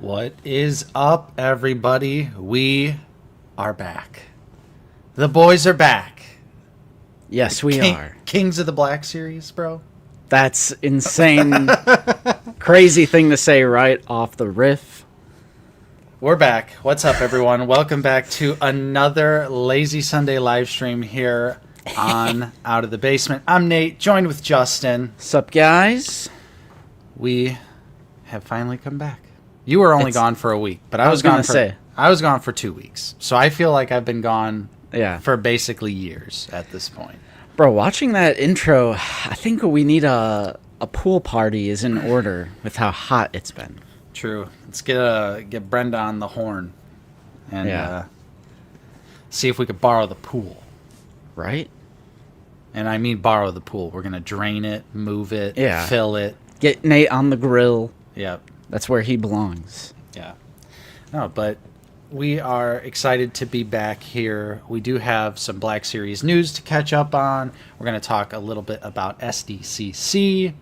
What is up, everybody? We are back. The boys are back. Yes, we are. Kings of the Black Series, bro. That's insane. Crazy thing to say right off the riff. We're back. What's up, everyone? Welcome back to another Lazy Sunday live stream here on Out of the Basement. I'm Nate, joined with Justin. Sup, guys? We have finally come back. You were only gone for a week, but I was gone for 2 weeks. So I feel like I've been gone for basically years at this point. Bro, watching that intro, I think we need a pool party is in order with how hot it's been. True. Let's get Brenda on the horn and see if we could borrow the pool. Right? And I mean borrow the pool. We're going to drain it, move it, fill it. Get Nate on the grill. Yep. That's where he belongs. Yeah. No, but we are excited to be back here. We do have some Black Series news to catch up on. We're going to talk a little bit about SDCC.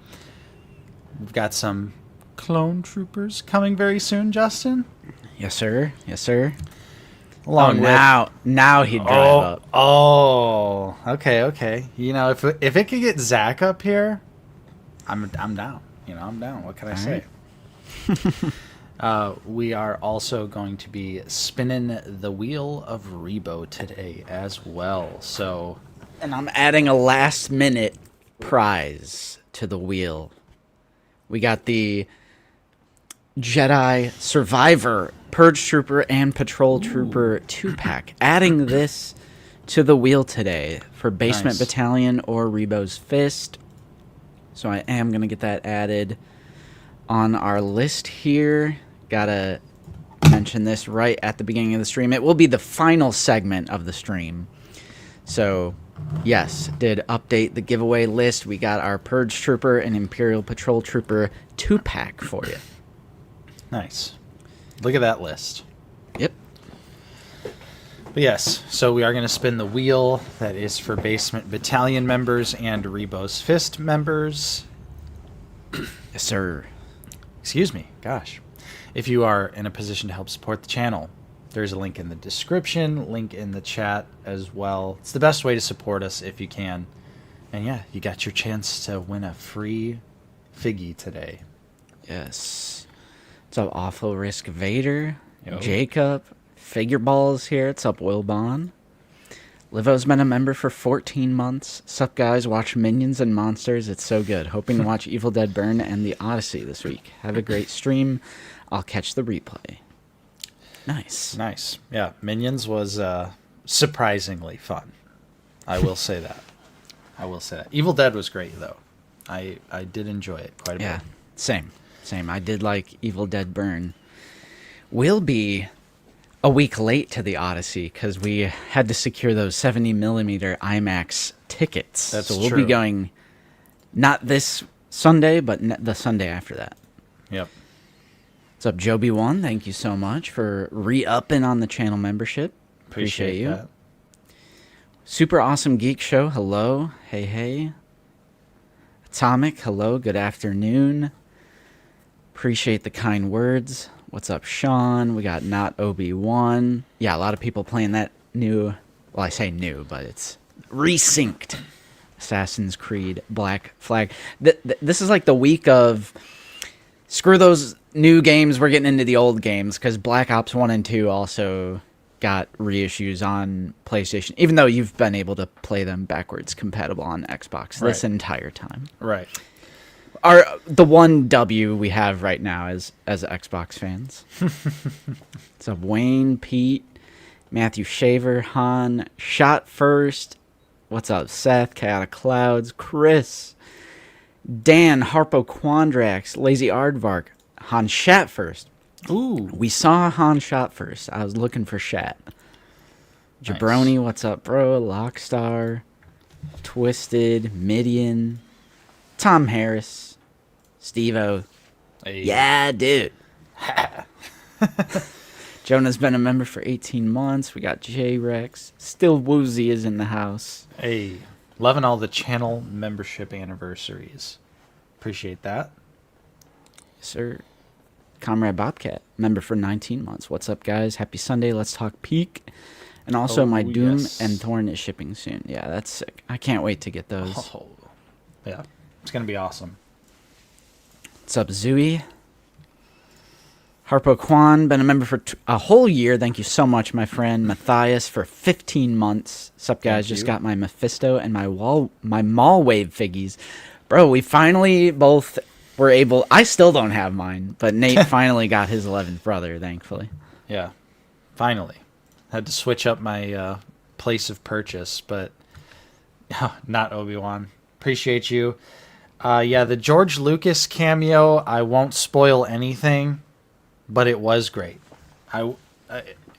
We've got some clone troopers coming very soon, Justin. Yes, sir. Yes, sir. Now he'd drive up. Oh, okay. You know, if it could get Zach up here, I'm down. You know, I'm down. What can I say? We are also going to be spinning the wheel of Rebo today as well. So, and I'm adding a last-minute prize to the wheel. We got the Jedi Survivor Purge Trooper and Patrol Trooper 2-pack. Adding this to the wheel today for Basement Battalion or Rebo's Fist. So I am going to get that added on our list here. Gotta mention this right at the beginning of the stream. It will be the final segment of the stream. So, yes, did update the giveaway list. We got our Purge Trooper and Imperial Patrol Trooper 2-pack for you. Nice. Look at that list. Yep. But yes, so we are going to spin the wheel. That is for Basement Battalion members and Rebo's Fist members. Yes, sir. Excuse me. Gosh. If you are in a position to help support the channel, there's a link in the description, link in the chat as well. It's the best way to support us if you can. And yeah, you got your chance to win a free figgy today. Yes. What's up, Awful Risk Vader? Yo. Jacob. Figure Balls here. What's up, Wilbon? Livo's been a member for 14 months. Sup, guys? Watch Minions and Monsters. It's so good. Hoping to watch Evil Dead Burn and The Odyssey this week. Have a great stream. I'll catch the replay. Nice. Yeah, Minions was surprisingly fun. I will say that. Evil Dead was great, though. I did enjoy it quite a bit. Yeah, same. I did like Evil Dead Burn. We'll be a week late to the Odyssey because we had to secure those 70mm IMAX tickets. So we'll be going not this Sunday, but the Sunday after that. Yep. What's up, Joby1? Thank you so much for re-upping on the channel membership. Appreciate you. That. Super Awesome Geek Show, hello. Hey. Atomic, hello. Good afternoon. Appreciate the kind words. What's up, Sean? We got Not Obi-Wan. Yeah, a lot of people playing that new, well, I say new, but it's resynced Assassin's Creed Black Flag. This is like the week of screw those new games, we're getting into the old games, because Black Ops 1 and 2 also got reissues on PlayStation, even though you've been able to play them backwards compatible on Xbox this entire time. Right. The one W we have right now as Xbox fans. What's up, Wayne, Pete, Matthew Shaver, Han, Shot First. What's up, Seth, Chaotic Clouds, Chris, Dan, Harpo Quandrax, Lazy Aardvark, Han Shat First. Ooh. We saw Han Shot First. I was looking for Shat. Jabroni, what's up, bro? Lockstar, Twisted, Midian, Tom Harris, Steve-O. Hey. Yeah, dude. Jonah's been a member for 18 months. We got J-Rex. Still Woozy is in the house. Hey, loving all the channel membership anniversaries. Appreciate that. Sir. Comrade Bobcat, member for 19 months. What's up, guys? Happy Sunday. Let's talk peak. And also, my Doom and Thorn is shipping soon. Yeah, that's sick. I can't wait to get those. Oh, yeah, it's going to be awesome. What's up, Zooey? Harpo Kwan, been a member for a whole year. Thank you so much, my friend. Matthias for 15 months. What's up, guys? Just got my Mephisto and my Mall Wave figgies. Bro, we finally both were able... I still don't have mine, but Nate finally got his 11th brother, thankfully. Yeah, finally. Had to switch up my place of purchase, but not Obi-Wan. Appreciate you. Yeah, the George Lucas cameo, I won't spoil anything, but it was great.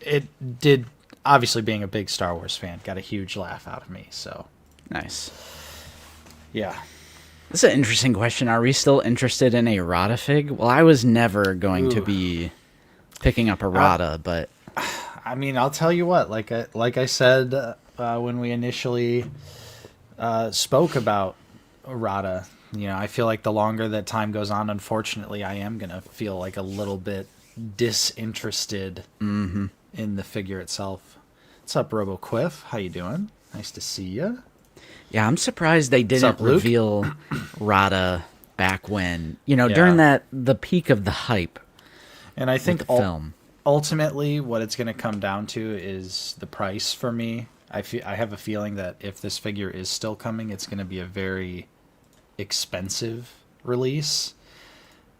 It did, obviously being a big Star Wars fan, got a huge laugh out of me, so. Nice. Yeah. This is an interesting question. Are we still interested in a Rada fig? Well, I was never going to be picking up a Rada, but... I mean, I'll tell you what, like I said when we initially spoke about Rada, I feel like the longer that time goes on, unfortunately, I am going to feel like a little bit disinterested in the figure itself. What's up, RoboQuiff? How you doing? Nice to see you. Yeah, I'm surprised they didn't reveal Rada back when, during the peak of the hype. And I think the film. Ultimately, what it's going to come down to is the price for me. I have a feeling that if this figure is still coming, it's going to be a very expensive release.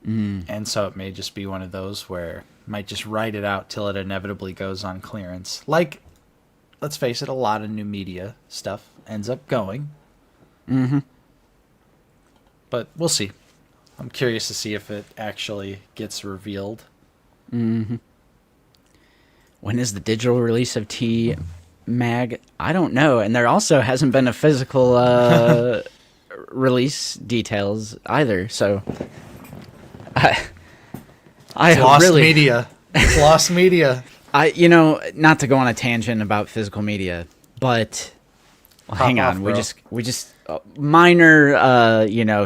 And so it may just be one of those where I might just ride it out till it inevitably goes on clearance. Like, let's face it, a lot of new media stuff ends up going. But we'll see. I'm curious to see if it actually gets revealed. When is the digital release of T-Mag? I don't know. And there also hasn't been a physical release details either. So I lost really, media. It's lost media. Not to go on a tangent about physical media, but hang on. Bro. We just minor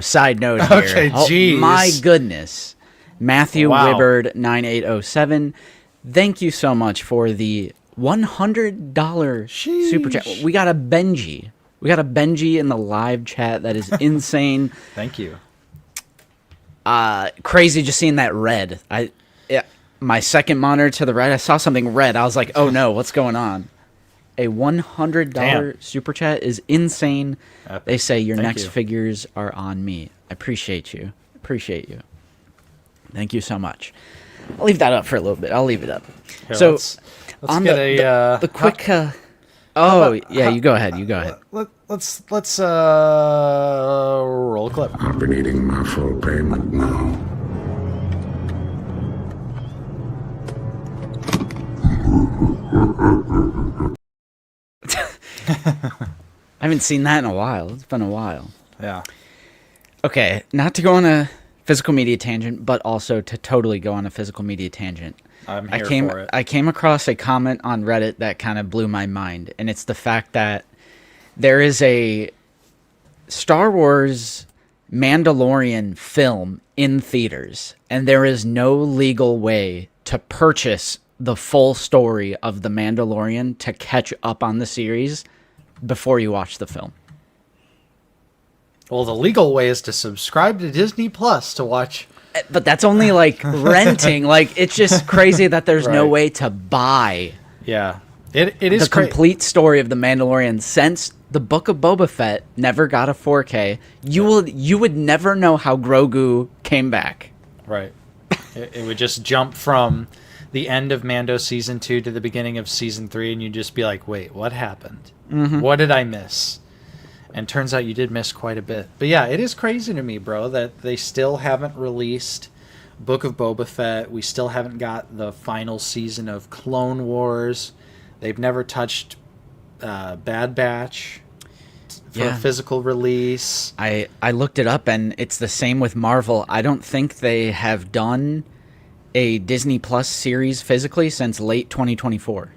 side note here. Okay, jeez. My goodness. Matthew Wow. Wibbard 9807. Thank you so much for the $100 super chat. We got a Benji. We got a Benji in the live chat. That is insane. Thank you. Crazy just seeing that red. My second monitor to the right, I saw something red. I was like, oh no, what's going on? A $100 super chat is insane. Epic. They say your Thank next you. figures are on me. I appreciate you. Thank you so much. I'll leave that up for a little bit. I'll leave it up. Here, so let's on get the quick. You go ahead. You go ahead. Let's roll a clip. I've been eating my full payment now. I haven't seen that in a while. It's been a while. Yeah. Okay, not to go on a physical media tangent, but also to totally go on a physical media tangent. I'm here for it. I came across a comment on Reddit that kind of blew my mind, and it's the fact that there is a Star Wars Mandalorian film in theaters, and there is no legal way to purchase the full story of The Mandalorian to catch up on the series before you watch the film. Well, the legal way is to subscribe to Disney Plus to watch. But that's only like renting. Like, it's just crazy that there's no way to buy Yeah. It is the complete story of The Mandalorian since the Book of Boba Fett never got a 4K. You would never know how Grogu came back. Right. It would just jump from the end of Mando Season 2 to the beginning of Season 3, and you'd just be like, wait, what happened? What did I miss? And turns out you did miss quite a bit. But yeah, it is crazy to me, bro, that they still haven't released Book of Boba Fett. We still haven't got the final season of Clone Wars. They've never touched Bad Batch for a physical release. I looked it up, and it's the same with Marvel. I don't think they have done a Disney Plus series physically since late 2024.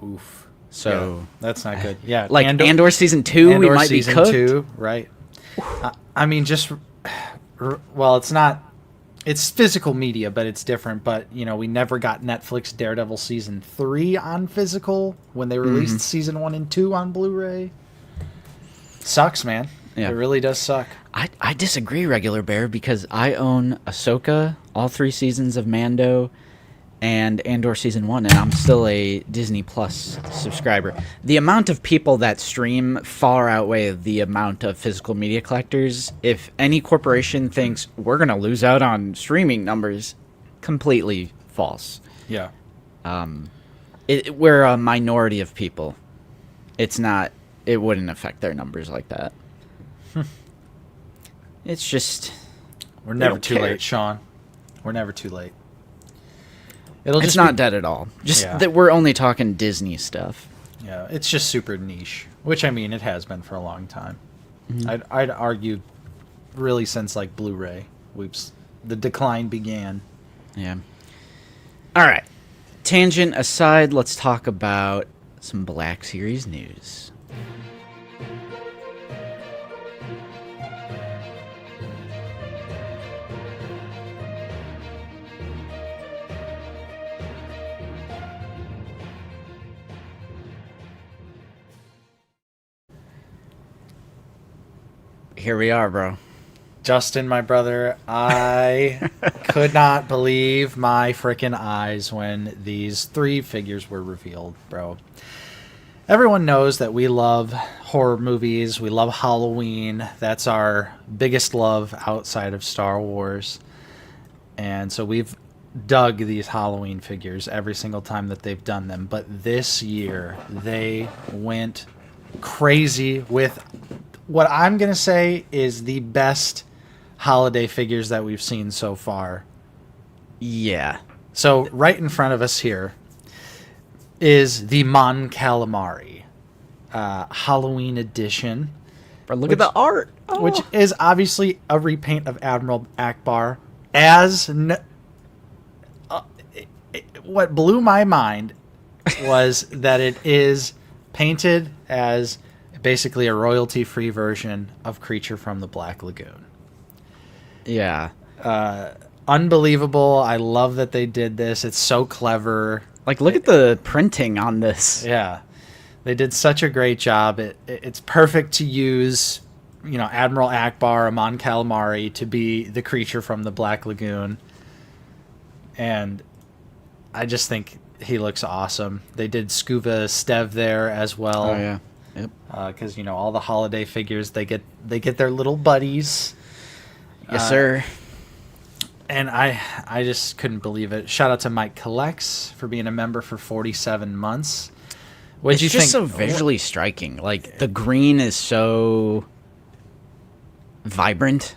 Oof. So yeah, that's not good. Yeah, like Andor season 2, we might be cooked. 2, right? I mean, just well, it's not it's physical media, but it's different. But we never got Netflix Daredevil season 3 on physical when they released season 1 and 2 on Blu-ray. Sucks, man. Yeah. It really does suck. I disagree, Regular Bear, because I own Ahsoka, all 3 seasons of Mando, and Andor season 1, and I'm still a Disney Plus subscriber. The amount of people that stream far outweigh the amount of physical media collectors. If any corporation thinks we're going to lose out on streaming numbers, completely false. Yeah. We're a minority of people. It wouldn't affect their numbers like that. It's just... We're never too late, Sean. We're never too late. It's not dead at all. Just that we're only talking Disney stuff. Yeah, it's just super niche, which I mean, it has been for a long time. I'd argue, really since like Blu-ray, the decline began. Yeah. All right. Tangent aside, let's talk about some Black Series news. Here we are, bro. Justin, my brother, I could not believe my freaking eyes when these 3 figures were revealed, bro. Everyone knows that we love horror movies. We love Halloween. That's our biggest love outside of Star Wars. And so we've dug these Halloween figures every single time that they've done them. But this year, they went crazy with what I'm going to say is the best holiday figures that we've seen so far. Yeah. So right in front of us here is the Mon Calamari Halloween edition. But look at the art. Oh. Which is obviously a repaint of Admiral Akbar. As what blew my mind was that it is painted as basically a royalty-free version of Creature from the Black Lagoon. Yeah. Unbelievable. I love that they did this. It's so clever. Like, look at the printing on this. Yeah. They did such a great job. It's perfect to use, Admiral Akbar, Mon Calamari, to be the Creature from the Black Lagoon. And I just think he looks awesome. They did Scuba Stev there as well. Oh, yeah. Yep. Because all the holiday figures, they get their little buddies. Yes, sir. And I just couldn't believe it. Shout out to Mike Collects for being a member for 47 months. What did you think? It's just so visually striking. Like, the green is so vibrant.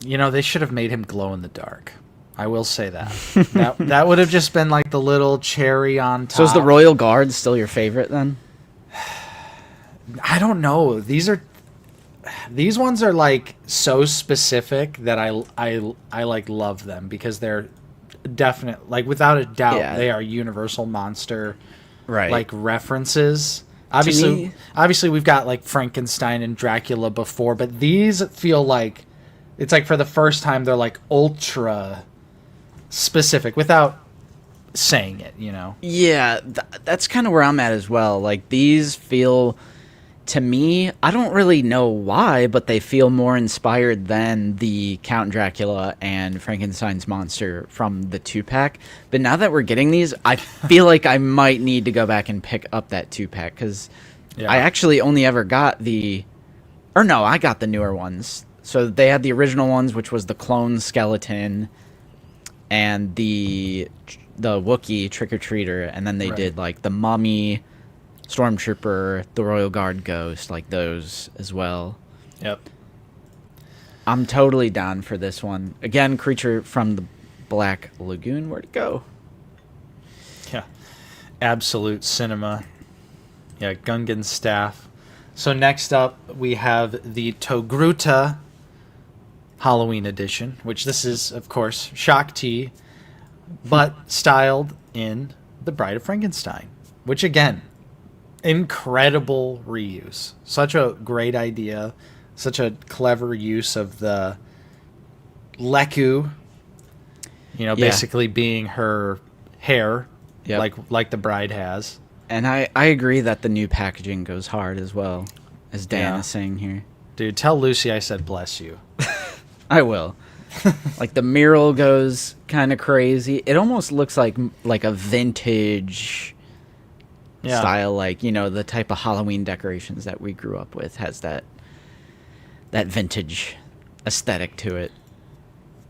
They should have made him glow in the dark. I will say that. that would have just been like the little cherry on top. So is the Royal Guard still your favorite then? I don't know. These ones are like so specific that I like love them because they're definite, like without a doubt, they are Universal Monster like references. Obviously we've got like Frankenstein and Dracula before, but these feel like it's like for the first time they're like ultra specific without saying it, Yeah, that's kind of where I'm at as well. Like, these feel, to me, I don't really know why, but they feel more inspired than the Count Dracula and Frankenstein's monster from the 2-pack. But now that we're getting these, I feel like I might need to go back and pick up that 2-pack because I actually only ever got I got the newer ones. So they had the original ones, which was the clone skeleton and the Wookiee trick-or-treater, and then they did like the mummy, Stormtrooper, the Royal Guard ghost, like those as well. Yep. I'm totally down for this one. Again, Creature from the Black Lagoon. Where'd it go? Yeah. Absolute cinema. Yeah, Gungan's staff. So next up, we have the Togruta Halloween edition, which this is, of course, Shock T, but styled in The Bride of Frankenstein, which, again, incredible reuse. Such a great idea. Such a clever use of the Leku You know, Yeah. basically being her hair, Yep. like the bride has. And I agree that the new packaging goes hard as well, as Dan Yeah. is saying here. Dude, tell Lucy I said bless you. I will. Like the mural goes kind of crazy. It almost looks like a vintage Yeah. style, like, you know, the type of Halloween decorations that we grew up with has that vintage aesthetic to it.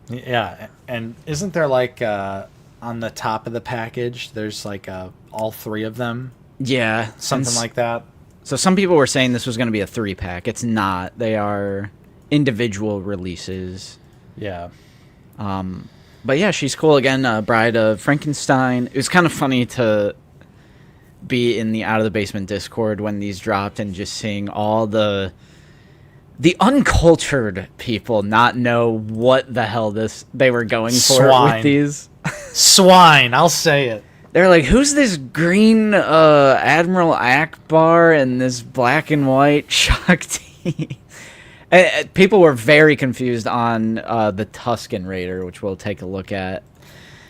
Yeah, and isn't there like on the top of the package, there's like all three of them, Yeah, something like that. So some people were saying this was going to be a 3-pack. It's not. They are individual releases. Yeah. But yeah, she's cool again. Bride of Frankenstein. It was kind of funny to be in the Out of the Basement Discord when these dropped and just seeing all the uncultured people not know what the hell they were going for Swine. with these. Swine, I'll say it. They're like, who's this green Admiral Akbar and this black and white Shakti? People were very confused on the Tusken Raider, which we'll take a look at.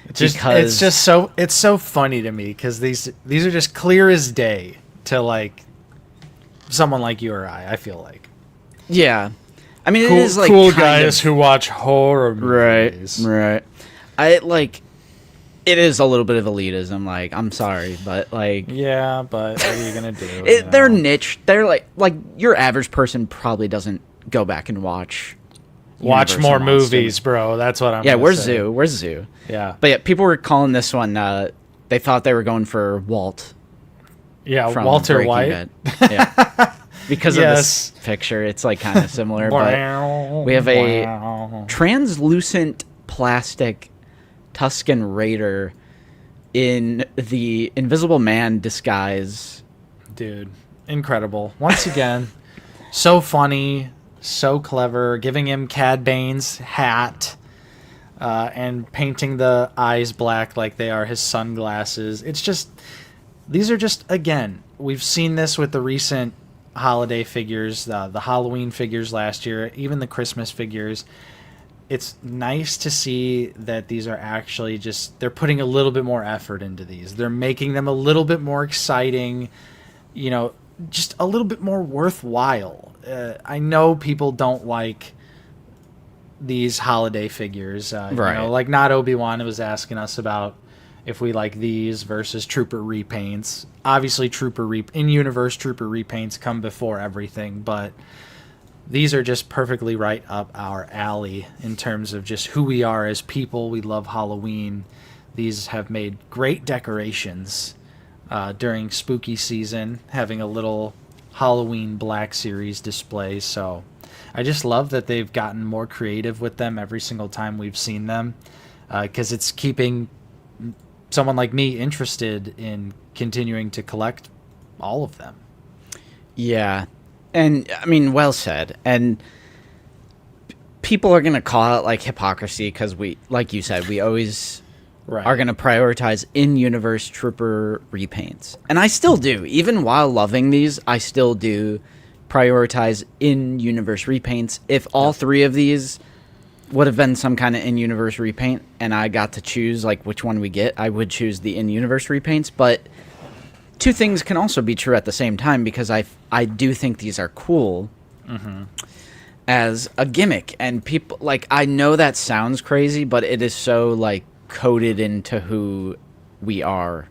It's so funny to me because these are just clear as day to like someone like you or I feel like. Yeah. I mean, Cool, it is like cool kind guys of, who watch horror movies. Right. I like it is a little bit of elitism, like, I'm sorry, but like Yeah, but what are you gonna do? they're niche. They're like your average person probably doesn't go back and watch Watch Universal more Monster. movies, bro. That's what I'm Yeah, gonna where's say. Zoo? Where's Zoo? Yeah. But yeah, people were calling this one they thought they were going for Walt Yeah, from Walter Breaking White. Bad. Yeah. Because Yes. of this picture, it's like kind of similar, but we have a translucent plastic Tusken Raider in the Invisible Man disguise. Dude, incredible. Once again, so funny, so clever, giving him Cad Bane's hat and painting the eyes black like they are his sunglasses. It's just, these are just, again, we've seen this with the recent holiday figures, the Halloween figures last year, even the Christmas figures. It's nice to see that these are actually just, they're putting a little bit more effort into these. They're making them a little bit more exciting, you know, just a little bit more worthwhile. I know people don't like these holiday figures. Right. You know, like Not Obi-Wan was asking us about if we like these versus Trooper repaints. Obviously, in-universe Trooper repaints come before everything, but these are just perfectly right up our alley in terms of just who we are as people. We love Halloween. These have made great decorations during spooky season, having a little Halloween Black Series display. So I just love that they've gotten more creative with them every single time we've seen them, because it's keeping someone like me interested in continuing to collect all of them. Yeah. And I mean, well said. And people are going to call it like hypocrisy because we, like you said, we always Right. are going to prioritize in-universe Trooper repaints. And I still do. Even while loving these, I still do prioritize in-universe repaints. If all three of these would have been some kind of in-universe repaint and I got to choose like which one we get, I would choose the in-universe repaints. But two things can also be true at the same time because I do think these are cool as a gimmick. And people, like, I know that sounds crazy, but it is so, like, coded into who we are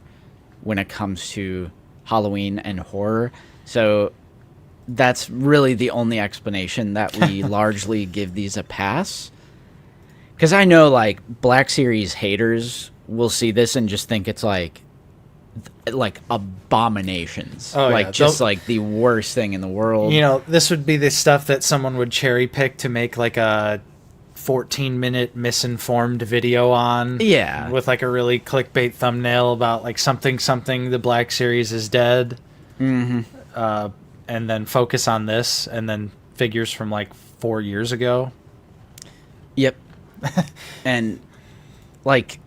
when it comes to Halloween and horror. So that's really the only explanation that we largely give these a pass. Because I know, like, Black Series haters will see this and just think it's like abominations. Oh, like, yeah. just like the worst thing in the world. You know, this would be the stuff that someone would cherry pick to make like a 14-minute misinformed video on. Yeah. With like a really clickbait thumbnail about like something the Black Series is dead. Mm-hmm. And then focus on this and then figures from like 4 years ago. Yep. And like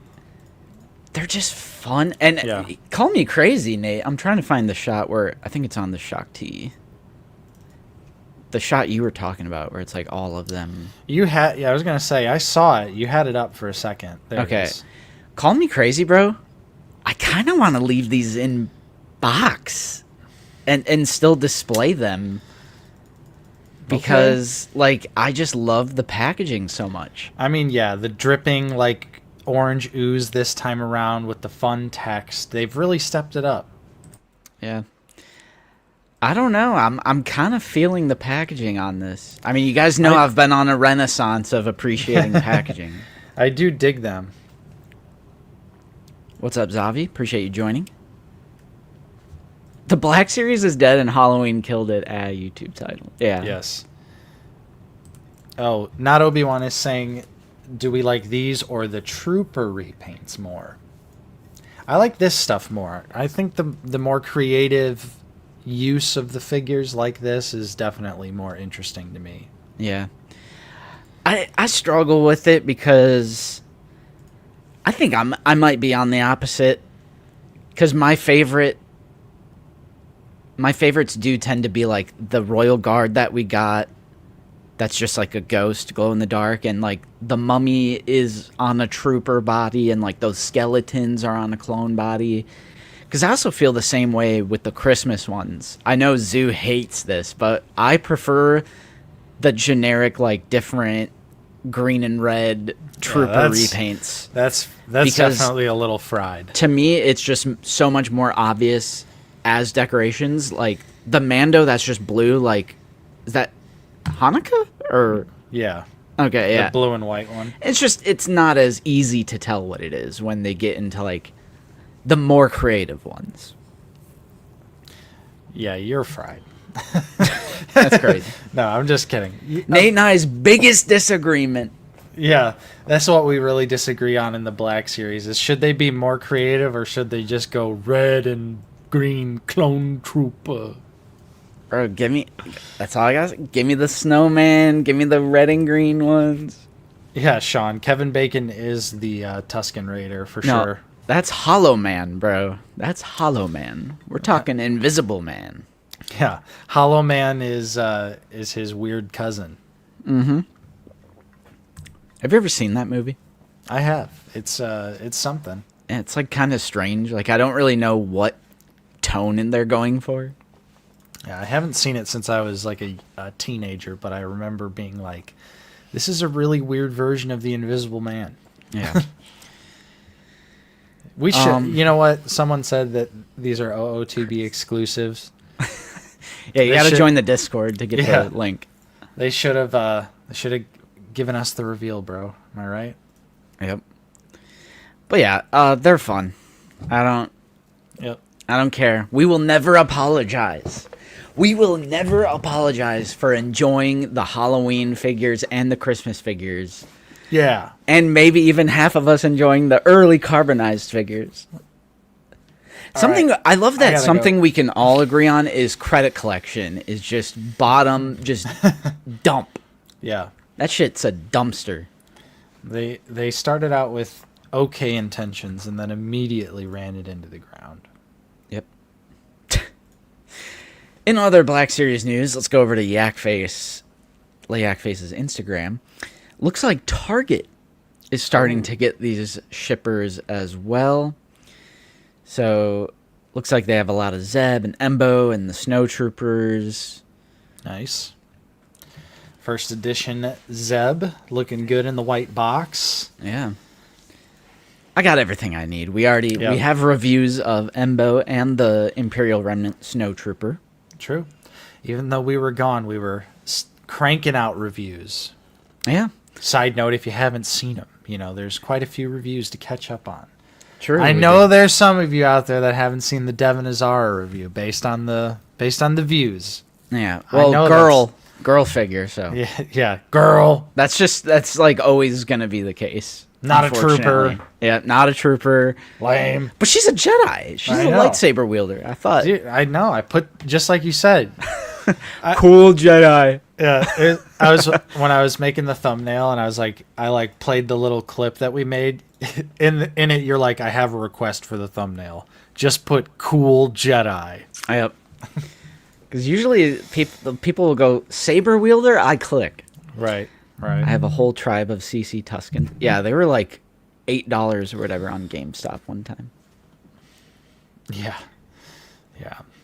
they're just fun. And Yeah. call me crazy, Nate. I'm trying to find the shot where I think it's on the Shakti. the shot you were talking about, where it's like all of them. I was gonna say I saw it. You had it up for a second. There Okay. It is. Call me crazy, bro. I kind of want to leave these in box and still display them because like I just love the packaging so much. I mean, yeah, the dripping like orange ooze this time around with the fun text. They've really stepped it up. Yeah. I don't know. I'm kind of feeling the packaging on this. I mean, you guys know I've been on a renaissance of appreciating packaging. I do dig them. What's up, Zavi? Appreciate you joining. The Black Series is dead and Halloween killed it. YouTube title. Yeah. Yes. Oh, not Obi-Wan is saying, do we like these or the Trooper repaints more? I like this stuff more. I think the more creative use of the figures like this is definitely more interesting to me. Yeah. I struggle with it because I think I might be on the opposite, because my favorites do tend to be like the Royal Guard that we got. That's just like a ghost, glow in the dark, and like the mummy is on a trooper body, and like those skeletons are on a clone body. Because I also feel the same way with the Christmas ones. I know Zoo hates this, but I prefer the generic, like different green and red trooper repaints. That's definitely a little fried. To me, it's just so much more obvious as decorations. Like the Mando that's just blue, like, is that Hanukkah? Or yeah. Okay, yeah. The blue and white one. It's not as easy to tell what it is when they get into like the more creative ones. Yeah, you're fried. That's crazy. No, I'm just kidding. Nate and I's biggest disagreement. Yeah, that's what we really disagree on in the Black Series is should they be more creative or should they just go red and green clone trooper? Bro, that's all I got. Give me the snowman. Give me the red and green ones. Yeah, Sean. Kevin Bacon is the Tusken Raider for sure. That's Hollow Man, bro. That's Hollow Man. We're talking Invisible Man. Yeah, Hollow Man is his weird cousin. Mm-hmm. Have you ever seen that movie? I have. It's something. Yeah, it's like kind of strange. Like I don't really know what tone they're going for. Yeah, I haven't seen it since I was like a teenager, but I remember being like, this is a really weird version of the Invisible Man. Yeah. We should, you know what? Someone said that these are OOTB exclusives. Yeah, you got to join the Discord to get the link. They should have given us the reveal, bro. Am I right? Yep. But yeah, they're fun. I don't care. We will never apologize. We will never apologize for enjoying the Halloween figures and the Christmas figures. Yeah. And maybe even half of us enjoying the early carbonized figures. I love that something we can all agree on is credit collection is just dump. Yeah. That shit's a dumpster. They started out with okay intentions and then immediately ran it into the ground. Yep. In other Black Series news, let's go over to Yakface's Instagram. Looks like Target is starting to get these shippers as well. So, looks like they have a lot of Zeb and Embo and the Snow Troopers. Nice. First edition Zeb, looking good in the white box. Yeah. I got everything I need. We have reviews of Embo and the Imperial Remnant Snow Trooper. True. Even though we were gone, we were cranking out reviews. Yeah. Side note, if you haven't seen them, there's quite a few reviews to catch up on. True. I know there's some of you out there that haven't seen the Devon Azara review based on the views. Yeah. Well, girl figure, so. Yeah, girl. That's like always going to be the case. Not a trooper. Yeah, not a trooper. Lame. But she's a Jedi. She's a lightsaber wielder. I thought. Dude, I know. I put just like you said. Cool Jedi. Yeah, when I was making the thumbnail, and I played the little clip that we made. In it, you're like, I have a request for the thumbnail. Just put cool Jedi. Yep. Because usually people will go saber wielder. I click. Right. I have a whole tribe of CC Tuscan. Yeah, they were like $8 or whatever on GameStop one time. Yeah.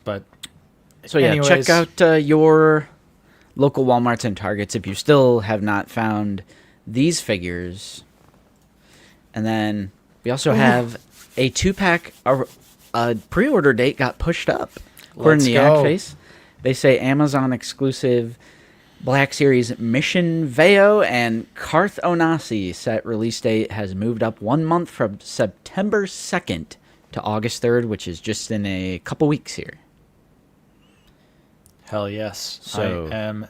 But So yeah, anyways, check out your local Walmarts and Targets if you still have not found these figures. And then we also have a 2-pack. A pre-order date got pushed up. According to Yakface, they say Amazon exclusive Black Series Mission Veo and Karth Onasi set release date has moved up 1 month from September 2nd to August 3rd, which is just in a couple weeks here. Hell yes. So, I am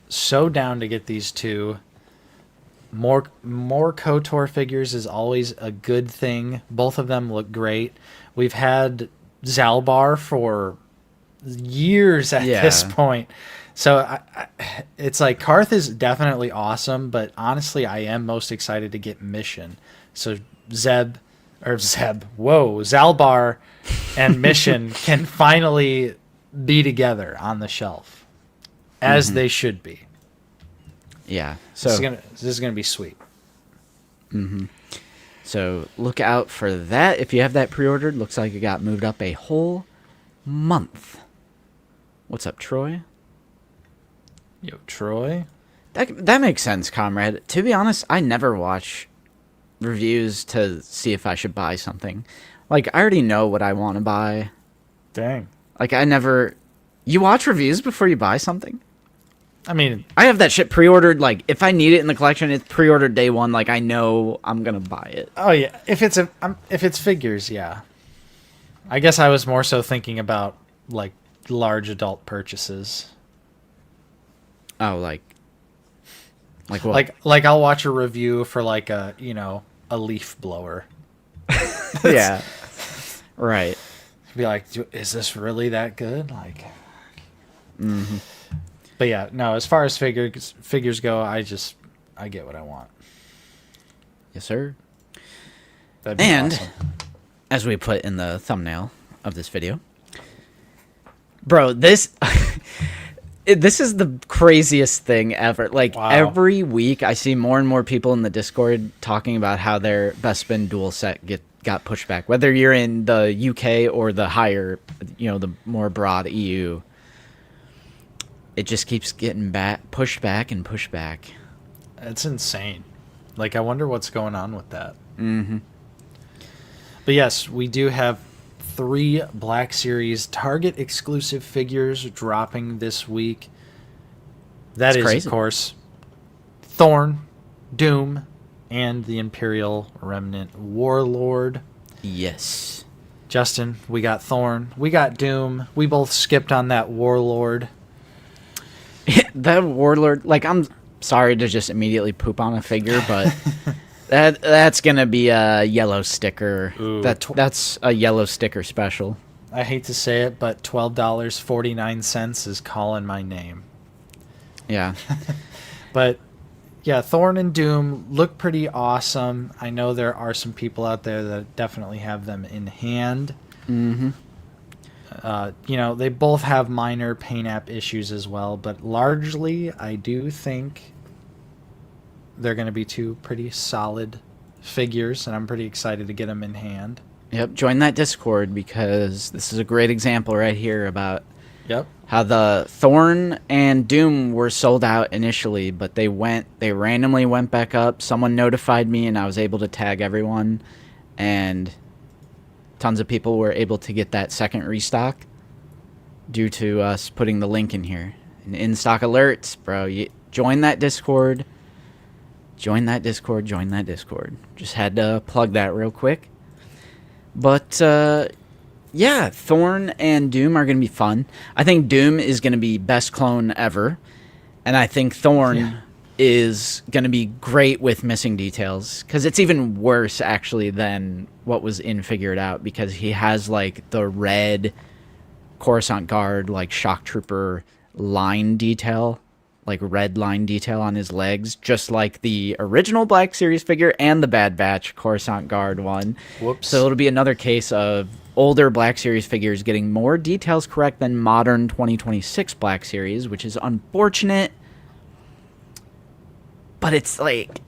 so down to get these two. More KOTOR figures is always a good thing. Both of them look great. We've had Zalbar for years at this point. So it's like Karth is definitely awesome, but honestly, I am most excited to get Mission. So Zalbar and Mission can finally be together on the shelf, as they should be. Yeah. So this is gonna be sweet. So look out for that. If you have that pre-ordered, looks like it got moved up a whole month. What's up, Troy? Yo, Troy. That makes sense, comrade. To be honest, I never watch reviews to see if I should buy something. Like, I already know what I want to buy. Dang. Like, I never... You watch reviews before you buy something? I mean, I have that shit pre-ordered. Like, if I need it in the collection, it's pre-ordered day one. Like, I know I'm gonna buy it. oh yeah. If it's figures, yeah. I guess I was more so thinking about like large adult purchases. Oh, like what? Like I'll watch a review for like a leaf blower. Yeah. Right. Be like, is this really that good? Like, But yeah, no. As far as figures go, I get what I want. Yes, sir. That'd be And awesome. as we put in the thumbnail of this video, bro, this is the craziest thing ever. Like, Wow. every week I see more and more people in the Discord talking about how their Best Spin dual set got pushed back, whether you're in the UK or the higher, the more broad EU. It just keeps getting pushed back and pushed back. It's insane. Like, I wonder what's going on with that. But yes, we do have 3 Black Series Target exclusive figures dropping this week. That That's is, crazy. of course, Thorn, Doom, and the Imperial Remnant Warlord. Yes. Justin, we got Thorn. We got Doom. We both skipped on that Warlord. That Warlord, like, I'm sorry to just immediately poop on a figure, but that's gonna be a yellow sticker. Ooh. That's a yellow sticker special. I hate to say it, but $12.49 is calling my name. Yeah. But yeah, Thorn and Doom look pretty awesome. I know there are some people out there that definitely have them in hand. They both have minor paint app issues as well, but largely I do think they're going to be 2 pretty solid figures, and I'm pretty excited to get them in hand. Yep. Join that Discord, because this is a great example right here about Yep. how the Thorn and Doom were sold out initially, but they randomly went back up. Someone notified me, and I was able to tag everyone, and tons of people were able to get that second restock due to us putting the link in here. And in-stock alerts, bro. Join that Discord. Join that Discord. Join that Discord. Just had to plug that real quick. But, yeah, Thorn and Doom are going to be fun. I think Doom is going to be best clone ever. And I think Thorn is going to be great with missing details, because it's even worse, actually, than what was in Figured Out, because he has, like, the red Coruscant Guard, like, shock trooper line detail, like, red line detail on his legs, just like the original Black Series figure and the Bad Batch Coruscant Guard one. Whoops. So it'll be another case of older Black Series figures getting more details correct than modern 2026 Black Series, which is unfortunate. But it's like,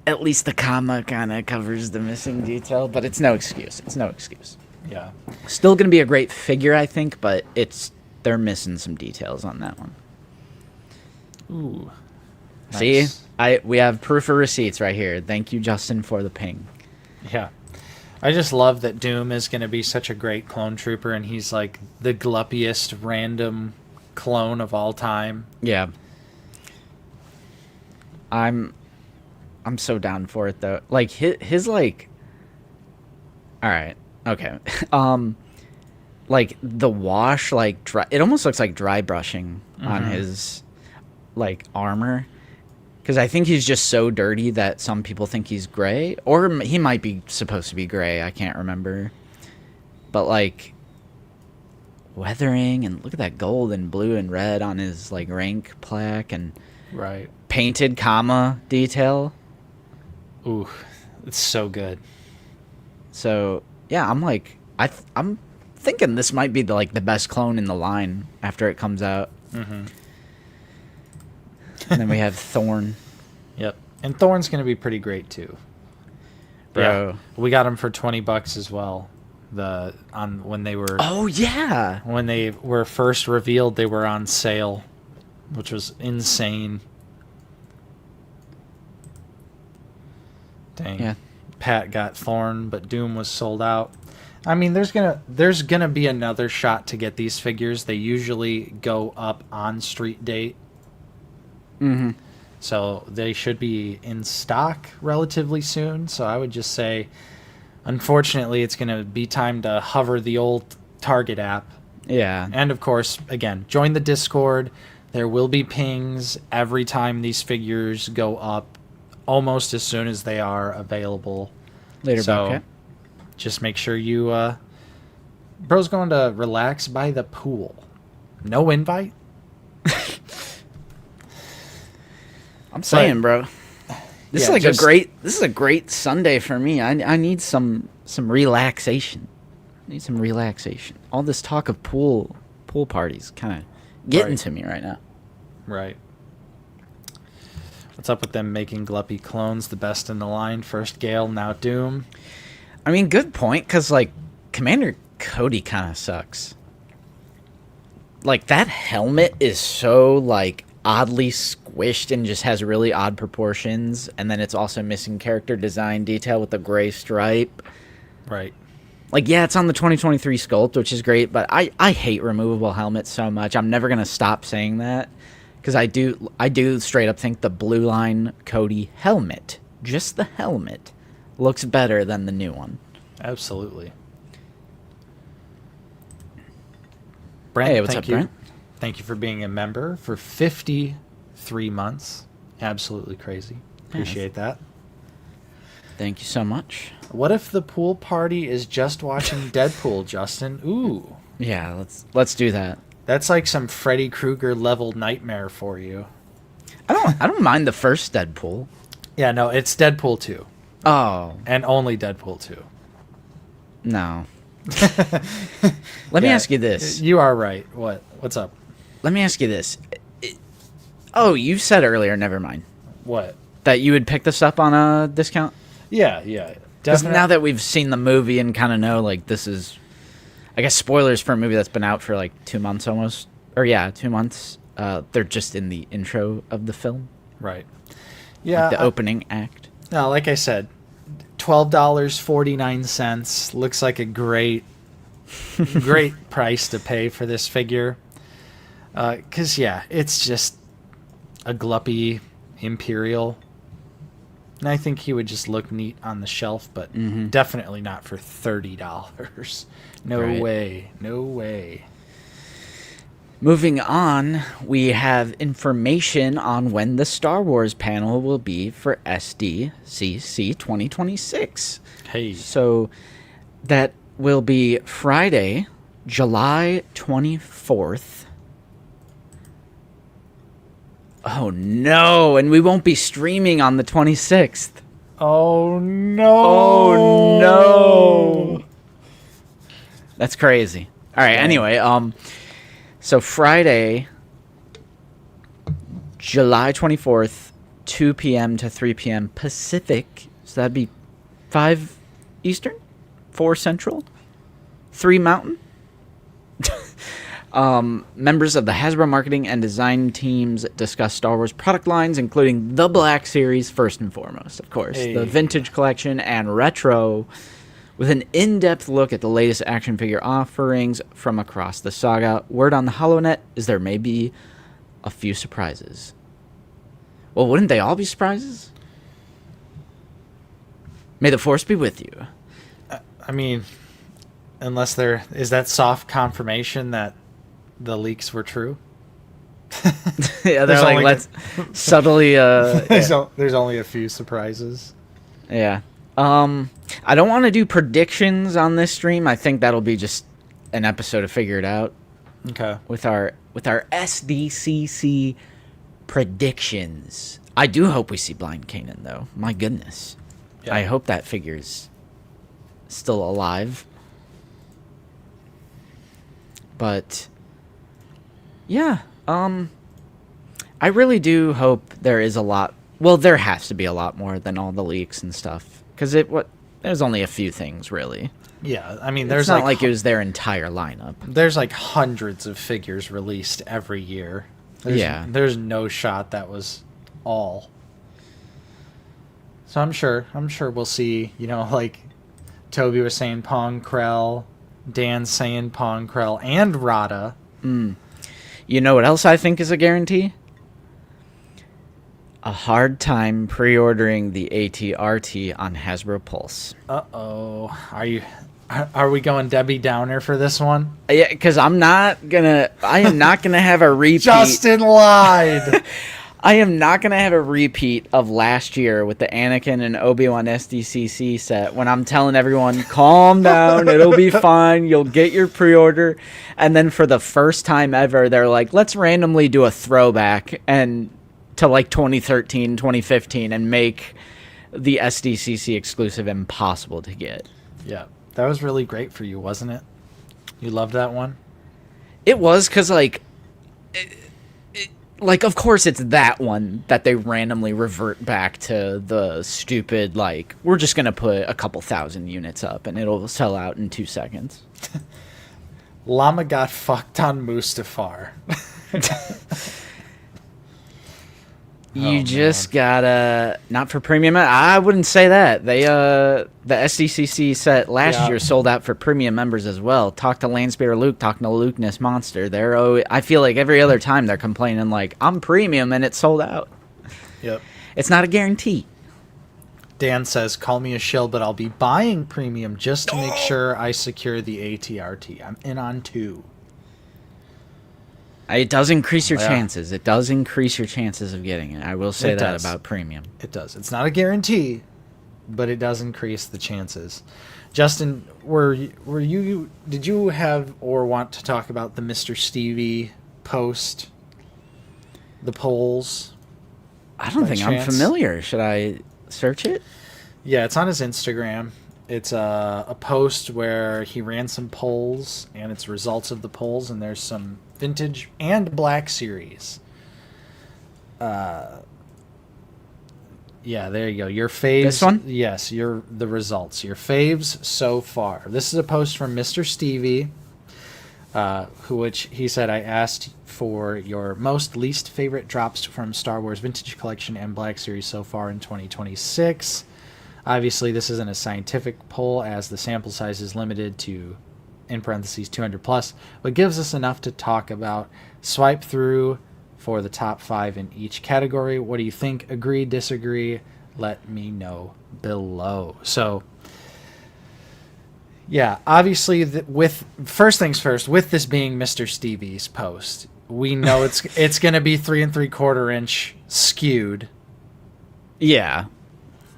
at least the comma kind of covers the missing detail, but it's no excuse. It's no excuse. Yeah. Still going to be a great figure, I think, but they're missing some details on that one. Ooh. See? Nice. We have proof of receipts right here. Thank you, Justin, for the ping. Yeah. I just love that Doom is going to be such a great clone trooper, and he's like the gluppiest random clone of all time. Yeah. I'm so down for it though. Like his like, all right, okay. Like the wash, like it almost looks like dry brushing on his like armor, because I think he's just so dirty that some people think he's gray, or he might be supposed to be gray. I can't remember, but like weathering, and look at that gold and blue and red on his like rank plaque and Right. painted comma detail. Ooh, it's so good. So yeah, I'm like, I'm thinking this might be the best clone in the line after it comes out. Mm-hmm. And then we have Thorn, Yep. And Thorn's going to be pretty great too. bro. Yeah. We got him for $20 as well. When they were Oh yeah, when they were first revealed, they were on sale, which was insane. Dang. Yeah. Pat got Thorn, but Doom was sold out. I mean, there's gonna be another shot to get these figures. They usually go up on street date. Mm-hmm. So they should be in stock relatively soon. So I would just say, unfortunately, it's going to be time to hover the old Target app. Yeah. And of course, again, join the Discord. There will be pings every time these figures go up, almost as soon as they are available. Later, So okay. just make sure you... bro's going to relax by the pool. No invite? I'm saying, bro. This Yeah, is a great Sunday for me. I need some relaxation. I need some relaxation. All this talk of pool parties kind of getting Right. to me right now. Right. What's up with them making Gluppy clones the best in the line? First Gale, now Doom. I mean, good point, because like Commander Cody kind of sucks. Like that helmet is so like oddly squished and just has really odd proportions, and then it's also missing character design detail with the gray stripe. Right. Like, yeah, it's on the 2023 sculpt, which is great, but I hate removable helmets so much. I'm never gonna stop saying that, because I do straight up think the Blue Line Cody helmet, just the helmet, looks better than the new one. Absolutely. Brent, Hey, what's thank up, you. Brent? Thank you for being a member for 53 months. Absolutely crazy. Appreciate that. Thank you so much. What if the pool party is just watching Deadpool, Justin? Ooh. Yeah, let's do that. That's like some Freddy Krueger level nightmare for you. I don't mind the first Deadpool. Yeah, no, it's Deadpool 2. Oh, And only Deadpool 2. no. Let me Yeah, ask you this. You are right. What's up? Let me ask you this. Oh, you said earlier, never mind, What? that you would pick this up on a discount? Yeah. Because now that we've seen the movie and kind of know, like, this is, I guess, spoilers for a movie that's been out for, like, 2 months almost. Or, yeah, 2 months. They're just in the intro of the film. Right. Yeah. Like the opening act. No, like I said, $12.49 looks like a great price to pay for this figure. Because, yeah, it's just a gluppy Imperial. And I think he would just look neat on the shelf, but definitely not for $30. No Right. way. No way. Moving on, we have information on when the Star Wars panel will be for SDCC 2026. Hey. So that will be Friday, July 24th. Oh no, and we won't be streaming on the 26th. Oh, no. Oh no. That's crazy. All right. Yeah. Anyway, so Friday, July 24th, 2 p.m. to 3 p.m. Pacific. So that'd be 5 Eastern, 4 Central, 3 Mountain. Members of the Hasbro marketing and design teams discuss Star Wars product lines, including the Black Series, first and foremost, of course, the Vintage Collection and Retro, with an in-depth look at the latest action figure offerings from across the saga. Word on the HoloNet is there may be a few surprises. Well, wouldn't they all be surprises? May the Force be with you. I mean, unless there is that soft confirmation that the leaks were true. Yeah, they're There's like, only- let's subtly... There's only a few surprises. Yeah. I don't want to do predictions on this stream. I think that'll be just an episode to figure it out Okay. with our SDCC predictions. I do hope we see Blind Kanan, though. My goodness. Yeah. I hope that figure's still alive. But yeah, I really do hope there is a lot. Well, there has to be a lot more than all the leaks and stuff, because there's only a few things really. Yeah, I mean, It's there's not like it was their entire lineup. there's like hundreds of figures released every year. There's no shot that was all. So I'm sure we'll see, like Toby was saying Pong Krell, Dan saying Pong Krell, and Rada. You know what else I think is a guarantee? A hard time pre-ordering the ATRT on Hasbro Pulse. Uh-oh. Are we going Debbie Downer for this one? Yeah, because I am not gonna have a repeat. Justin lied. I am not going to have a repeat of last year with the Anakin and Obi-Wan SDCC set when I'm telling everyone, calm down, it'll be fine, you'll get your pre-order. And then for the first time ever, they're like, let's randomly do a throwback and to like 2013, 2015 and make the SDCC exclusive impossible to get. Yeah, that was really great for you, wasn't it? You loved that one? It was because, like, of course it's that one that they randomly revert back to the stupid, like, we're just going to put a couple thousand units up and it'll sell out in 2 seconds. Llama got fucked on Mustafar. You just gotta, not for premium, I wouldn't say that. They, the SDCC set last year sold out for premium members as well. Talk to Landspeeder Luke, talking to Luke Ness Monster. I feel like every other time they're complaining like, I'm premium and it's sold out. Yep. It's not a guarantee. Dan says, call me a shill, but I'll be buying premium just to make sure I secure the ATRT. I'm in on 2. It does increase your Yeah. chances. It does increase your chances of getting it. I will say It that does. about premium. It does. It's not a guarantee, but it does increase the chances. Justin, did you have or want to talk about the Mr. Stevie post? The polls? I don't By think chance? I'm familiar. Should I search it? Yeah, it's on his Instagram. It's a post where he ran some polls, and it's results of the polls, and there's some vintage and black series. Yeah, there you go. Your faves. This one? Yes, the results. Your faves so far. This is a post from Mr. Stevie, which he said, I asked for your most least favorite drops from Star Wars Vintage Collection and Black Series so far in 2026. Obviously, this isn't a scientific poll as the sample size is limited to, in parentheses, 200 plus, but gives us enough to talk about. Swipe through for the top 5 in each category. What do you think? Agree, disagree? Let me know below. So, yeah, obviously, with first things first, with this being Mr. Stevie's post, we know it's going to be 3 3/4 inch skewed. Yeah.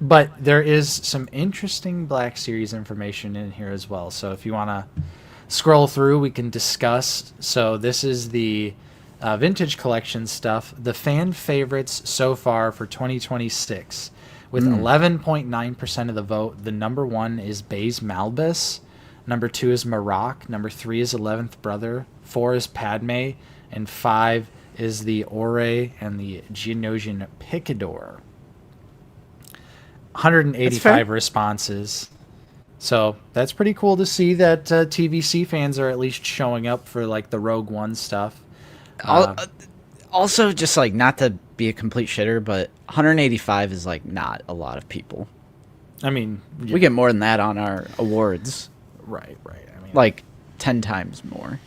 But there is some interesting Black Series information in here as well. So if you want to scroll through, we can discuss. So this is the Vintage Collection stuff. The fan favorites so far for 2026. With 11.9% of the vote, the number one is Baze Malbus. Number 2 is Marok. Number 3 is 11th Brother. 4 is Padme. And 5 is the Ore and the Geonosian Picador. 185 responses. So that's pretty cool to see that TVC fans are at least showing up for like the Rogue One stuff. Also, just like not to be a complete shitter, but 185 is like not a lot of people. I mean, we get more than that on our awards. Right. I mean, like 10 times more.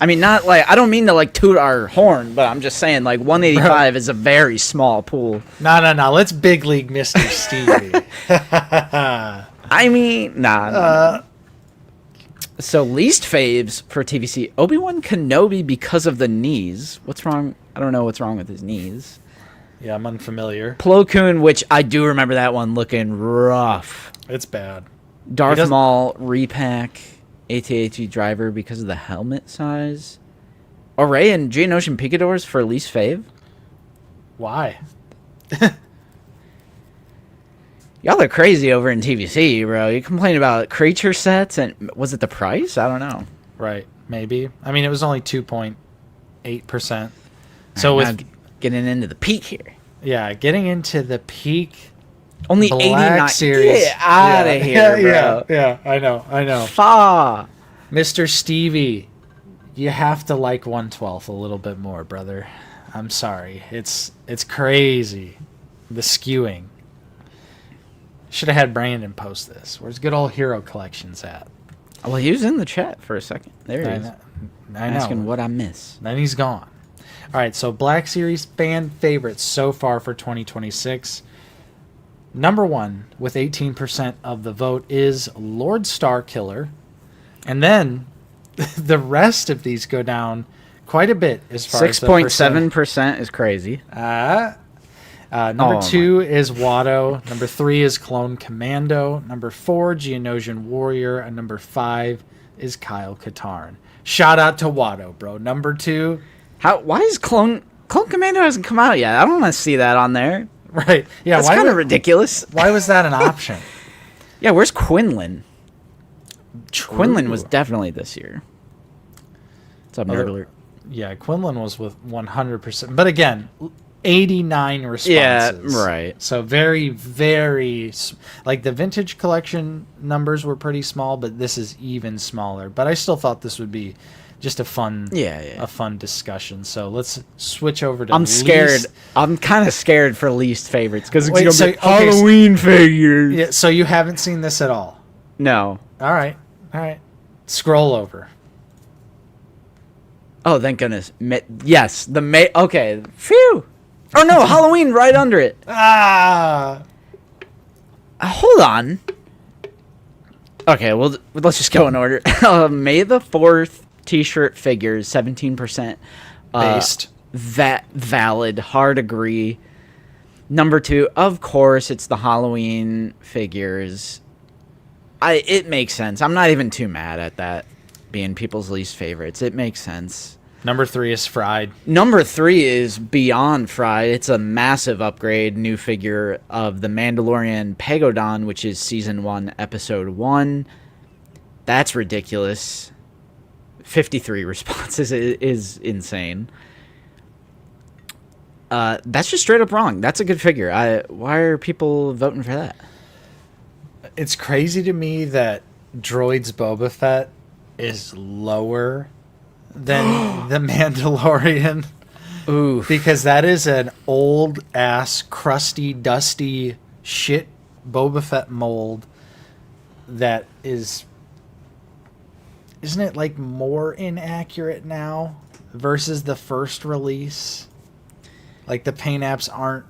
I mean, not like, I don't mean to like toot our horn, but I'm just saying like 185 is a very small pool. No. Let's big league Mr. Stevie. I mean, nah. So least faves for TVC, Obi-Wan Kenobi because of the knees. What's wrong? I don't know what's wrong with his knees. Yeah, I'm unfamiliar. Plo Koon, which I do remember that one looking rough. It's bad. Darth Maul repack, AT-AT driver because of the helmet size. Array and Geonosian Picadors for least fave. Why? Y'all are crazy over in TVC, bro. You complain about creature sets, and was it the price? I don't know. Right, maybe. I mean, it was only 2.8%. So right, with getting into the peak here. Yeah, getting into the peak. Only Black 89 series. Get out of here, bro. Yeah, I know. Fa. Mr. Stevie, you have to like 1/12 a little bit more, brother. I'm sorry. It's crazy. The skewing. Should have had Brandon post this. Where's good old Hero Collections at? Well, he was in the chat for a second. There he is. I know. Asking what I miss. Then he's gone. All right, so Black Series fan favorites so far for 2026. Number 1 with 18% of the vote is Lord Starkiller. And then the rest of these go down quite a bit as far as 6.7% is crazy. Number 2 is Watto. Number 3 is Clone Commando. Number 4, Geonosian Warrior. And number 5 is Kyle Katarn. Shout out to Watto, bro. Number 2. Why is Clone Commando hasn't come out yet? I don't want to see that on there. Right. Yeah, that's kind of ridiculous. Why was that an option? Yeah, where's Quinlan? True. Quinlan was definitely this year. What's up, Nerd Alert? Yeah, Quinlan was with 100%. But again, 89 responses. Yeah, right. So very, very... Like, the vintage collection numbers were pretty small, but this is even smaller. But I still thought this would be just a fun discussion. So let's switch over to scared. I'm kind of scared for least favorites because it's going to be Halloween figures. Yeah, so you haven't seen this at all? No. All right. Scroll over. Oh, thank goodness. Yes, okay. Phew. Oh, no, Halloween right under it. Hold on. Okay, well, let's just go in order. May the 4th t-shirt figures, 17%. Based. Valid. Hard agree. Number 2, of course, it's the Halloween figures. It makes sense. I'm not even too mad at that being people's least favorites. It makes sense. Number 3 is Fried. Number 3 is beyond Fried. It's a massive upgrade, new figure of the Mandalorian Pagodon, which is Season 1, Episode 1. That's ridiculous. 53 responses is insane. That's just straight up wrong. That's a good figure. Why are people voting for that? It's crazy to me that Droid's Boba Fett is lower than the Mandalorian. Oof. Because that is an old ass, crusty, dusty shit Boba Fett mold that is... Isn't it like more inaccurate now versus the first release? Like the paint apps aren't...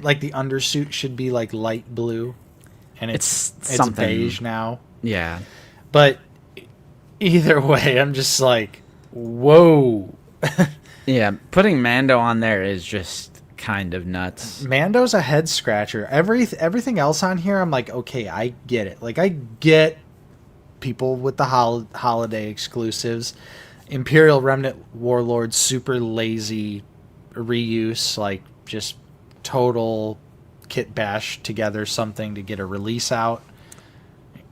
Like the undersuit should be like light blue. And it's beige now. Yeah. But either way, I'm just like, whoa. Yeah, putting Mando on there is just kind of nuts. Mando's a head scratcher. Everything else on here, I'm like, okay, I get it. Like, I get people with the holiday exclusives. Imperial Remnant Warlord, super lazy reuse, like just total kit bash together something to get a release out.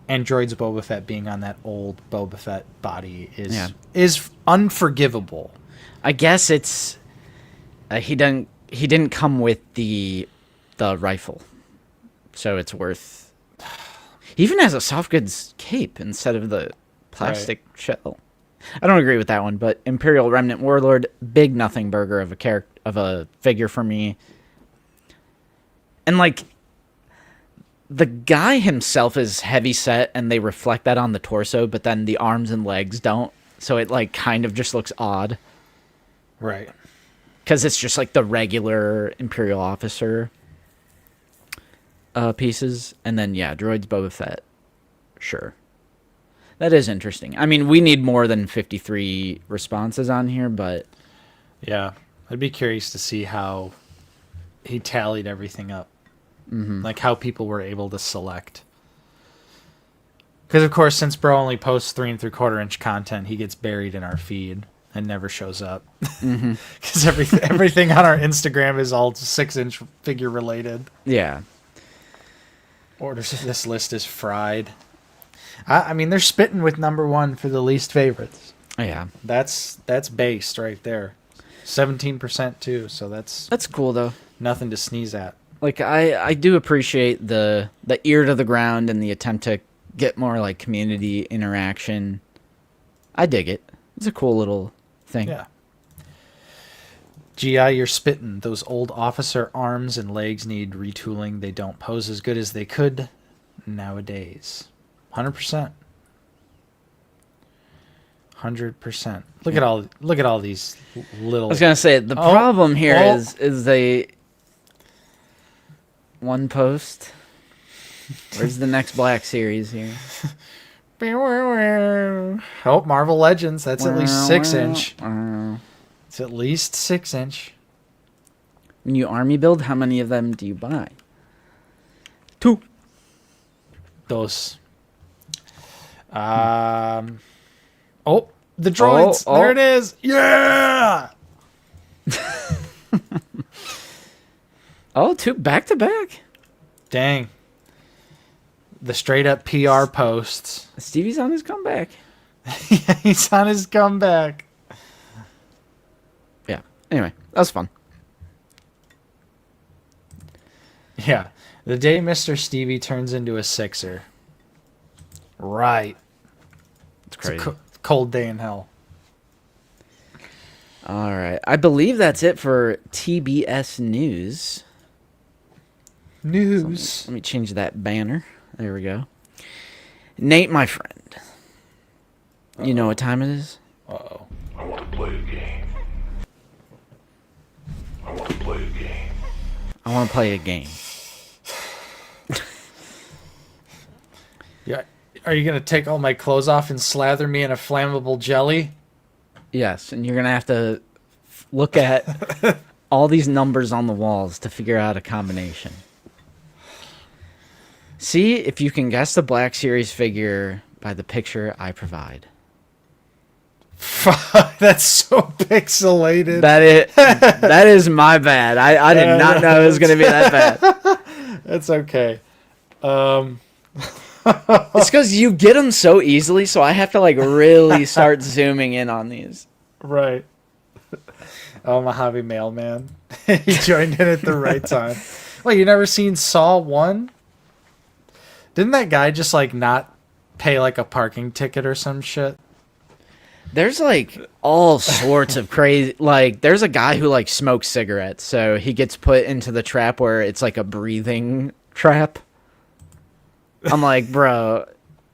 and Droids Boba Fett being on that old Boba Fett body is unforgivable. I guess it's he didn't come with the rifle, so it's worth. He even has a soft goods cape instead of the plastic shell. I don't agree with that one, but Imperial Remnant Warlord, big nothing burger of a figure for me. And like the guy himself is heavy set and they reflect that on the torso, but then the arms and legs don't. So it like kind of just looks odd. Right. Cuz it's just like the regular Imperial officer pieces, and then Droids Boba Fett. Sure. That is interesting. I mean, we need more than 53 responses on here, but... Yeah. I'd be curious to see how he tallied everything up. Mm-hmm. Like, how people were able to select. Because, of course, since bro only posts 3 3/4 inch content, he gets buried in our feed and never shows up. Because everything on our Instagram is all 6-inch figure related. Yeah. This list is fried. I mean, they're spitting with number 1 for the least favorites. Yeah. That's based right there. 17% too, so that's cool though. Nothing to sneeze at. Like I do appreciate the ear to the ground and the attempt to get more like community interaction. I dig it. It's a cool little thing. Yeah. GI, you're spitting. Those old officer arms and legs need retooling. They don't pose as good as they could nowadays. 100%. 100%. Look at all these little. I was gonna say the problem here is they one post. Where's the next Black Series here? Oh, Marvel Legends. That's at least 6-inch. It's at least 6-inch. When you army build, how many of them do you buy? 2. Those. Oh, the droids. Oh. There it is. Yeah. 2 back to back. Dang. The straight up PR posts. Stevie's on his comeback. Yeah, he's on his comeback. Yeah. Anyway, that was fun. Yeah. The day Mr. Stevie turns into a 6er. Right. It's crazy. It's a cold day in hell. All right. I believe that's it for TBS News. News. Let me change that banner. There we go. Nate, my friend. You know what time it is? Uh-oh. I want to play a game. I want to play a game. I want to play a game. Yeah. Are you going to take all my clothes off and slather me in a flammable jelly? Yes, and you're going to have to look at all these numbers on the walls to figure out a combination. See if you can guess the Black Series figure by the picture I provide. Fuck, that's so pixelated. That is my bad. I did not know it was going to be that bad. That's okay. It's because you get them so easily, so I have to like really start zooming in on these. Right. Oh, Mojave Mailman. He joined in at the right time. Wait, you never seen Saw 1? Didn't that guy just like not pay like a parking ticket or some shit? There's like all sorts of crazy, like there's a guy who like smokes cigarettes, so he gets put into the trap where it's like a breathing trap. I'm like, bro,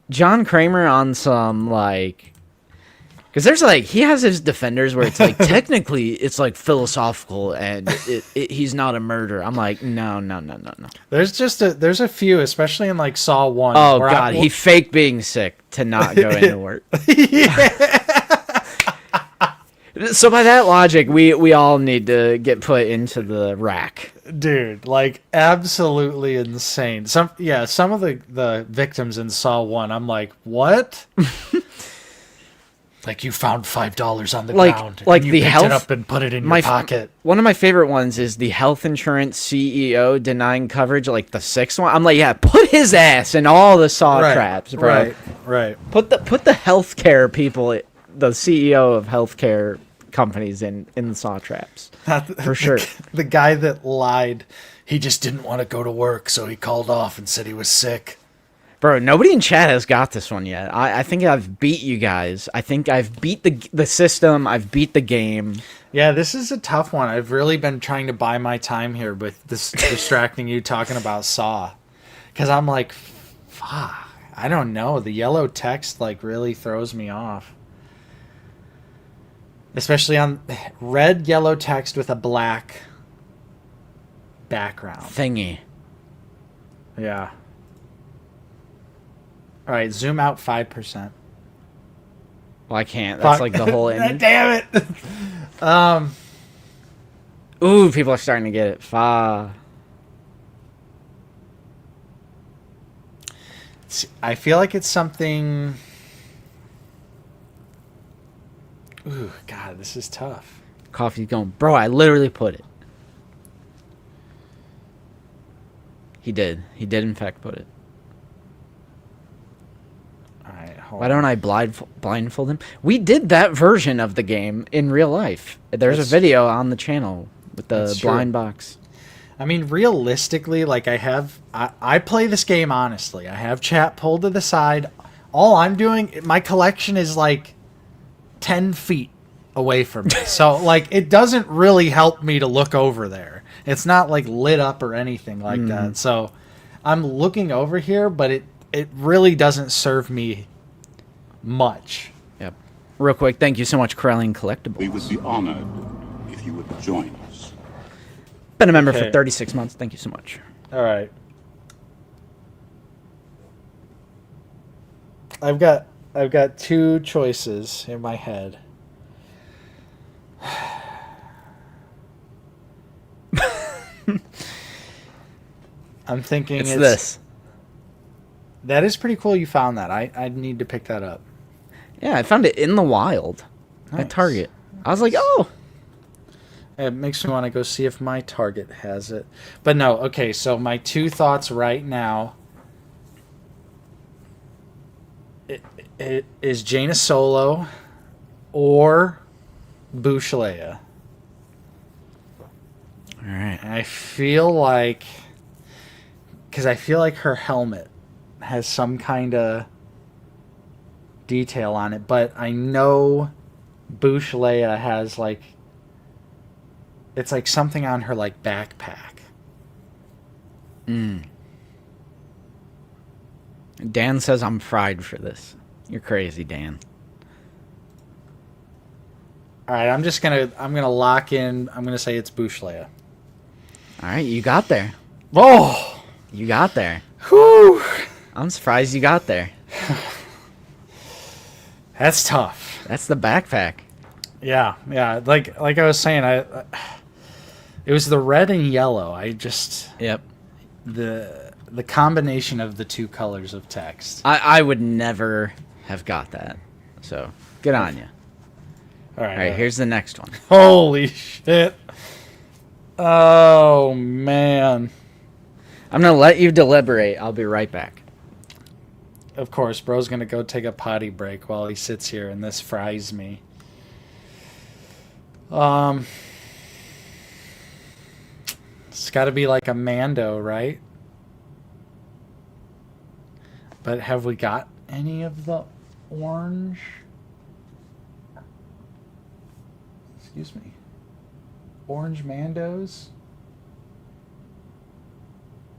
John Kramer on some like, because there's like, he has his defenders where it's like, technically it's like philosophical and he's not a murderer. I'm like, no. There's a few, especially in like Saw 1. Oh God, he faked being sick to not go into work. So by that logic, we all need to get put into the rack. Dude, like absolutely insane. Some of the victims in Saw 1, I'm like, what? Like you found $5 on the Like- ground. like and you the picked health- it up and put it in My your pocket. One of my favorite ones is the health insurance CEO denying coverage, like the 6th one. I'm like, yeah, put his ass in all the saw traps, bro. Right. Put the healthcare people, the CEO of healthcare companies in the saw traps. For sure. The guy that lied, he just didn't want to go to work, so he called off and said he was sick. Bro, nobody in chat has got this one yet. I think I've beat you guys. I think I've beat the system. I've beat the game. Yeah, this is a tough one. I've really been trying to buy my time here with this distracting you talking about Saw. Because I'm like, fuck, I don't know. The yellow text like really throws me off. Especially on red, yellow text with a black background. Thingy. Yeah. All right, zoom out 5%. Well, I can't. That's like the whole image. Damn it. Ooh, people are starting to get it. I feel like it's something. Ooh, God, this is tough. Coffee's going, bro, I literally put it. He did. He did, in fact, put it. All right, hold Why don't I blindfold him? We did that version of the game in real life. There's a video on the channel with the That's blind true. box. I mean, realistically, like I play this game honestly. I have chat pulled to the side. All I'm doing, my collection is like 10 feet away from me. So, like, it doesn't really help me to look over there. It's not, like, lit up or anything like that. So, I'm looking over here, but it really doesn't serve me much. Yep. Real quick, thank you so much, Krelling Collectibles. We would be honored if you would join us. Been a member for Okay. 36 months. Thank you so much. All right. I've got two choices in my head. I'm thinking It's this. That is pretty cool you found that. I need to pick that up. Yeah, I found it in the wild Nice. at Target. I was like, oh. It makes me want to go see if my Target has it. But no, okay, so my two thoughts right now it is Jaina Solo or Bushleia. All right. And I feel like, because I feel like her helmet has some kind of detail on it, but I know Bushleia has like, it's like something on her like backpack. Dan says I'm fried for this. You're crazy, Dan. All right, I'm gonna lock in. I'm gonna say it's Bushleia. All right, you got there. Oh, You got there. whew, I'm surprised you got there. that's tough. That's the backpack. Yeah. Like I was saying, it was the red and yellow. I just Yep. the combination of the two colors of text. I would never have got that. So, good on you. All All right, here's the next one. Holy shit. Oh, man. I'm going to let you deliberate. I'll be right back. Of course, bro's going to go take a potty break while he sits here, and this fries me. It's got to be like a Mando, right? But have we got any of the orange? Excuse me. Orange Mandos?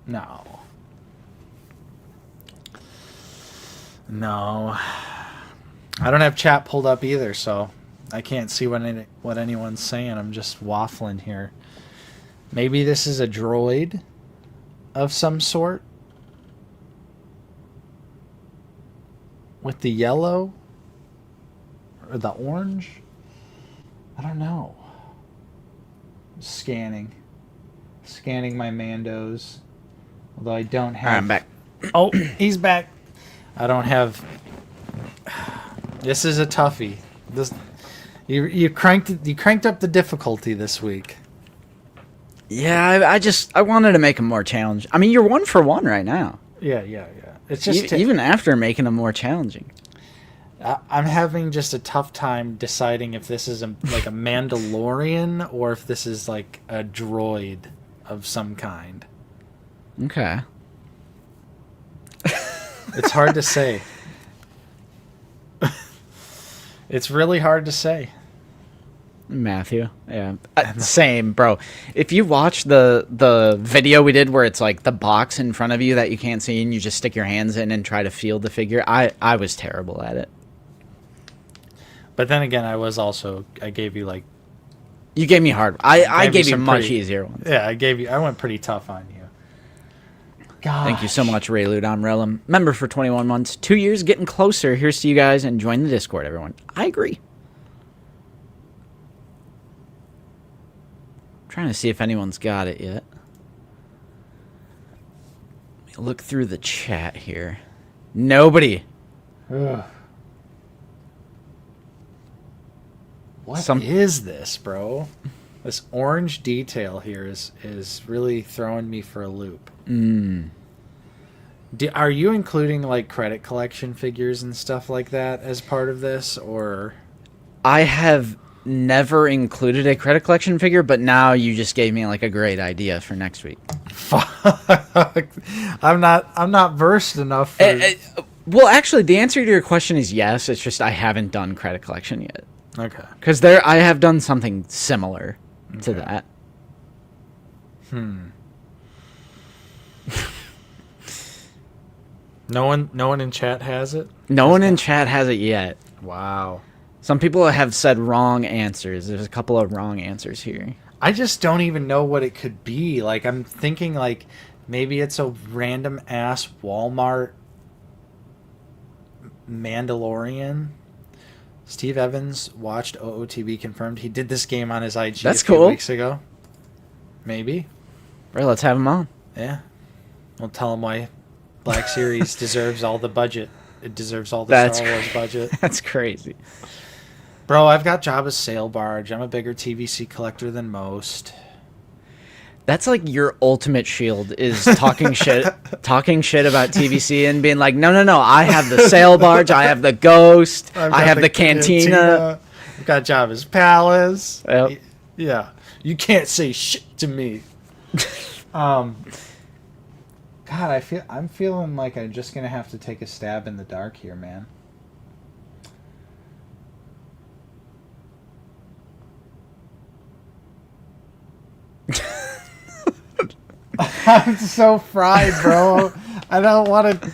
No. No. I don't have chat pulled up either, so I can't see what anyone's saying. I'm just waffling here. Maybe this is a droid of some sort? With the yellow? Or the orange? I don't know. Scanning my Mandos. Although I don't have... All right, I'm back. Oh, he's back. I don't have... This is a toughie. This you cranked up the difficulty this week. Yeah, I wanted to make them more challenging. I mean, you're 1 for 1 right now. Yeah. It's just Even after making them more challenging. I'm having just a tough time deciding if this is like a Mandalorian or if this is like a droid of some kind. Okay. It's hard to say. It's really hard to say. Matthew, yeah, same, bro. If you watch the video we did where it's like the box in front of you that you can't see and you just stick your hands in and try to feel the figure, I was terrible at it. But then again, I gave you like... You gave me hard. I gave you some much pretty- easier ones. Yeah, I went pretty tough on you. God. Thank you so much, Rayloot. I'm Relum, member for 21 months. 2 years, getting closer. Here's to you guys, and join the Discord, everyone. I agree. Trying to see if anyone's got it yet. Let me look through the chat here. Nobody. Ugh. What is this, bro? This orange detail here is really throwing me for a loop. Are you including like credit collection figures and stuff like that as part of this, or? I have never included a credit collection figure, but now you just gave me like a great idea for next week. Fuck. I'm not versed enough. Well, actually, the answer to your question is yes. It's just I haven't done credit collection yet. Okay. Because I have done something similar to that. No one in chat has it? No one in chat has it yet. Wow. Some people have said wrong answers. There's a couple of wrong answers here. I just don't even know what it could be. Like, I'm thinking like maybe it's a random ass Walmart Mandalorian. Steve Evans watched OOTB confirmed he did this game on his IG That's a few cool. weeks ago. Maybe. Right, let's have him on. Yeah. We'll tell him why Black Series deserves all the budget. It deserves all the That's Star Wars budget. That's crazy. Bro, I've got Jabba's sail barge. I'm a bigger TVC collector than most. That's like your ultimate shield is talking shit about TVC and being like, no, I have the sail barge, I have the ghost, I have the cantina. I've got Jabba's palace. Yep. Yeah. You can't say shit to me. God, I'm feeling like I'm just gonna have to take a stab in the dark here, man. I'm so fried, bro. I don't want to.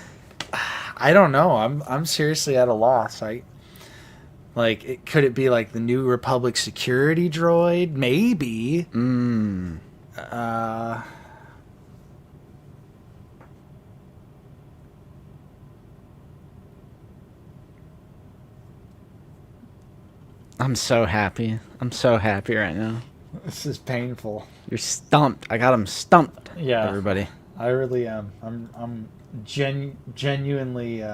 I don't know. I'm seriously at a loss. Could it be like the New Republic security droid? Maybe. I'm so happy. I'm so happy right now. This is painful. You're stumped. I got him stumped. Yeah, everybody. I really am. I'm genuinely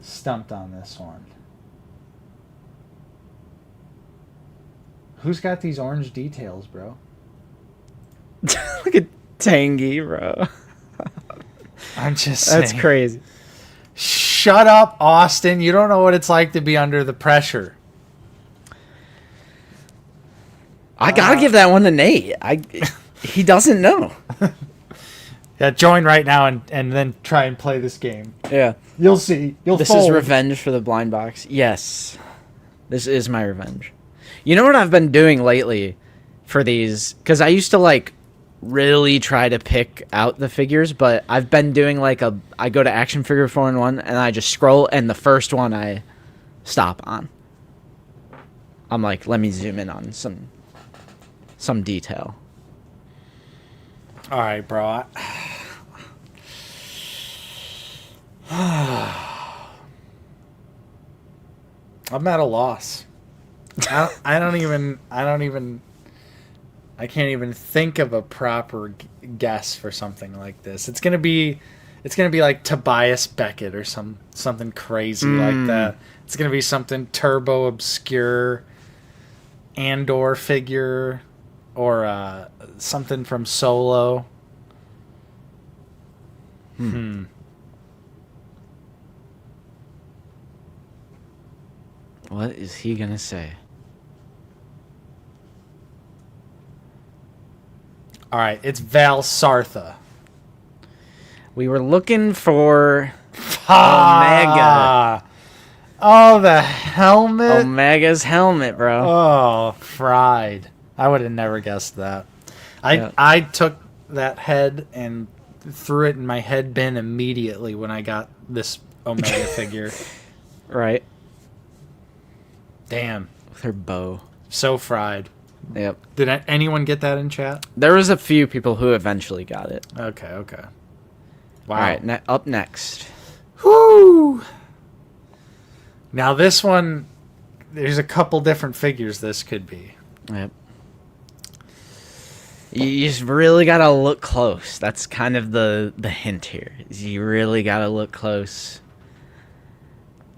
stumped on this one. Who's got these orange details, bro? Look at Tangy, bro. I'm just saying. That's crazy. Shut up, Austin. You don't know what it's like to be under the pressure. I gotta give that one to Nate. He doesn't know. Yeah, join right now and then try and play this game. Yeah. You'll see. This is revenge for the blind box. Yes. This is my revenge. You know what I've been doing lately for these? Because I used to, like, really try to pick out the figures, but I've been doing, like, I go to Action Figure 4-in-1, and I just scroll, and the first one I stop on. I'm like, let me zoom in on some detail. All right, bro. I'm at a loss. I can't even think of a proper guess for something like this. It's gonna be It's gonna be like Tobias Beckett or something crazy like that. It's gonna be something turbo obscure Andor figure or something from Solo. What is he gonna say? All right, it's Val Sartha. We were looking for Ah! Oh, the helmet. Omega's helmet, bro. Oh, fried. I would have never guessed that. I took that head and threw it in my head bin immediately when I got this Omega figure. Right. Damn. With her bow. So fried. Yep. Did anyone get that in chat? There was a few people who eventually got it. Okay. Wow. All right, up next. Whoo! Now this one, there's a couple different figures this could be. Yep. You just really gotta look close. That's kind of the hint here. Is you really gotta look close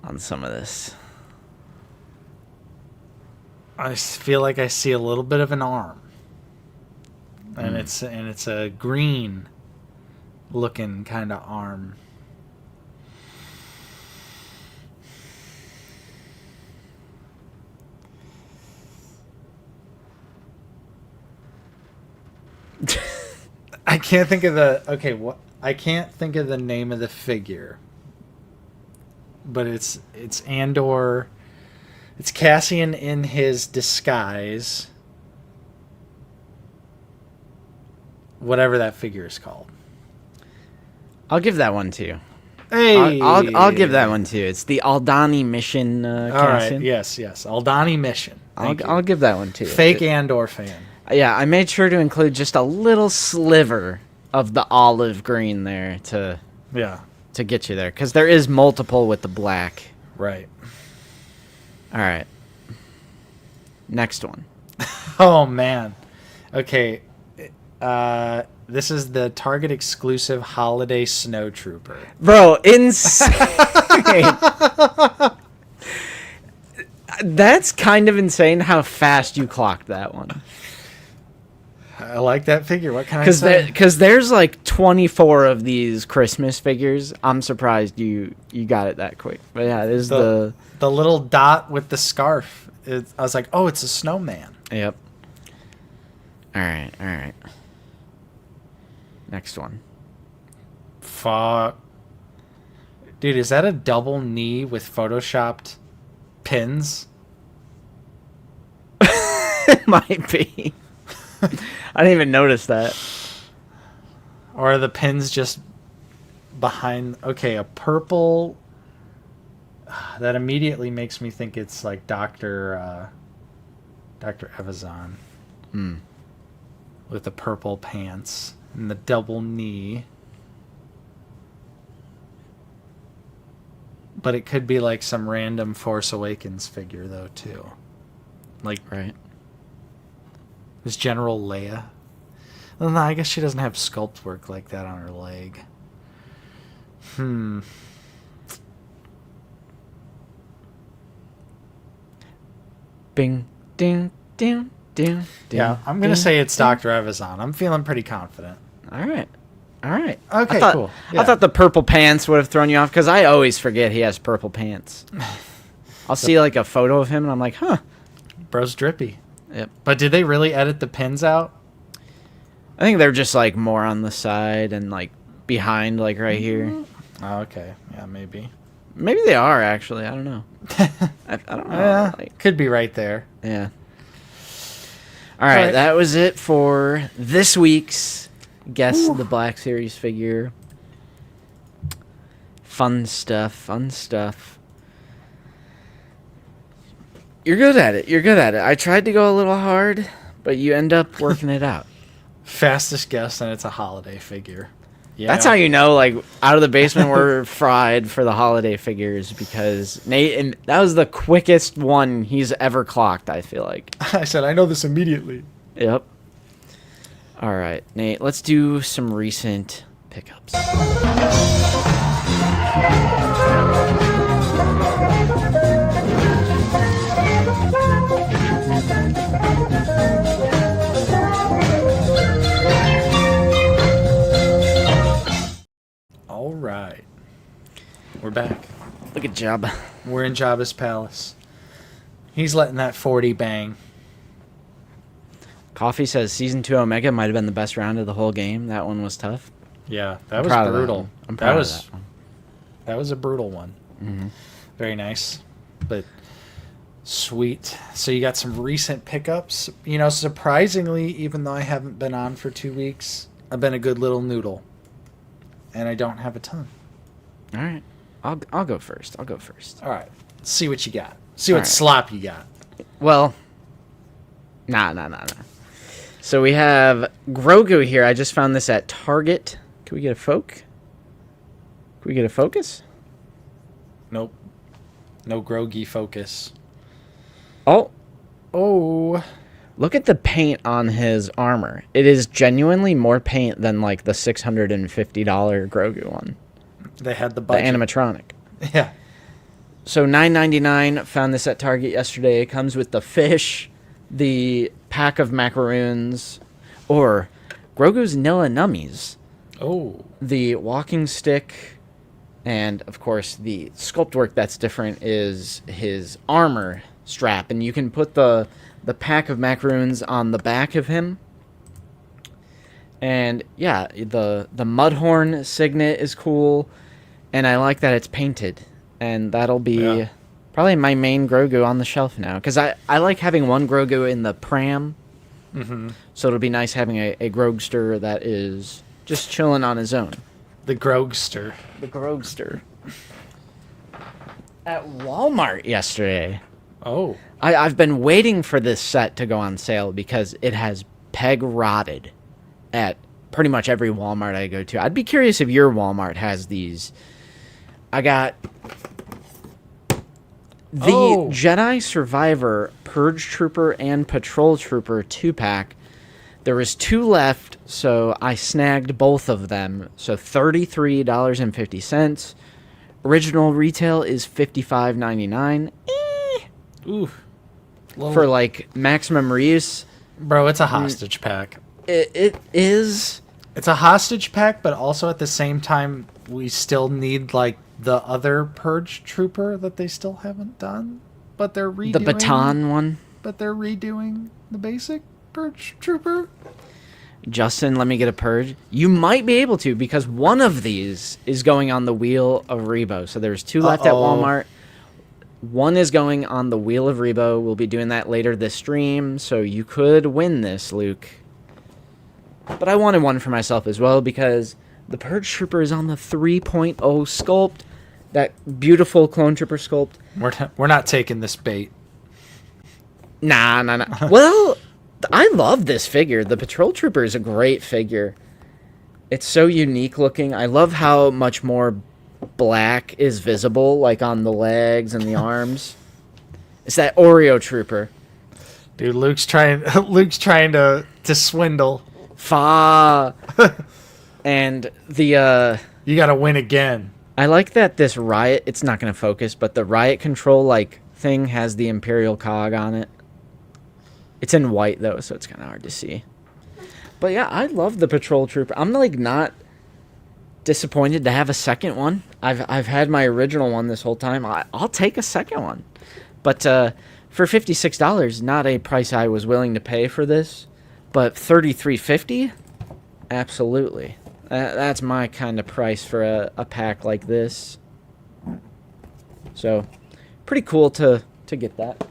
on some of this. I feel like I see a little bit of an arm, and it's a green looking kind of arm. I can't think of I can't think of the name of the figure, but it's Andor. It's Cassian in his disguise. Whatever that figure is called. I'll give that one to you. Hey, I'll give that one to you. It's the Aldani mission. All Cassian. right, yes, Aldani mission. I'll give that one to you. Fake Andor fan. Yeah, I made sure to include just a little sliver of the olive green there to get you there, because there is multiple with the black. Right. All right. Next one. Oh man. Okay. This is the Target exclusive holiday snow trooper. Bro, insane. That's kind of insane how fast you clocked that one. I like that figure. What can I say? Because there's like 24 of these Christmas figures. I'm surprised you got it that quick. But yeah, it is the little dot with the scarf. I was like, oh, it's a snowman. Yep. All right. Next one. Fuck. Dude, is that a double knee with photoshopped pins? It might be. I didn't even notice that. Or are the pins just behind? Okay, a purple. That immediately makes me think it's like Dr. Evazan. With the purple pants and the double knee. But it could be like some random Force Awakens figure, though, too. Like, right. Is General Leia? Well, no, I guess she doesn't have sculpt work like that on her leg. Bing, ding, ding, ding. Yeah, I'm going to say it's Dr. Evazan. I'm feeling pretty confident. All right. Okay, cool. Yeah. I thought the purple pants would have thrown you off, because I always forget he has purple pants. I'll see like a photo of him, and I'm like, huh. Bro's drippy. Yep. But did they really edit the pins out? I think they're just like more on the side and like behind, like right here. Oh, okay. Yeah, maybe. Maybe they are, actually. I don't know. I don't know. Yeah, Like, could be right there. yeah. All right, that was it for this week's Guess the Black Series figure. Fun stuff. You're good at it. I tried to go a little hard, but you end up working it out. Fastest guess, and it's a holiday figure. Yeah. That's how you know, like, out of the basement, we're fried for the holiday figures, because Nate, and that was the quickest one he's ever clocked, I feel like. I said, I know this immediately. Yep. All right, Nate, let's do some recent pickups. All right. We're back. Look at Jabba. We're in Jabba's palace. He's letting that 40 bang. Coffee says Season 2 Omega might have been the best round of the whole game. That one was tough. Yeah, that I'm was proud of that brutal. one. I'm proud of that one. That was a brutal one. Mm-hmm. Very nice, but sweet. So you got some recent pickups. You know, surprisingly, even though I haven't been on for 2 weeks, I've been a good little noodle, and I don't have a ton. All right. I'll go first. All right, let's see what you got. See what right. slop you got. Well, nah. So we have Grogu here. I just found this at Target. Can we get a Can we get a focus? Nope. No groggy focus. Oh, Look look at the paint on his armor. It is genuinely more paint than like the $650 Grogu one. They had the The budget. animatronic. Yeah. So $9.99. Found this at Target yesterday. It comes with the fish, the pack of macaroons, or Grogu's Nilla Nummies, Oh. the walking stick, and of course the sculpt work that's different is his armor strap, and you can put the pack of macaroons on the back of him. And yeah, the Mudhorn signet is cool, and I like that it's painted, and that'll be probably my main Grogu on the shelf now, because I like having one Grogu in the pram, so it'll be nice having a Grogster that is just chilling on his own. The Grogster. The Grogster. At Walmart yesterday. Oh. I've been waiting for this set to go on sale because it has peg rotted at pretty much every Walmart I go to. I'd be curious if your Walmart has these. I got the Jedi Survivor Purge Trooper and Patrol Trooper 2-pack. There was 2 left, so I snagged both of them. So $33.50. Original retail is $55.99. Ooh. For like maximum reuse. Bro, it's a hostage pack. It is. It's a hostage pack, but also at the same time, we still need like the other Purge Trooper that they still haven't done, but they're redoing The baton one. But they're redoing the basic Purge Trooper. Justin, let me get a purge. You might be able to, because one of these is going on the Wheel of Rebo. So there's 2 left at Walmart. One is going on the Wheel of Rebo. We'll be doing that later this stream, so you could win this, Luke. But I wanted one for myself as well, because the Purge Trooper is on the 3.0 sculpt. That beautiful Clone Trooper sculpt. We're not taking this bait. Nah. Well, I love this figure. The Patrol Trooper is a great figure. It's so unique looking. I love how much more black is visible, like on the legs and the arms. It's that Oreo Trooper. Dude, Luke's trying to swindle. Fa. And the You got to win again. I like that this riot, it's not going to focus, but the riot control like thing has the Imperial cog on it. It's in white though, so it's kind of hard to see. But yeah, I love the Patrol Trooper. I'm like not disappointed to have a second one. I've had my original one this whole time. I'll take a second one. But for $56, not a price I was willing to pay for this, but $33.50, absolutely. That's my kind of price for a pack like this. So, pretty cool to get that.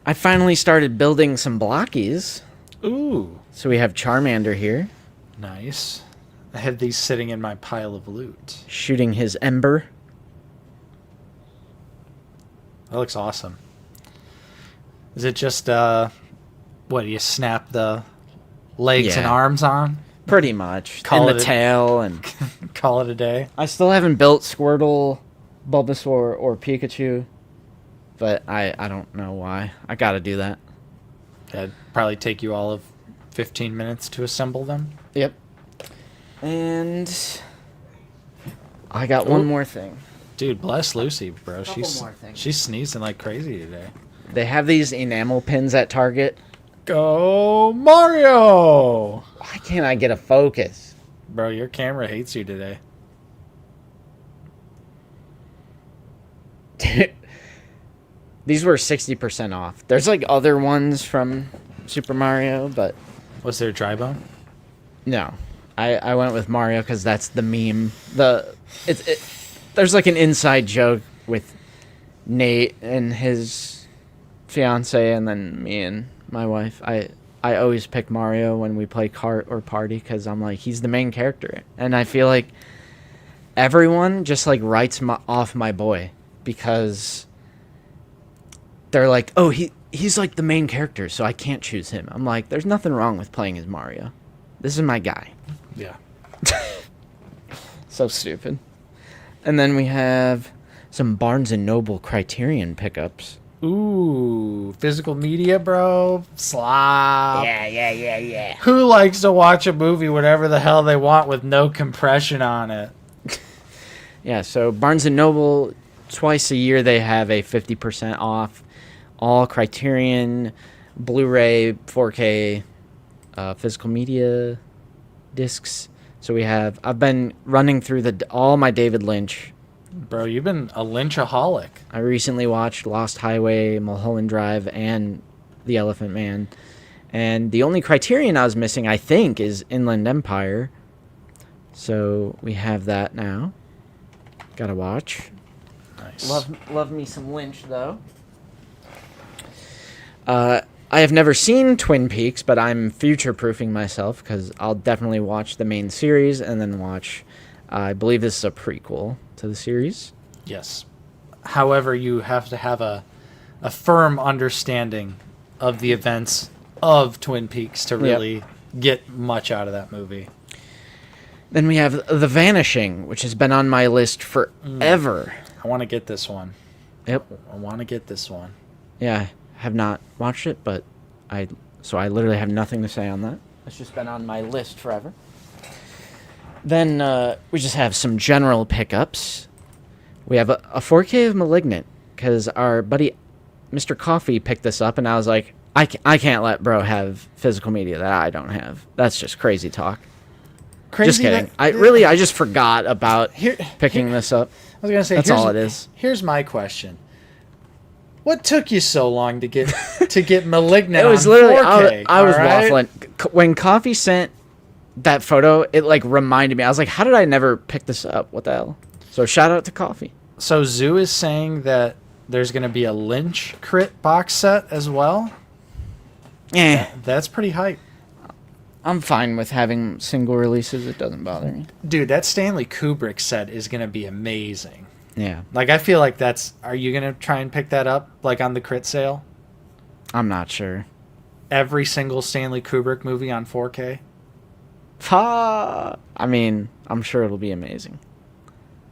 I finally started building some blockies. Ooh. So we have Charmander here. Nice. I had these sitting in my pile of loot. Shooting his Ember. That looks awesome. Is it just, what, do you snap the legs and arms on? Pretty much. Call and it the tail. And call it a day? I still haven't built Squirtle, Bulbasaur, or Pikachu. But I don't know why. I gotta do that. That'd probably take you all of 15 minutes to assemble them. Yep. And I got one more thing. Dude, bless Lucy, bro. Couple more things. She's sneezing like crazy today. They have these enamel pins at Target. Go Mario! Why can't I get a focus? Bro, your camera hates you today. These were 60% off. There's like other ones from Super Mario, but Was there dry bone? no. I went with Mario because that's the meme. There's like an inside joke with Nate and his fiance, and then me and my wife. I always pick Mario when we play kart or party because I'm like, he's the main character, and I feel like everyone just like writes off my boy because they're like, oh, he's like the main character, so I can't choose him. I'm like, there's nothing wrong with playing as Mario. This is my guy. Yeah. So stupid. And then we have some Barnes & Noble Criterion pickups. Ooh, physical media, bro. Slop. Yeah. Who likes to watch a movie whatever the hell they want with no compression on it? Yeah, so Barnes & Noble, twice a year they have a 50% off all Criterion, Blu-ray, 4K, physical media discs. So I've been running through all my David Lynch. Bro, you've been a Lynchaholic. I recently watched Lost Highway, Mulholland Drive, and The Elephant Man. And the only Criterion I was missing, I think, is Inland Empire. So we have that now. Gotta watch. Nice. Love me some Lynch, though. I have never seen Twin Peaks, but I'm future-proofing myself because I'll definitely watch the main series and then watch, I believe this is a prequel to the series. Yes. However, you have to have a firm understanding of the events of Twin Peaks to really get much out of that movie. Then we have The Vanishing, which has been on my list forever. I want to get this one. Yep. I want to get this one. Yeah, have not watched it, but I literally have nothing to say on that. It's just been on my list forever. Then we just have some general pickups. We have a 4K of Malignant because our buddy Mr. Coffee picked this up, and I was like, I can't let bro have physical media that I don't have. That's just crazy talk. Just kidding. I just forgot about picking this up. I was gonna say that's all it is. Here's my question: what took you so long to get Malignant? It was on literally 4K, I was right? waffling when Coffee sent that photo. It like reminded me. I was like, how did I never pick this up? What the hell? So shout out to Coffee. So Zoo is saying that there's gonna be a Lynch Crit box set as well. That's pretty hype. I'm fine with having single releases. It doesn't bother me. Dude, that Stanley Kubrick set is gonna be amazing. Yeah. Like, I feel like are you gonna try and pick that up, like, on the Crit sale? I'm not sure. Every single Stanley Kubrick movie on 4K? I mean, I'm sure it'll be amazing.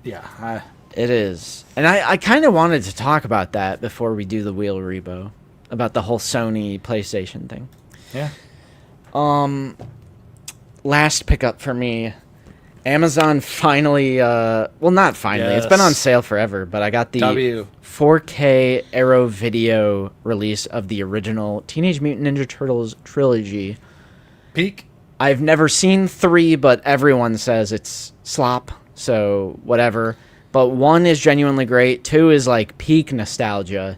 Yeah. It is. And I kind of wanted to talk about that before we do the Wheel Rebo. About the whole Sony PlayStation thing. Yeah. Last pickup for me. Amazon finally, well, not finally. Yes. It's been on sale forever, but I got the 4K Arrow Video release of the original Teenage Mutant Ninja Turtles trilogy. Peak? I've never seen 3, but everyone says it's slop, so whatever. But 1 is genuinely great. 2 is like peak nostalgia.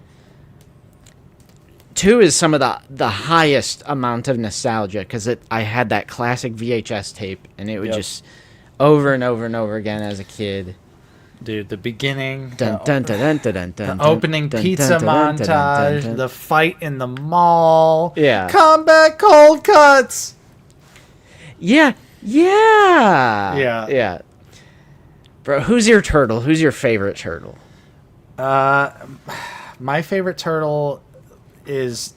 2 is some of the highest amount of nostalgia because I had that classic VHS tape, and it would just over and over and over again as a kid. Dude, the beginning, The opening pizza montage, the fight in the mall, Yeah. combat cold cuts. Yeah. Bro, who's your turtle? Who's your favorite turtle? My favorite turtle it's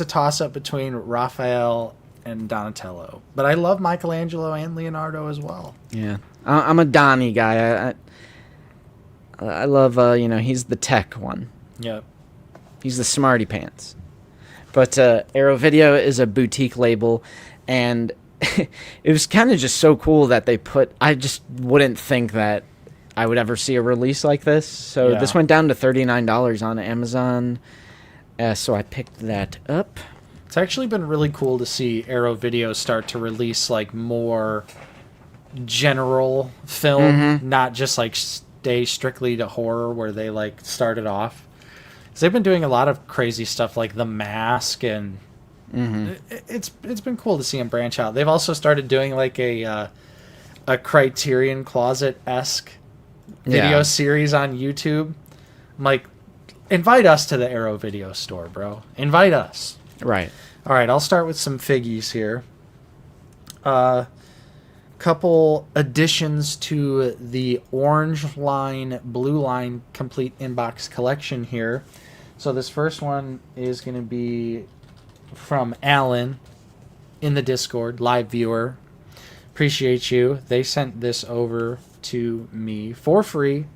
a toss-up between Raphael and Donatello. But I love Michelangelo and Leonardo as well. Yeah. I'm a Donnie guy. I love, he's the tech one. Yep. He's the smarty pants. But Arrow Video is a boutique label, and it was kind of just so cool that they put. I just wouldn't think that I would ever see a release like this. So Yeah. this went down to $39 on Amazon. So I picked that up. It's actually been really cool to see Arrow Video start to release like more general film, not just like stay strictly to horror where they like started off. 'Cause they've been doing a lot of crazy stuff like The Mask, and it's been cool to see them branch out. They've also started doing like a Criterion Closet-esque video series on YouTube. I'm like, invite us to the Arrow Video store, bro. Invite us. Right. All right, I'll start with some figgies here. Couple additions to the orange line, blue line complete inbox collection here. So this first one is going to be from Alan in the Discord, live viewer. Appreciate you. They sent this over to me for free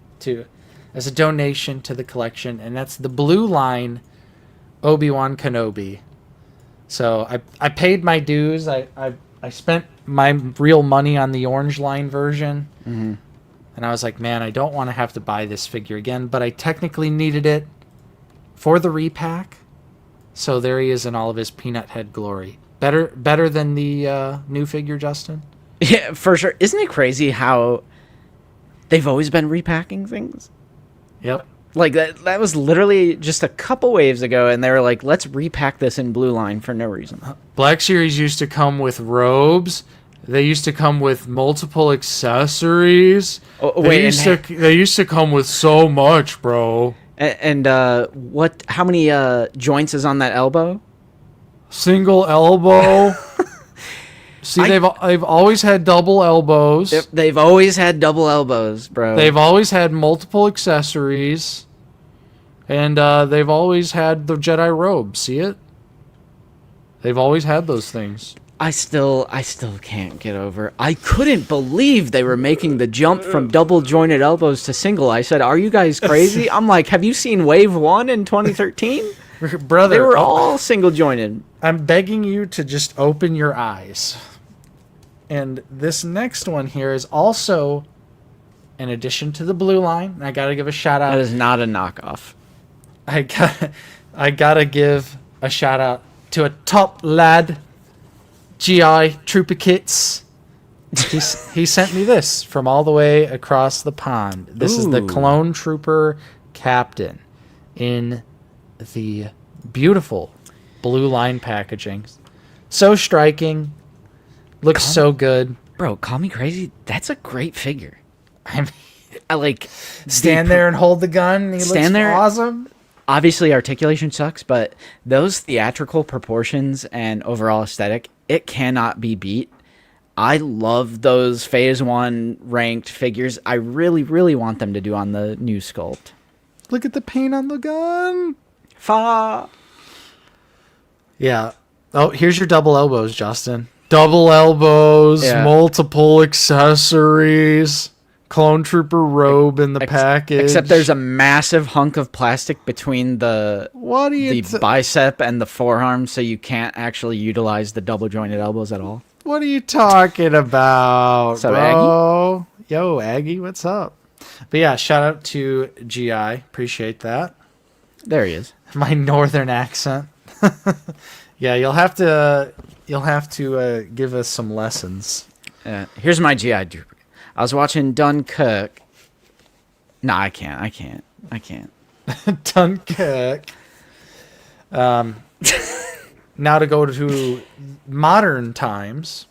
as a donation to the collection, and that's the blue line Obi-Wan Kenobi. So I paid my dues. I spent my real money on the orange line version. And I was like, man, I don't want to have to buy this figure again, but I technically needed it for the repack. So there he is in all of his peanut head glory. Better than the new figure, Justin? Yeah, for sure. Isn't it crazy how they've always been repacking things? Yep. Like that was literally just a couple waves ago, and they were like, let's repack this in blue line for no reason. Black Series used to come with robes. They used to come with multiple accessories. Oh, They used to come with so much, bro. And what? How many joints is on that elbow? Single elbow. See, they've always had double elbows. Yep, they've always had double elbows, bro. They've always had multiple accessories. And they've always had the Jedi robe. See it? They've always had those things. I still can't get over. I couldn't believe they were making the jump from double jointed elbows to single. I said, "Are you guys crazy?" I'm like, "Have you seen Wave 1 in 2013? Brother, They were all single jointed." I'm begging you to just open your eyes. And this next one here is also an addition to the blue line. I got to give a shout That out. is not a knockoff. I gotta give a shout out to a top lad, GI Trooper Kits. He sent me this from all the way across the pond. This is the Ooh. Clone Trooper Captain in the beautiful blue line packaging. So striking. Looks so good. Bro, call me crazy. That's a great figure. I mean, I like stand there and hold the gun. He Stand looks there. awesome. Obviously, articulation sucks, but those theatrical proportions and overall aesthetic, it cannot be beat. I love those Phase 1 ranked figures. I really, really want them to do on the new sculpt. Look at the paint on the gun. Fa. Yeah. Oh, here's your double elbows, Justin. Double elbows, Yeah. multiple accessories, Clone Trooper robe in the package. Except there's a massive hunk of plastic between the What are you bicep and the forearm, so you can't actually utilize the double jointed elbows at all. What are you talking about, What's up, bro? Yo, Aggie, what's up? But yeah, shout out to GI. Appreciate that. There he is. My northern accent. Yeah, you'll have to give us some lessons. Here's my GI Trooper. I was watching Dunkirk. No, I can't. Dunkirk. Now to go to modern times.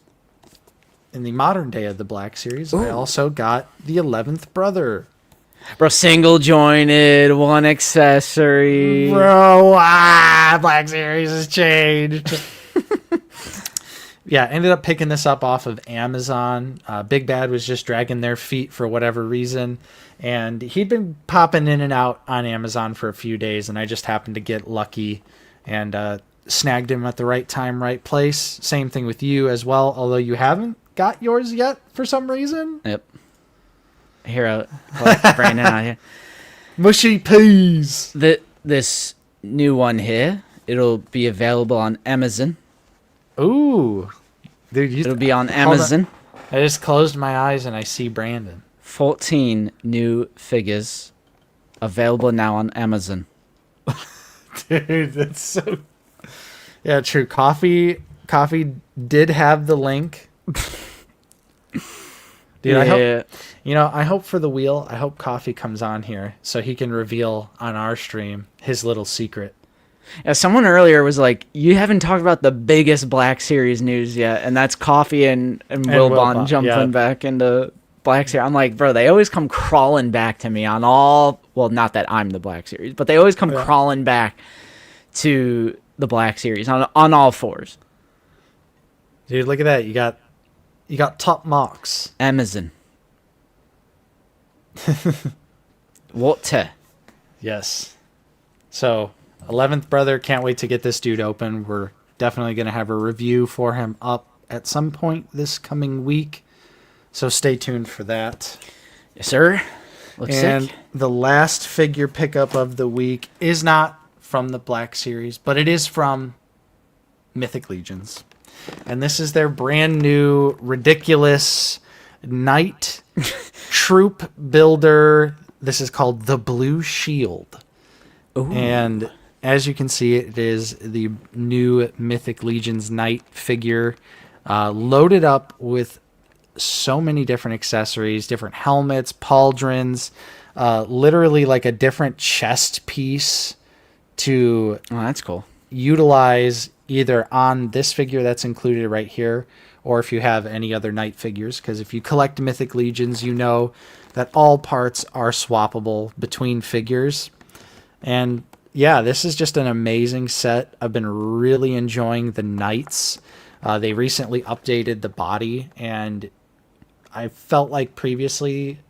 In the modern day of the Black Series, I also got the 11th brother. Bro, single jointed, one accessory. Bro, Black Series has changed. Yeah, ended up picking this up off of Amazon. Big Bad was just dragging their feet for whatever reason. And he'd been popping in and out on Amazon for a few days, and I just happened to get lucky and snagged him at the right time, right place. Same thing with you as well, although you haven't got yours yet for some reason. Yep. Here, Brandon out here. Mushy peas. This new one here, it'll be available on Amazon. Ooh. Dude, It'll be on hold on. Amazon. I just closed my eyes and I see Brandon. 14 new figures available now on Amazon. Dude, that's so... Yeah, true. Coffee did have the link. Dude, I hope... I hope for the wheel, I hope Coffee comes on here so he can reveal on our stream his little secret. Yeah, someone earlier was like, you haven't talked about the biggest Black Series news yet, and that's Coffee and Wilbon jumping back into Black Series. I'm like, bro, they always come crawling back to me on all... Well, not that I'm the Black Series, but they always come crawling back to the Black Series on all fours. Dude, look at that. You got top marks. Amazon. Water. Yes. So, 11th Brother, can't wait to get this dude open. We're definitely going to have a review for him up at some point this coming week. So stay tuned for that. Yes, sir. Looks and sick. the last figure pickup of the week is not from the Black Series, but it is from Mythic Legions. And this is their brand new, ridiculous Knight Troop Builder. This is called the Blue Shield. Ooh. And as you can see, it is the new Mythic Legions Knight figure, loaded up with so many different accessories, different helmets, pauldrons, literally like a different chest piece to that's cool. utilize either on this figure that's included right here, or if you have any other Knight figures, because if you collect Mythic Legions, you know that all parts are swappable between figures. And yeah, this is just an amazing set. I've been really enjoying the Knights. They recently updated the body, and I felt like previously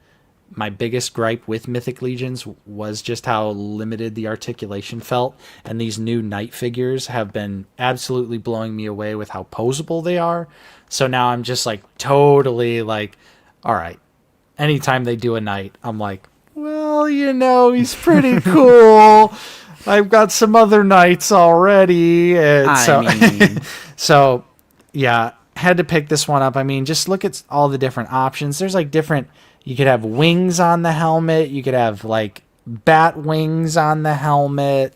my biggest gripe with Mythic Legions was just how limited the articulation felt, and these new Knight figures have been absolutely blowing me away with how posable they are. So now I'm just like totally like, all right, anytime they do a Knight, I'm like, well, he's pretty cool. I've got some other Knights already. And so yeah, had to pick this one up. I mean, just look at all the different options. There's like different, you could have wings on the helmet. You could have like bat wings on the helmet.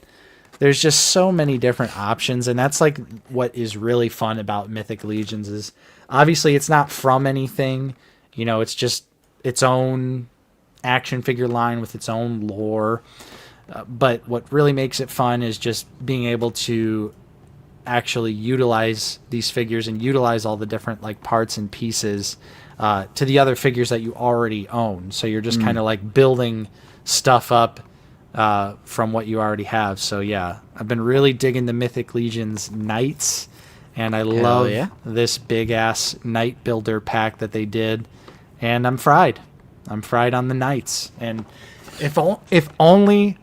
There's just so many different options. And that's like what is really fun about Mythic Legions is obviously it's not from anything, it's just its own action figure line with its own lore. But what really makes it fun is just being able to actually utilize these figures and utilize all the different like parts and pieces to the other figures that you already own. So you're just kind of like building stuff up from what you already have. So yeah, I've been really digging the Mythic Legions Knights, and I love this big ass Knight builder pack that they did. And I'm fried on the Knights. And if only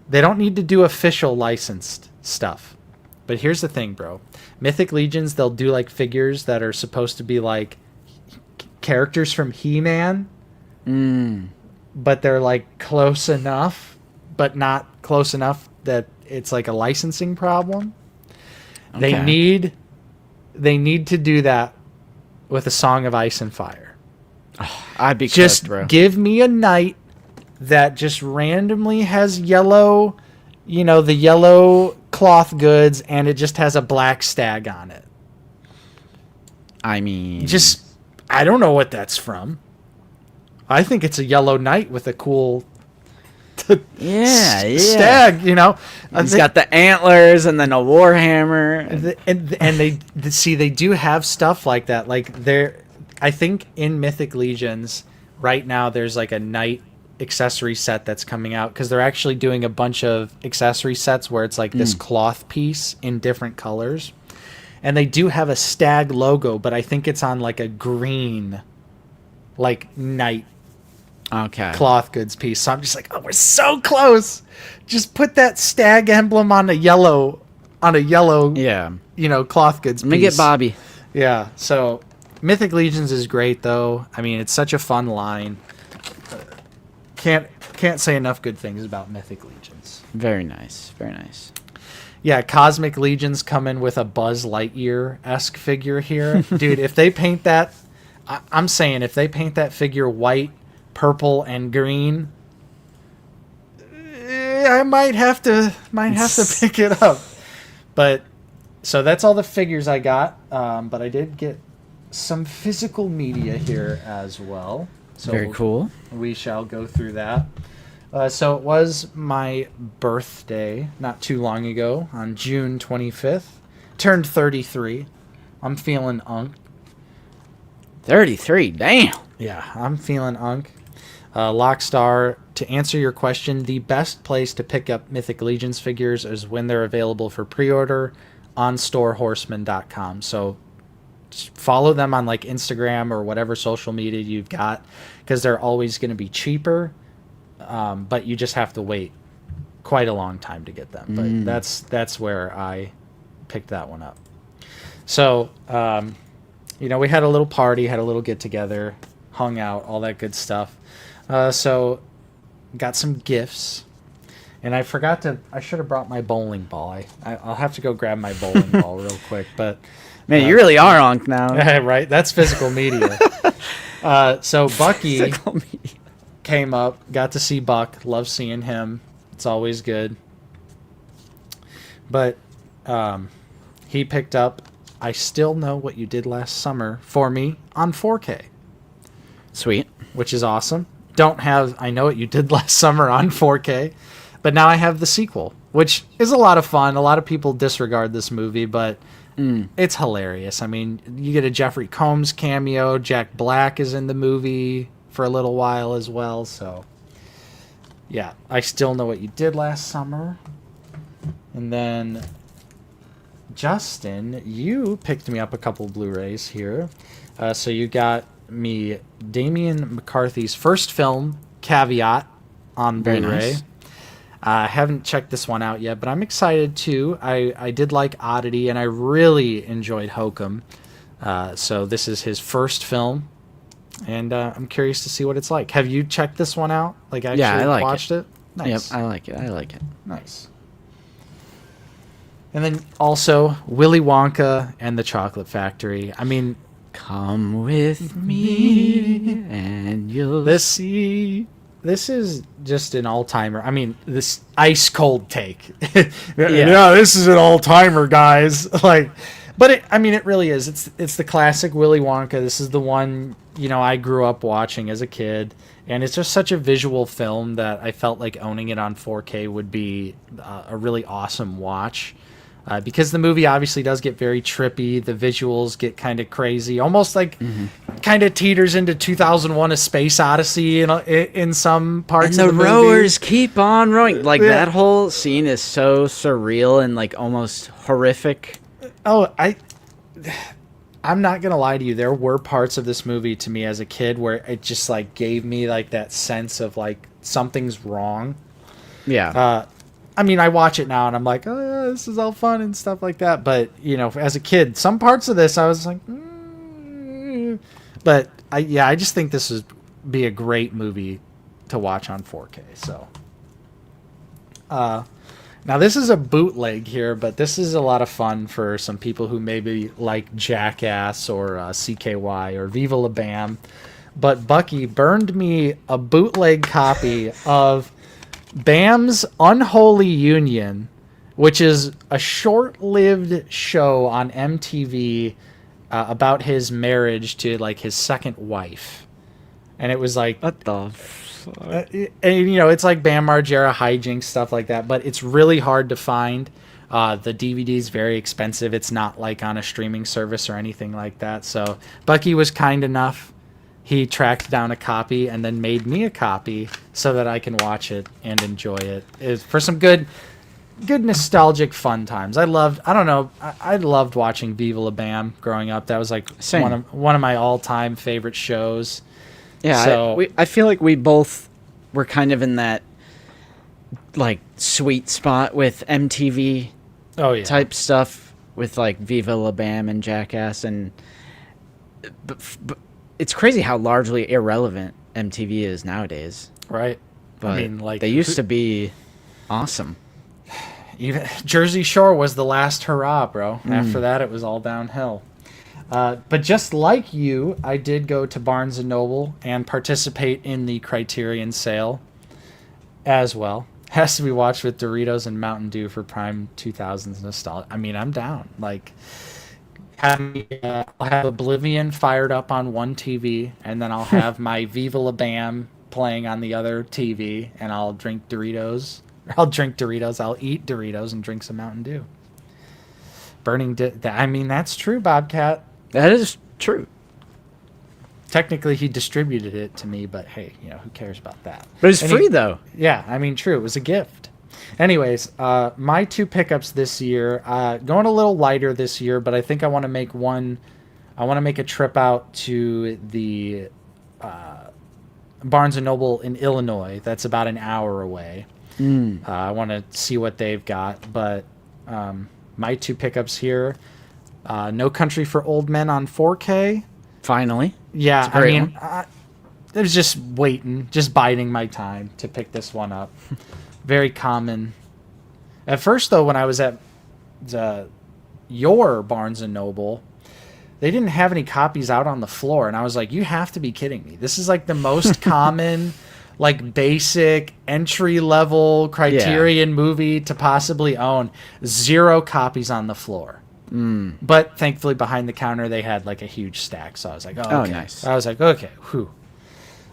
they don't need to do official licensed stuff. But here's the thing, bro. Mythic Legions, they'll do like figures that are supposed to be like characters from He-Man. But they're like close enough, but not close enough that it's like a licensing problem. Okay. They need to do that with a Song of Ice and Fire. I'd be just cooked, bro. Give me a Knight that just randomly has yellow, the yellow cloth goods, and it just has a black stag on it. I mean, I don't know what that's from. I think it's a yellow Knight with a cool stag, He's got the antlers and then a warhammer. And they do have stuff like that. Like I think in Mythic Legions right now there's like a Knight accessory set that's coming out, because they're actually doing a bunch of accessory sets where it's like this cloth piece in different colors, and they do have a stag logo, but I think it's on like a green like Knight cloth goods piece. So I'm just like, oh, we're so close. Just put that stag emblem on a yellow cloth goods piece. Let me get Bobby. Yeah, so Mythic Legions is great though. I mean, it's such a fun line. Can't say enough good things about Mythic Legions. Very nice. Very nice. Yeah, Cosmic Legion's coming with a Buzz Lightyear-esque figure here. Dude, if they paint that, I'm saying if they paint that figure white, purple, and green, I might have to pick it up. But, so that's all the figures I got. But I did get some physical media here as well. So Very cool. We shall go through that. So it was my birthday not too long ago on June 25th. Turned 33. I'm feeling unk. 33, damn. Yeah, I'm feeling unk. Lockstar, to answer your question, the best place to pick up Mythic Legions figures is when they're available for pre-order on storehorseman.com. So just follow them on like Instagram or whatever social media you've got, because they're always going to be cheaper. But you just have to wait quite a long time to get them. But that's where I picked that one up. So, we had a little party, had a little get together, hung out, all that good stuff. So got some gifts, and I should have brought my bowling ball. I'll have to go grab my bowling ball real quick. But Man, you really are Onk now. right? That's physical media. So Bucky came up, got to see Buck. Love seeing him. It's always good. But he picked up I Still Know What You Did Last Summer for me on 4K. Sweet. Which is awesome. Don't have I Know What You Did Last Summer on 4K, but now I have the sequel, which is a lot of fun. A lot of people disregard this movie, but it's hilarious. I mean, you get a Jeffrey Combs cameo. Jack Black is in the movie for a little while as well. So, yeah, I Still Know What You Did Last Summer. And then, Justin, you picked me up a couple Blu-rays here. So you got me Damian McCarthy's first film, Caveat, on Very Blu-ray. nice. I haven't checked this one out yet, but I'm excited too. I did like Oddity, and I really enjoyed Hokum. So this is his first film, and I'm curious to see what it's like. Have you checked this one out? Like, actually I like watched it? Nice. Yep, I like it. Nice. And then also Willy Wonka and the Chocolate Factory. I mean, Come with me and you'll see. This is just an all-timer. I mean, this ice cold take. Yeah, this is an all-timer, guys. But it really is. It's the classic Willy Wonka. This is the one, I grew up watching as a kid, and it's just such a visual film that I felt like owning it on 4K would be a really awesome watch. Because the movie obviously does get very trippy. The visuals get kind of crazy. Almost like kind of teeters into 2001 A Space Odyssey in some parts and of the movie. rowers keep on rowing. That whole scene is so surreal and almost horrific. Oh, I'm not going to lie to you. There were parts of this movie to me as a kid where it just gave me that sense of something's wrong. Yeah. I watch it now and I'm like, oh yeah, this is all fun and stuff like that. But as a kid, some parts of this I was like, but I just think this would be a great movie to watch on 4K. So, now this is a bootleg here, but this is a lot of fun for some people who maybe like Jackass or CKY or Viva La Bam. But Bucky burned me a bootleg copy of Bam's Unholy Union, which is a short-lived show on MTV about his marriage to his second wife, and it was what the fuck? It's like Bam Margera hijinks, stuff like that, but it's really hard to find. The DVD is very expensive. It's not on a streaming service or anything like that. So Bucky was kind enough. He tracked down a copy and then made me a copy so that I can watch it and enjoy it. It's for some good nostalgic fun times. I loved watching Viva La Bam growing up. That was Same. one of my all-time favorite shows. Yeah, so, I feel like we both were kind of in that sweet spot with MTV type stuff with Viva La Bam and Jackass, and but it's crazy how largely irrelevant MTV is nowadays. Right. But they used to be awesome. Even Jersey Shore was the last hurrah, bro. After that, it was all downhill. But just like you, I did go to Barnes & Noble and participate in the Criterion sale as well. Has to be watched with Doritos and Mountain Dew for prime 2000s nostalgia. I mean, I'm down. Like, I'll have Oblivion fired up on one TV, and then I'll have my Viva La Bam playing on the other TV, and I'll drink Doritos. I'll eat Doritos and drink some Mountain Dew. I mean, that's true, Bobcat. That is true. Technically, he distributed it to me, but hey, who cares about that? But it's free, though. Yeah, I mean, true. It was a gift. Anyways, my 2 pickups this year, going a little lighter this year, but I think I want to make a trip out to the Barnes & Noble in Illinois. That's about an hour away. I want to see what they've got, but my 2 pickups here, No Country for Old Men on 4K. Finally. Yeah, I mean, I was just waiting, just biding my time to pick this one up. Very common. At first, though, when I was at your Barnes & Noble, they didn't have any copies out on the floor, and I was like, you have to be kidding me. This is like the most common, like basic entry-level Criterion movie to possibly own. 0 copies on the floor. But thankfully, behind the counter, they had like a huge stack. So I was like, oh, okay. Nice. I was like, okay, whew.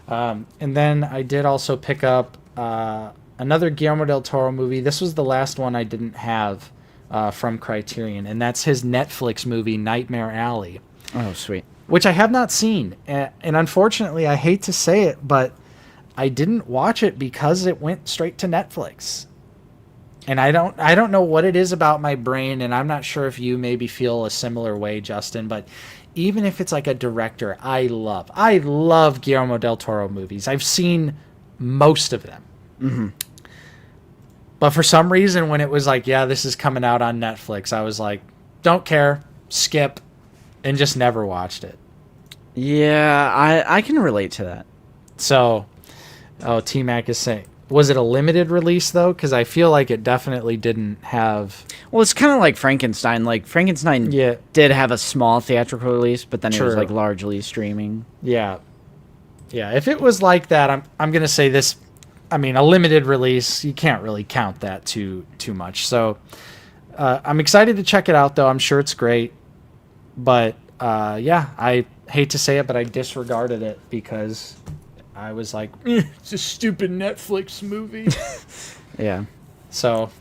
And then I did also pick up another Guillermo del Toro movie. This was the last one I didn't have from Criterion, and that's his Netflix movie, Nightmare Alley. Oh, sweet. Which I have not seen. And unfortunately, I hate to say it, but I didn't watch it because it went straight to Netflix. And I don't know what it is about my brain, and I'm not sure if you maybe feel a similar way, Justin, but even if it's like a director I love Guillermo del Toro movies. I've seen most of them. Mm-hmm. But for some reason, when it was like, yeah, this is coming out on Netflix, I was like, don't care, skip, and just never watched it. Yeah, I can relate to that. So, T-Mac is saying, was it a limited release, though? Because I feel like it definitely didn't have... Well, it's kind of like Frankenstein. Like, Frankenstein did have a small theatrical release, but then it was, like, largely streaming. Yeah. Yeah, if it was like that, I'm going to say this... I mean, a limited release, you can't really count that too much. So, I'm excited to check it out, though. I'm sure it's great. But, yeah, I hate to say it, but I disregarded it because... I was like, it's a stupid Netflix movie. Yeah. So,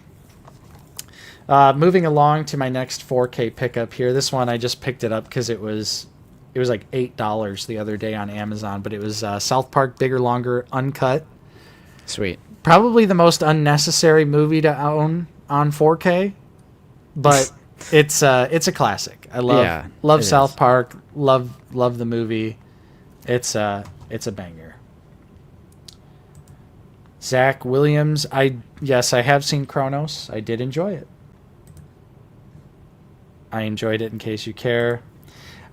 moving along to my next 4K pickup here. This one, I just picked it up because it was like $8 the other day on Amazon. But it was South Park Bigger, Longer, Uncut. Sweet. Probably the most unnecessary movie to own on 4K. But it's a classic. I love South Park. Love the movie. It's a banger. Zach Williams, I have seen Kronos. I did enjoy it. I enjoyed it, in case you care.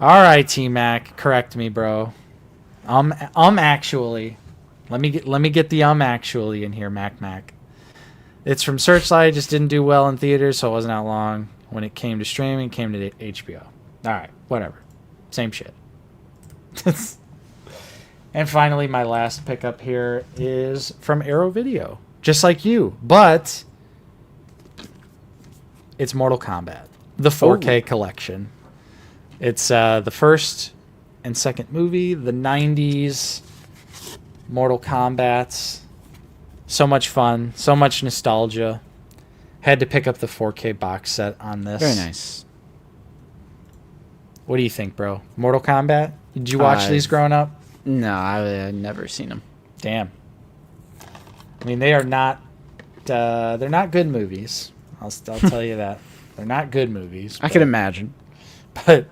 All right, T-Mac, correct me, bro. Actually, let me get the actually in here, Mac. It's from Searchlight. Just didn't do well in theaters, so it wasn't out long. When it came to streaming, it came to HBO. All right, whatever, same shit. And finally, my last pickup here is from Arrow Video. Just like you, but it's Mortal Kombat, the 4K collection. It's the first and second movie, the 90s Mortal Kombats. So much fun, so much nostalgia. Had to pick up the 4K box set on this. Very nice. What do you think, bro? Mortal Kombat? Did you watch these growing up? No, I've never seen them. Damn. I mean, they're not good movies. I'll tell you that. They're not good movies. I can imagine. But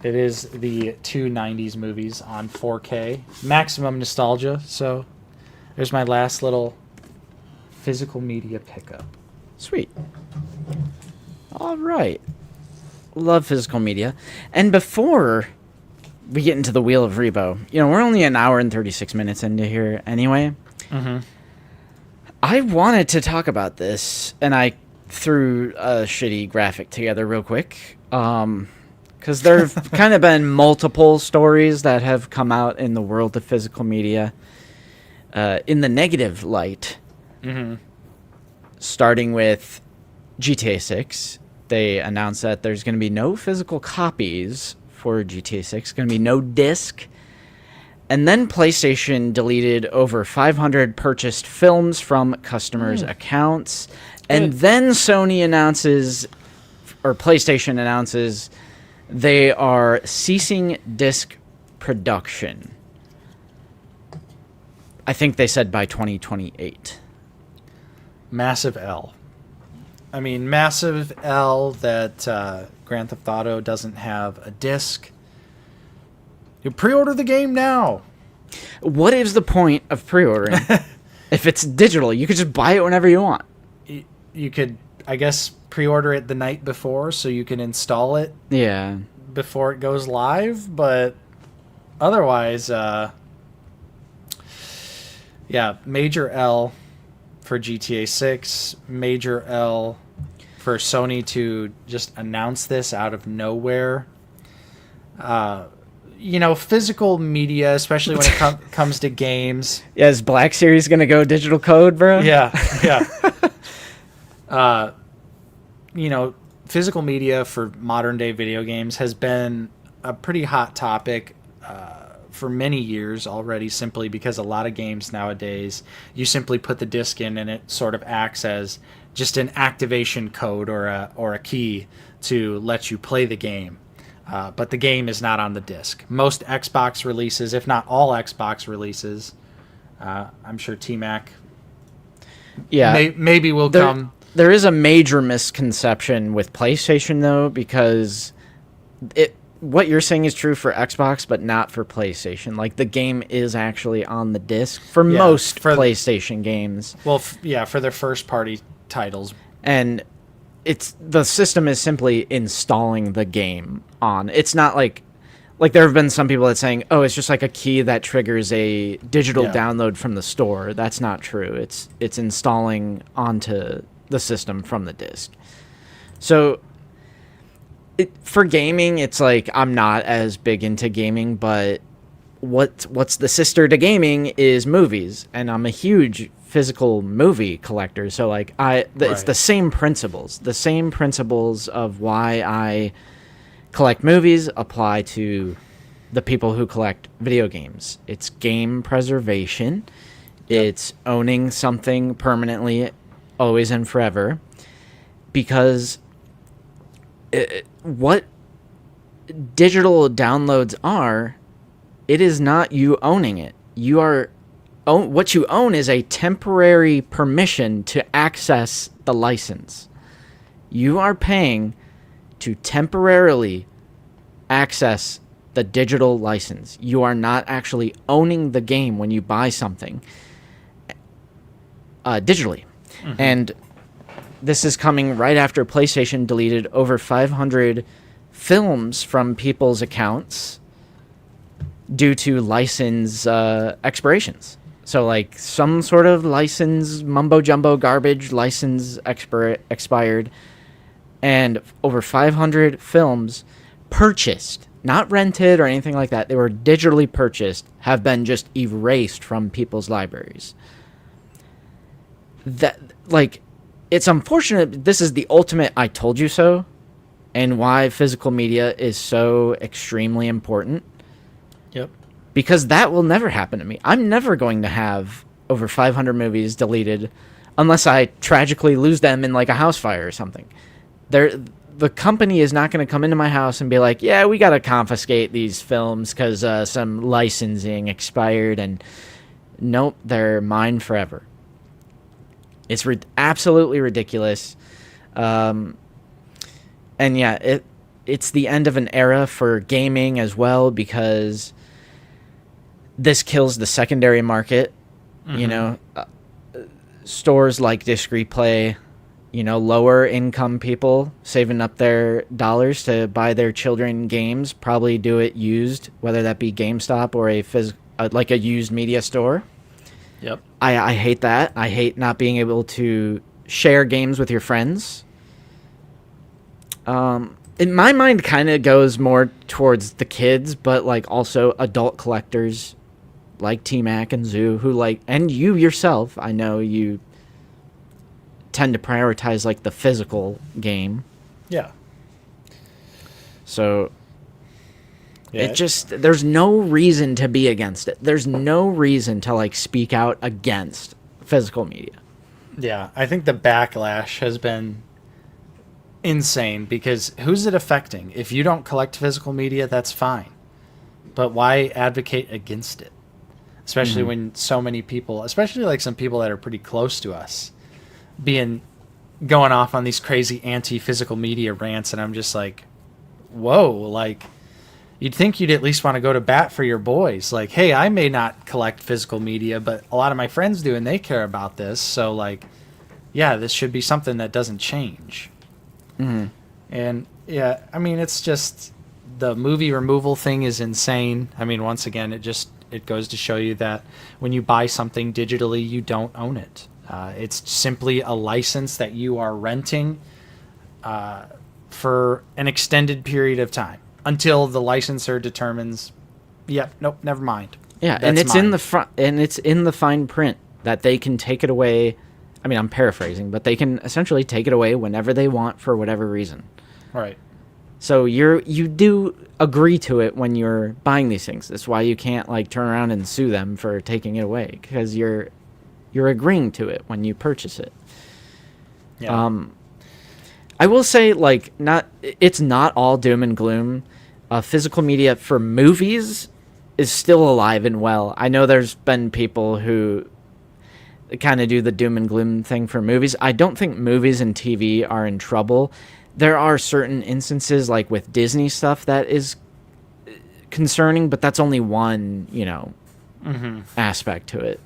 it is the 2 90s movies on 4K. Maximum nostalgia. So there's my last little physical media pickup. Sweet. All right. Love physical media. And before we get into the Wheel of Rebo, we're only an hour and 36 minutes into here anyway. Mm-hmm. I wanted to talk about this, and I threw a shitty graphic together real quick. Because there have kind of been multiple stories that have come out in the world of physical media in the negative light. Mm-hmm. Starting with GTA 6. They announced that there's going to be no physical copies for GTA 6. Going to be no disc. And then PlayStation deleted over 500 purchased films from customers' accounts. And then Sony announces, or PlayStation announces, they are ceasing disc production. I think they said by 2028. Massive L. I mean, massive L that Grand Theft Auto doesn't have a disc. You pre-order the game now. What is the point of pre-ordering? If it's digital, you could just buy it whenever you want. You could, I guess, pre-order it the night before so you can install it Yeah. before it goes live, but otherwise, yeah, major L for GTA 6, major L for Sony to just announce this out of nowhere. Physical media, especially when it comes to games. Yeah, is Black Series going to go digital code, bro? Yeah. Physical media for modern day video games has been a pretty hot topic for many years already, simply because a lot of games nowadays, you simply put the disc in and it sort of acts as just an activation code or a key to let you play the game. But the game is not on the disc. Most Xbox releases, if not all Xbox releases, I'm sure T-Mac maybe will come. There is a major misconception with PlayStation, though, because what you're saying is true for Xbox, but not for PlayStation. Like, the game is actually on the disc for most PlayStation games. Well, for their first-party titles. And the system is simply installing the game on. It's not like there have been some people that saying, oh, it's just like a key that triggers a digital download from the store. That's not true. It's installing onto the system from the disc. So for gaming, it's like I'm not as big into gaming, but what's the sister to gaming is movies, and I'm a huge physical movie collector. So like it's the same principles of why I collect movies apply to the people who collect video games. It's game preservation. Yep. It's owning something permanently, always and forever. Because what digital downloads are, it is not you owning it. What you own is a temporary permission to access the license. You are paying to temporarily access the digital license. You are not actually owning the game when you buy something digitally. Mm-hmm. And this is coming right after PlayStation deleted over 500 films from people's accounts due to license expirations. So, like, some sort of license, mumbo-jumbo garbage license expired, and over 500 films purchased, not rented or anything like that, they were digitally purchased, have been just erased from people's libraries. It's unfortunate. This is the ultimate I told you so, and why physical media is so extremely important. Yep. Because that will never happen to me. I'm never going to have over 500 movies deleted unless I tragically lose them in like a house fire or something. The company is not going to come into my house and be like, yeah, we got to confiscate these films because some licensing expired. And nope, they're mine forever. It's absolutely ridiculous. And yeah, it's the end of an era for gaming as well, because this kills the secondary market. Mm-hmm. You know, stores like Disc Replay, lower income people saving up their dollars to buy their children games probably do it used, whether that be GameStop or like a used media store. Yep. I hate that. I hate not being able to share games with your friends. In my mind, kind of goes more towards the kids, but like also adult collectors like T-Mac and Zoo, who like, and you yourself, I know you tend to prioritize like the physical game. Yeah. So Yeah. it just, there's no reason to be against it. There's no reason to like speak out against physical media. Yeah, I think the backlash has been insane because who's it affecting? If you don't collect physical media, that's fine. But why advocate against it? Especially when so many people, especially like some people that are pretty close to us, going off on these crazy anti-physical media rants, and I'm just like, whoa, like, you'd think you'd at least want to go to bat for your boys. Like, hey, I may not collect physical media, but a lot of my friends do, and they care about this. So, like, yeah, this should be something that doesn't change. And, yeah, I mean, it's just the movie removal thing is insane. I mean, once again, it goes to show you that when you buy something digitally, you don't own it. It's simply a license that you are renting for an extended period of time until the licensor determines, yep, nope, never mind. Yeah, That's and it's mine. in the front, and it's in the fine print that they can take it away. I mean, I'm paraphrasing, but they can essentially take it away whenever they want for whatever reason. Right. So you do agree to it when you're buying these things. That's why you can't like turn around and sue them for taking it away, because you're agreeing to it when you purchase it. Yeah. I will say, like, it's not all doom and gloom. Physical media for movies is still alive and well. I know there's been people who kind of do the doom and gloom thing for movies. I don't think movies and TV are in trouble. There are certain instances, like with Disney stuff, that is concerning, but that's only one, aspect to it.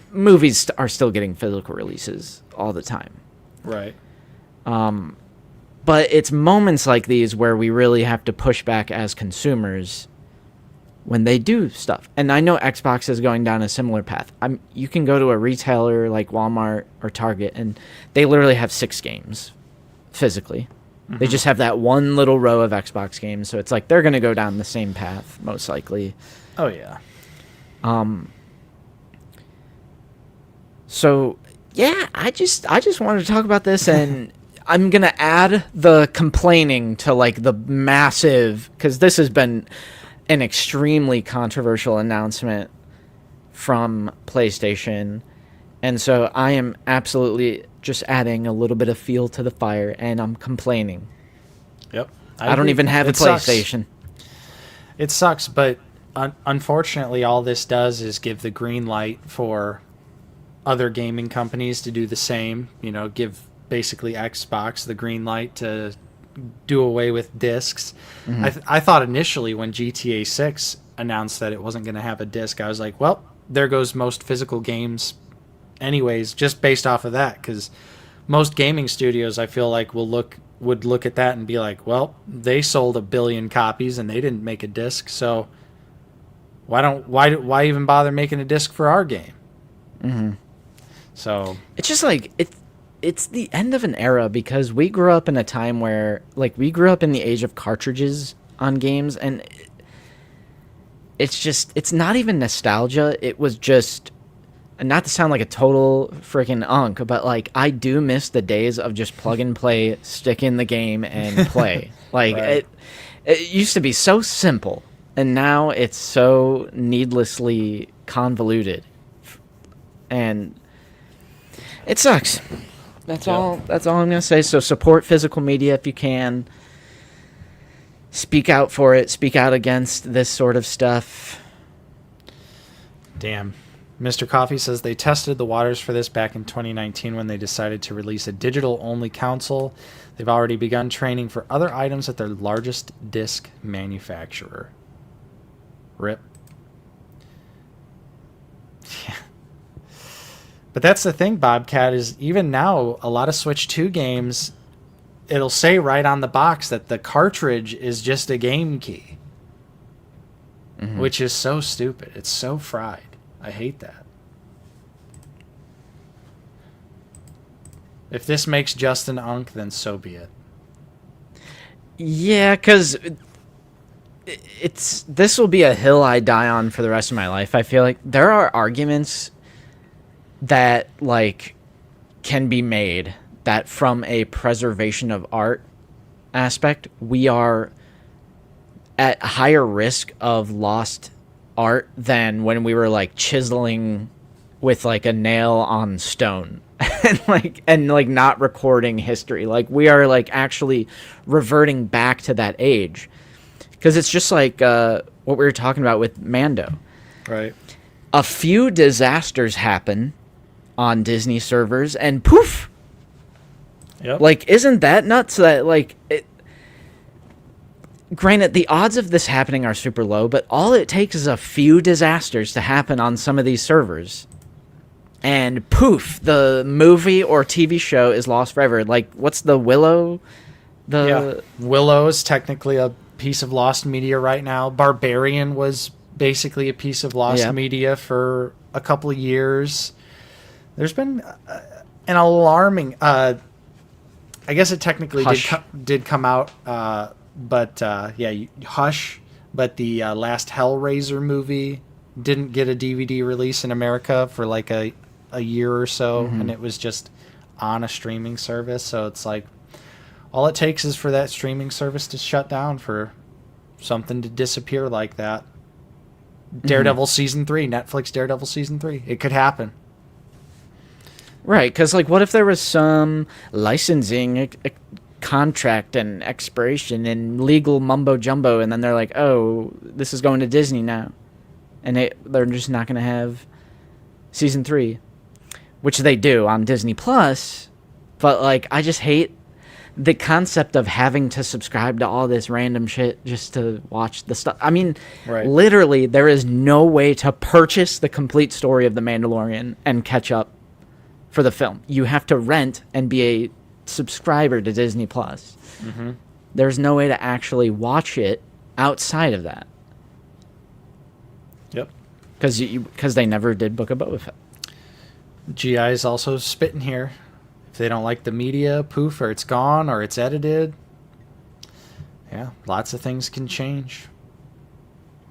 Movies are still getting physical releases all the time. Right. But it's moments like these where we really have to push back as consumers when they do stuff. And I know Xbox is going down a similar path. You can go to a retailer like Walmart or Target, and they literally have 6 games physically. They just have that one little row of Xbox games, so it's like they're going to go down the same path, most likely. Oh, yeah. So, yeah, I just wanted to talk about this, and I'm going to add the complaining to, like, the massive... Because this has been an extremely controversial announcement from PlayStation, and so I am absolutely just adding a little bit of fuel to the fire, and I'm complaining. Yep. I don't agree. even have a It sucks. PlayStation. It sucks, but unfortunately, all this does is give the green light for other gaming companies to do the same. Give basically Xbox the green light to do away with discs. I thought initially when GTA 6 announced that it wasn't going to have a disc, I was like, well, there goes most physical games anyways, just based off of that, because most gaming studios, I feel like, would look at that and be like, well, they sold 1 billion copies and they didn't make a disc, so why even bother making a disc for our game? So It's just like it's the end of an era, because we grew up in a time where, like, we grew up in the age of cartridges on games, and it's not even nostalgia. It was just, not to sound like a total freaking unk, but like, I do miss the days of just plug and play, stick in the game and play. Like, Right. it used to be so simple, and now it's so needlessly convoluted, and it sucks. That's all I'm gonna say. So support physical media if you can. Speak out for it. Speak out against this sort of stuff. Damn. Mr. Coffee says they tested the waters for this back in 2019 when they decided to release a digital-only console. They've already begun training for other items at their largest disc manufacturer. RIP. Yeah. But that's the thing, Bobcat, is even now, a lot of Switch 2 games, it'll say right on the box that the cartridge is just a game key. Which is so stupid. It's so fried. I hate that. If this makes Justin unk, then so be it. Yeah, because this will be a hill I die on for the rest of my life. I feel like there are arguments that like can be made that from a preservation of art aspect, we are at higher risk of lost art than when we were like chiseling with like a nail on stone and like not recording history. Like we are like actually reverting back to that age, because it's just like what we were talking about with Mando. Right. A few disasters happen on Disney servers and poof. Yep. Like, isn't that nuts that like it, granted, the odds of this happening are super low, but all it takes is a few disasters to happen on some of these servers, and poof, the movie or TV show is lost forever. Like, what's the Willow? Willow is technically a piece of lost media right now. Barbarian was basically a piece of lost media for a couple of years. There's been an alarming... I guess it technically did come out... But Hush. But the last Hellraiser movie didn't get a DVD release in America for like a year or so, and it was just on a streaming service. So it's like all it takes is for that streaming service to shut down, for something to disappear like that. Daredevil season 3, Netflix Daredevil season 3. It could happen. Right, because like, what if there was some licensing contract and expiration and legal mumbo jumbo, and then they're like, oh, this is going to Disney now, and they're just not going to have season 3, which they do on Disney Plus. But like, I just hate the concept of having to subscribe to all this random shit just to watch the stuff. I mean, literally, there is no way to purchase the complete story of The Mandalorian and catch up for the film. You have to rent and be a subscriber to Disney Plus. There's no way to actually watch it outside of that. Yep. Because they never did Book of Boba Fett. GI is also spitting here. If they don't like the media, poof, or it's gone, or it's edited. Yeah, lots of things can change.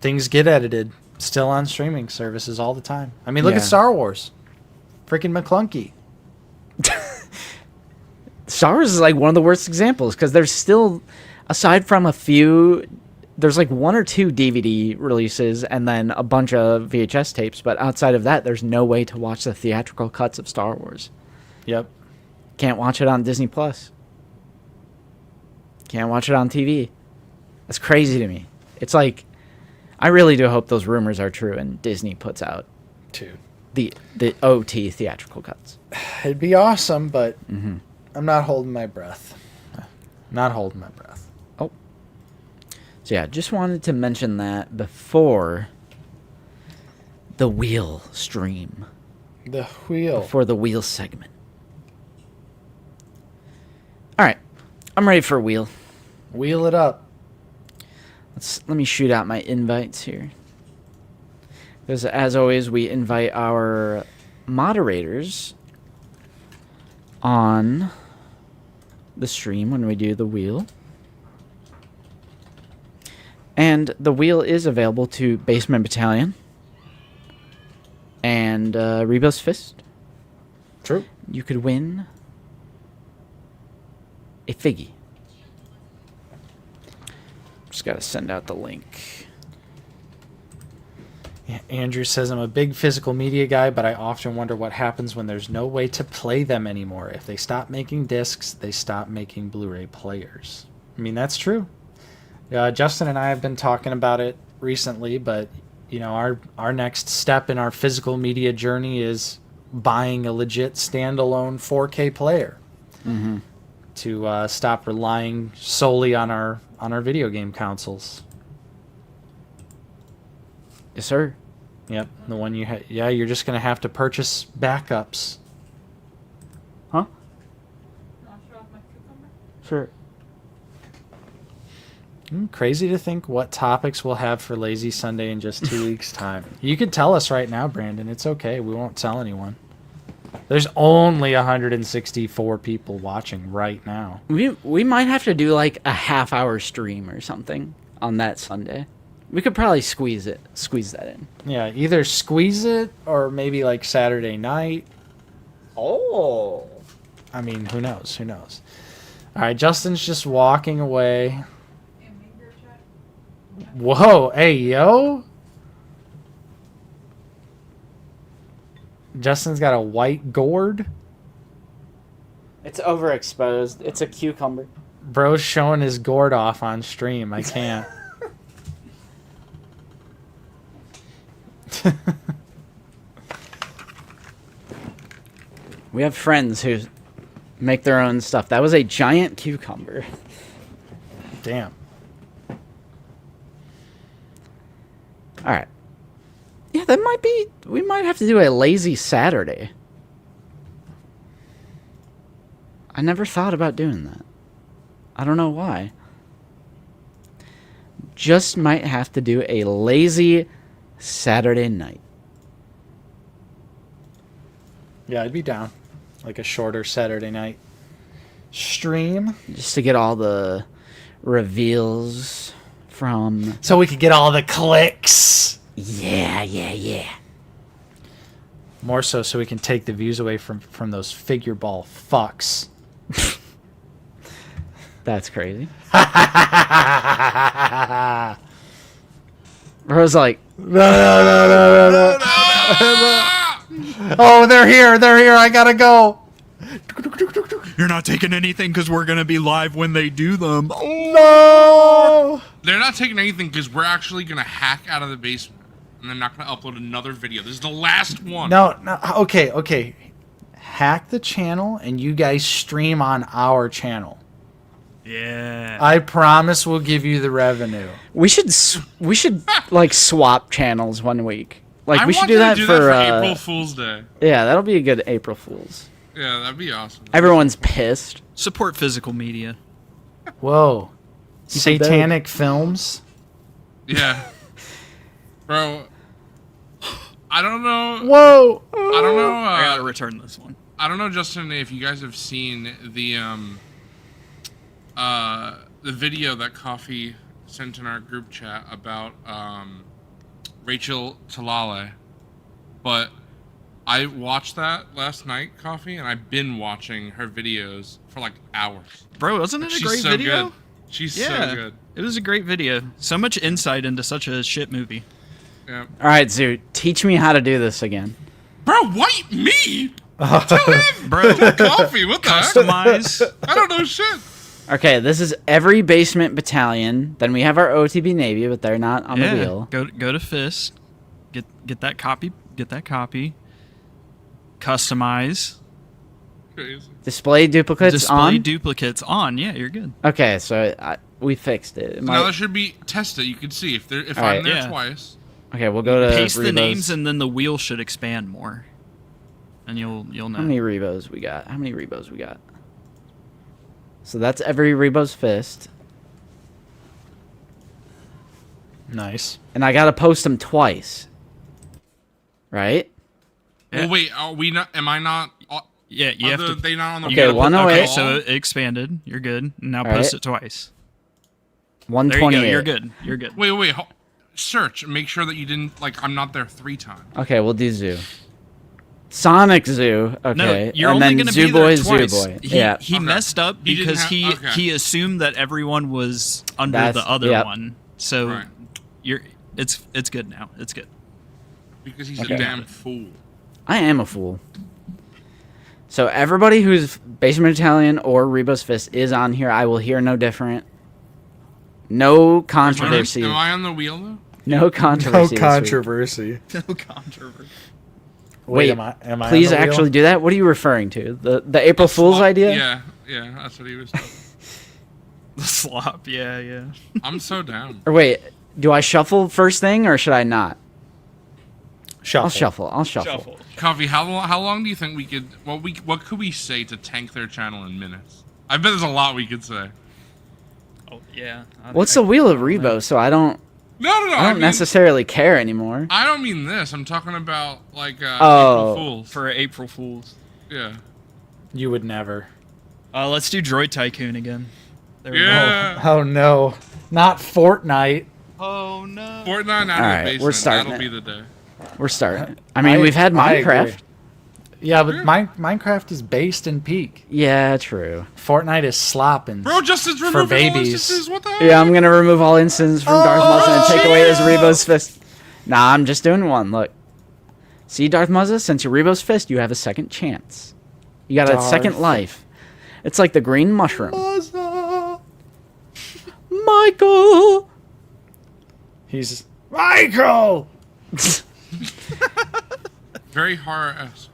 Things get edited still on streaming services all the time. I mean, look at Star Wars. Freaking McClunky. Star Wars is like one of the worst examples, because there's still, aside from a few, there's like 1 or 2 DVD releases and then a bunch of VHS tapes, but outside of that, there's no way to watch the theatrical cuts of Star Wars. Yep. Can't watch it on Disney Plus. Can't watch it on TV. That's crazy to me. It's like, I really do hope those rumors are true and Disney puts out the OT theatrical cuts. It'd be awesome, but I'm not holding my breath. Not holding my breath. Oh. So yeah, just wanted to mention that before the wheel stream. The wheel. Before the wheel segment. All right, I'm ready for a wheel. Wheel it up. Let me shoot out my invites here. Because as always, we invite our moderators on the stream when we do the wheel. And the wheel is available to Basement Battalion and Rebo's Fist. True. You could win a figgy. Just gotta send out the link. Yeah, Andrew says, I'm a big physical media guy, but I often wonder what happens when there's no way to play them anymore. If they stop making discs, they stop making Blu-ray players. I mean, that's true. Justin and I have been talking about it recently, but you know, our next step in our physical media journey is buying a legit standalone 4K player. To stop relying solely on our video game consoles. Yes, sir. Yep, the one you you're just gonna have to purchase backups. Sure. Crazy to think what topics we'll have for Lazy Sunday in just 2 weeks' time. You could tell us right now, Brandon. It's okay. We won't tell anyone. There's only 164 people watching right now. We might have to do like a half-hour stream or something on that Sunday. We could probably squeeze that in. Yeah, either squeeze it or maybe like Saturday night. Oh. I mean, who knows? Who knows? All right, Justin's just walking away. Whoa, hey, yo. Justin's got a white gourd. It's overexposed. It's a cucumber. Bro's showing his gourd off on stream. I can't. We have friends who make their own stuff. That was a giant cucumber. Damn. All right. Yeah, that might be... We might have to do a lazy Saturday. I never thought about doing that. I don't know why. Just might have to do a lazy Saturday night. Yeah, I'd be down. Like a shorter Saturday night stream. Just to get all the reveals from... So we could get all the clicks. Yeah. More so we can take the views away from those figure ball fucks. That's crazy. Bro's like... No. Oh, they're here. I gotta go. You're not taking anything because we're going to be live when they do them. No. They're not taking anything because we're actually going to hack out of the basement. And they're not going to upload another video. This is the last one. No. Okay. Hack the channel and you guys stream on our channel. Yeah. I promise we'll give you the revenue. We should like swap channels 1 week. Like I we should want do you that to for April Fool's Day. Yeah, that'll be a good April Fool's. Yeah, that'd be awesome. Everyone's pissed. Support physical media. Whoa. Satanic films? Yeah. Bro, I don't know. Whoa. I don't know. I gotta return this one. I don't know, Justin, if you guys have seen the video that Coffee sent in our group chat about Rachel Talale, but I watched that last night, Coffee, and I've been watching her videos for like hours. Bro, wasn't it a She's great so video? good. She's so good. It was a great video. So much insight into such a shit movie. Yeah. All right, Zoo, teach me how to do this again. Bro, why me? Tell him. Bro, Coffee, what the heck? customize. I don't know shit. Okay, this is every basement battalion. Then we have our OTB Navy, but they're not on the wheel. Go to Fist. Get that copy. Customize. Crazy. Display duplicates Display on. duplicates on. Yeah, you're good. Okay, so we fixed it. So now there should be test it. You can see if All I'm right. there Yeah. twice. Okay, we'll go to Paste the Rebos. names, and then the wheel should expand more, and you'll know. How many Rebos we got? So that's every Rebo's fist. Nice. And I gotta post them twice. Right? Yeah. Well, wait. Are we not? Am I not? Yeah, you have to. They not on the. Okay, you gotta put- 108. Okay, so it expanded. You're good. Now All post right. it twice. There you go. 128. You're good. You're good. Wait. Search. Make sure that you didn't I'm not there 3 times. Okay, we'll do Zoo. Sonic Zoo. Okay. No, you're and only then going to Zoo be there Boy, twice. Zoo Boy. He, Yeah. he Okay. messed up He didn't because have- okay. he assumed that everyone was under That's- the other yep. one. So Right. it's good now. It's good. Because he's Okay. a damn fool. I am a fool. So everybody who's Basement Battalion or Rebo's Fist is on here. I will hear no different. No controversy. Am I on the wheel though? No controversy. this week. controversy. No controversy. Wait, am I please on the wheel? actually do that. What are you referring to? The April Fool's idea? Yeah, that's what he was talking. The slop. Yeah. I'm so down. Or wait, do I shuffle first thing or should I not? Shuffle. I'll shuffle. Coffee, how long do you think we could? What could we say to tank their channel in minutes? I bet there's a lot we could say. Oh yeah. What's the Wheel of Rebo? So I don't No. I don't necessarily care anymore. I don't mean this. I'm talking about like Oh. April Fools. for April Fools? Yeah. You would never. Let's do Droid Tycoon again. There we go. Yeah. Oh no, not Fortnite. Oh no. Fortnite out of the Alright, basement. we're starting That'll it. be the day. We're starting. I mean, we've had I agree. Minecraft. Yeah, but Minecraft is based in peak. Yeah, true. Fortnite is slopping. Bro, Justin's For removing all babies. instances. What the heck? Yeah, I'm gonna remove all instances from Darth Muzza and take away his yeah. Rebo's fist. Nah, I'm just doing one. Look. See, Darth Muzza, since your Rebo's fist, you have a second chance. You got a Darth. second life. It's like the green mushroom. Muzza. Michael! He's Michael. Very horror-esque.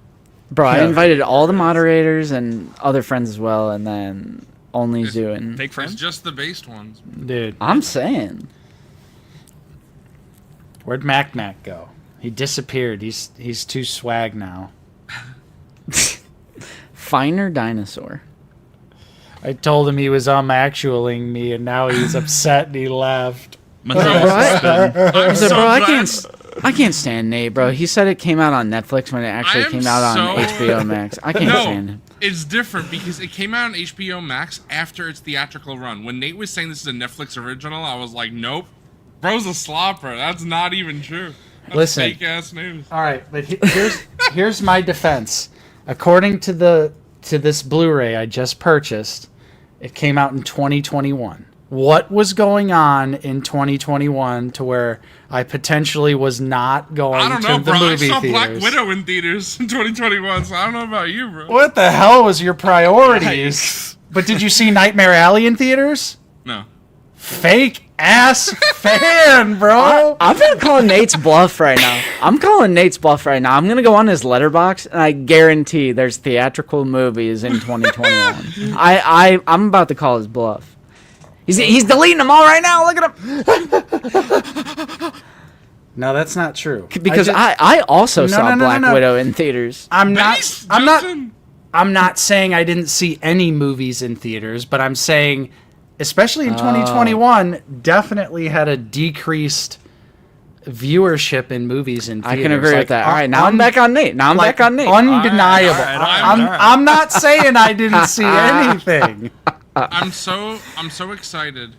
Bro, I Yeah. invited all the moderators and other friends as well, and then only doing. Big It's friends. just the based ones. Dude, I'm saying. where'd Mac go? He disappeared. He's too swag now. Finer dinosaur. I told him he was actualing me, and now he's upset and he left. Matthias has been- I'm So, so bro, glad. I can't stand Nate, bro. He said it came out on Netflix when it actually am came out on so- HBO Max. I can't stand No, him. it's different because it came out on HBO Max after its theatrical run. When Nate was saying this is a Netflix original, I was like, nope. Bro's a slopper. That's not even true. That's Listen. fake ass news. All right, but here's my defense. According to this Blu-ray I just purchased, it came out in 2021. What was going on in 2021 to where I potentially was not going I don't to know, the bro. I movie saw theaters? Black Widow in theaters in 2021, so I don't know about you, bro. What the hell was your priorities? But did you see Nightmare Alley in theaters? No. Fake ass fan, bro. I've been calling Nate's bluff right now. I'm calling Nate's bluff right now. I'm gonna go on his letterbox, and I guarantee there's theatrical movies in 2021. I'm about to call his bluff. He's deleting them all right now. Look at him. No, that's not true. Because just- I also saw no, Black no. Widow in theaters. I'm Base, not. I'm not. Justin? I'm not saying I didn't see any movies in theaters, but I'm saying, especially in 2021, definitely had a decreased viewership in movies in theaters. I can agree Like, with that. All right, now I'm back on Nate. Now I'm like, back on Nate. Undeniable. All right. I'm not saying I didn't see anything. I'm so excited.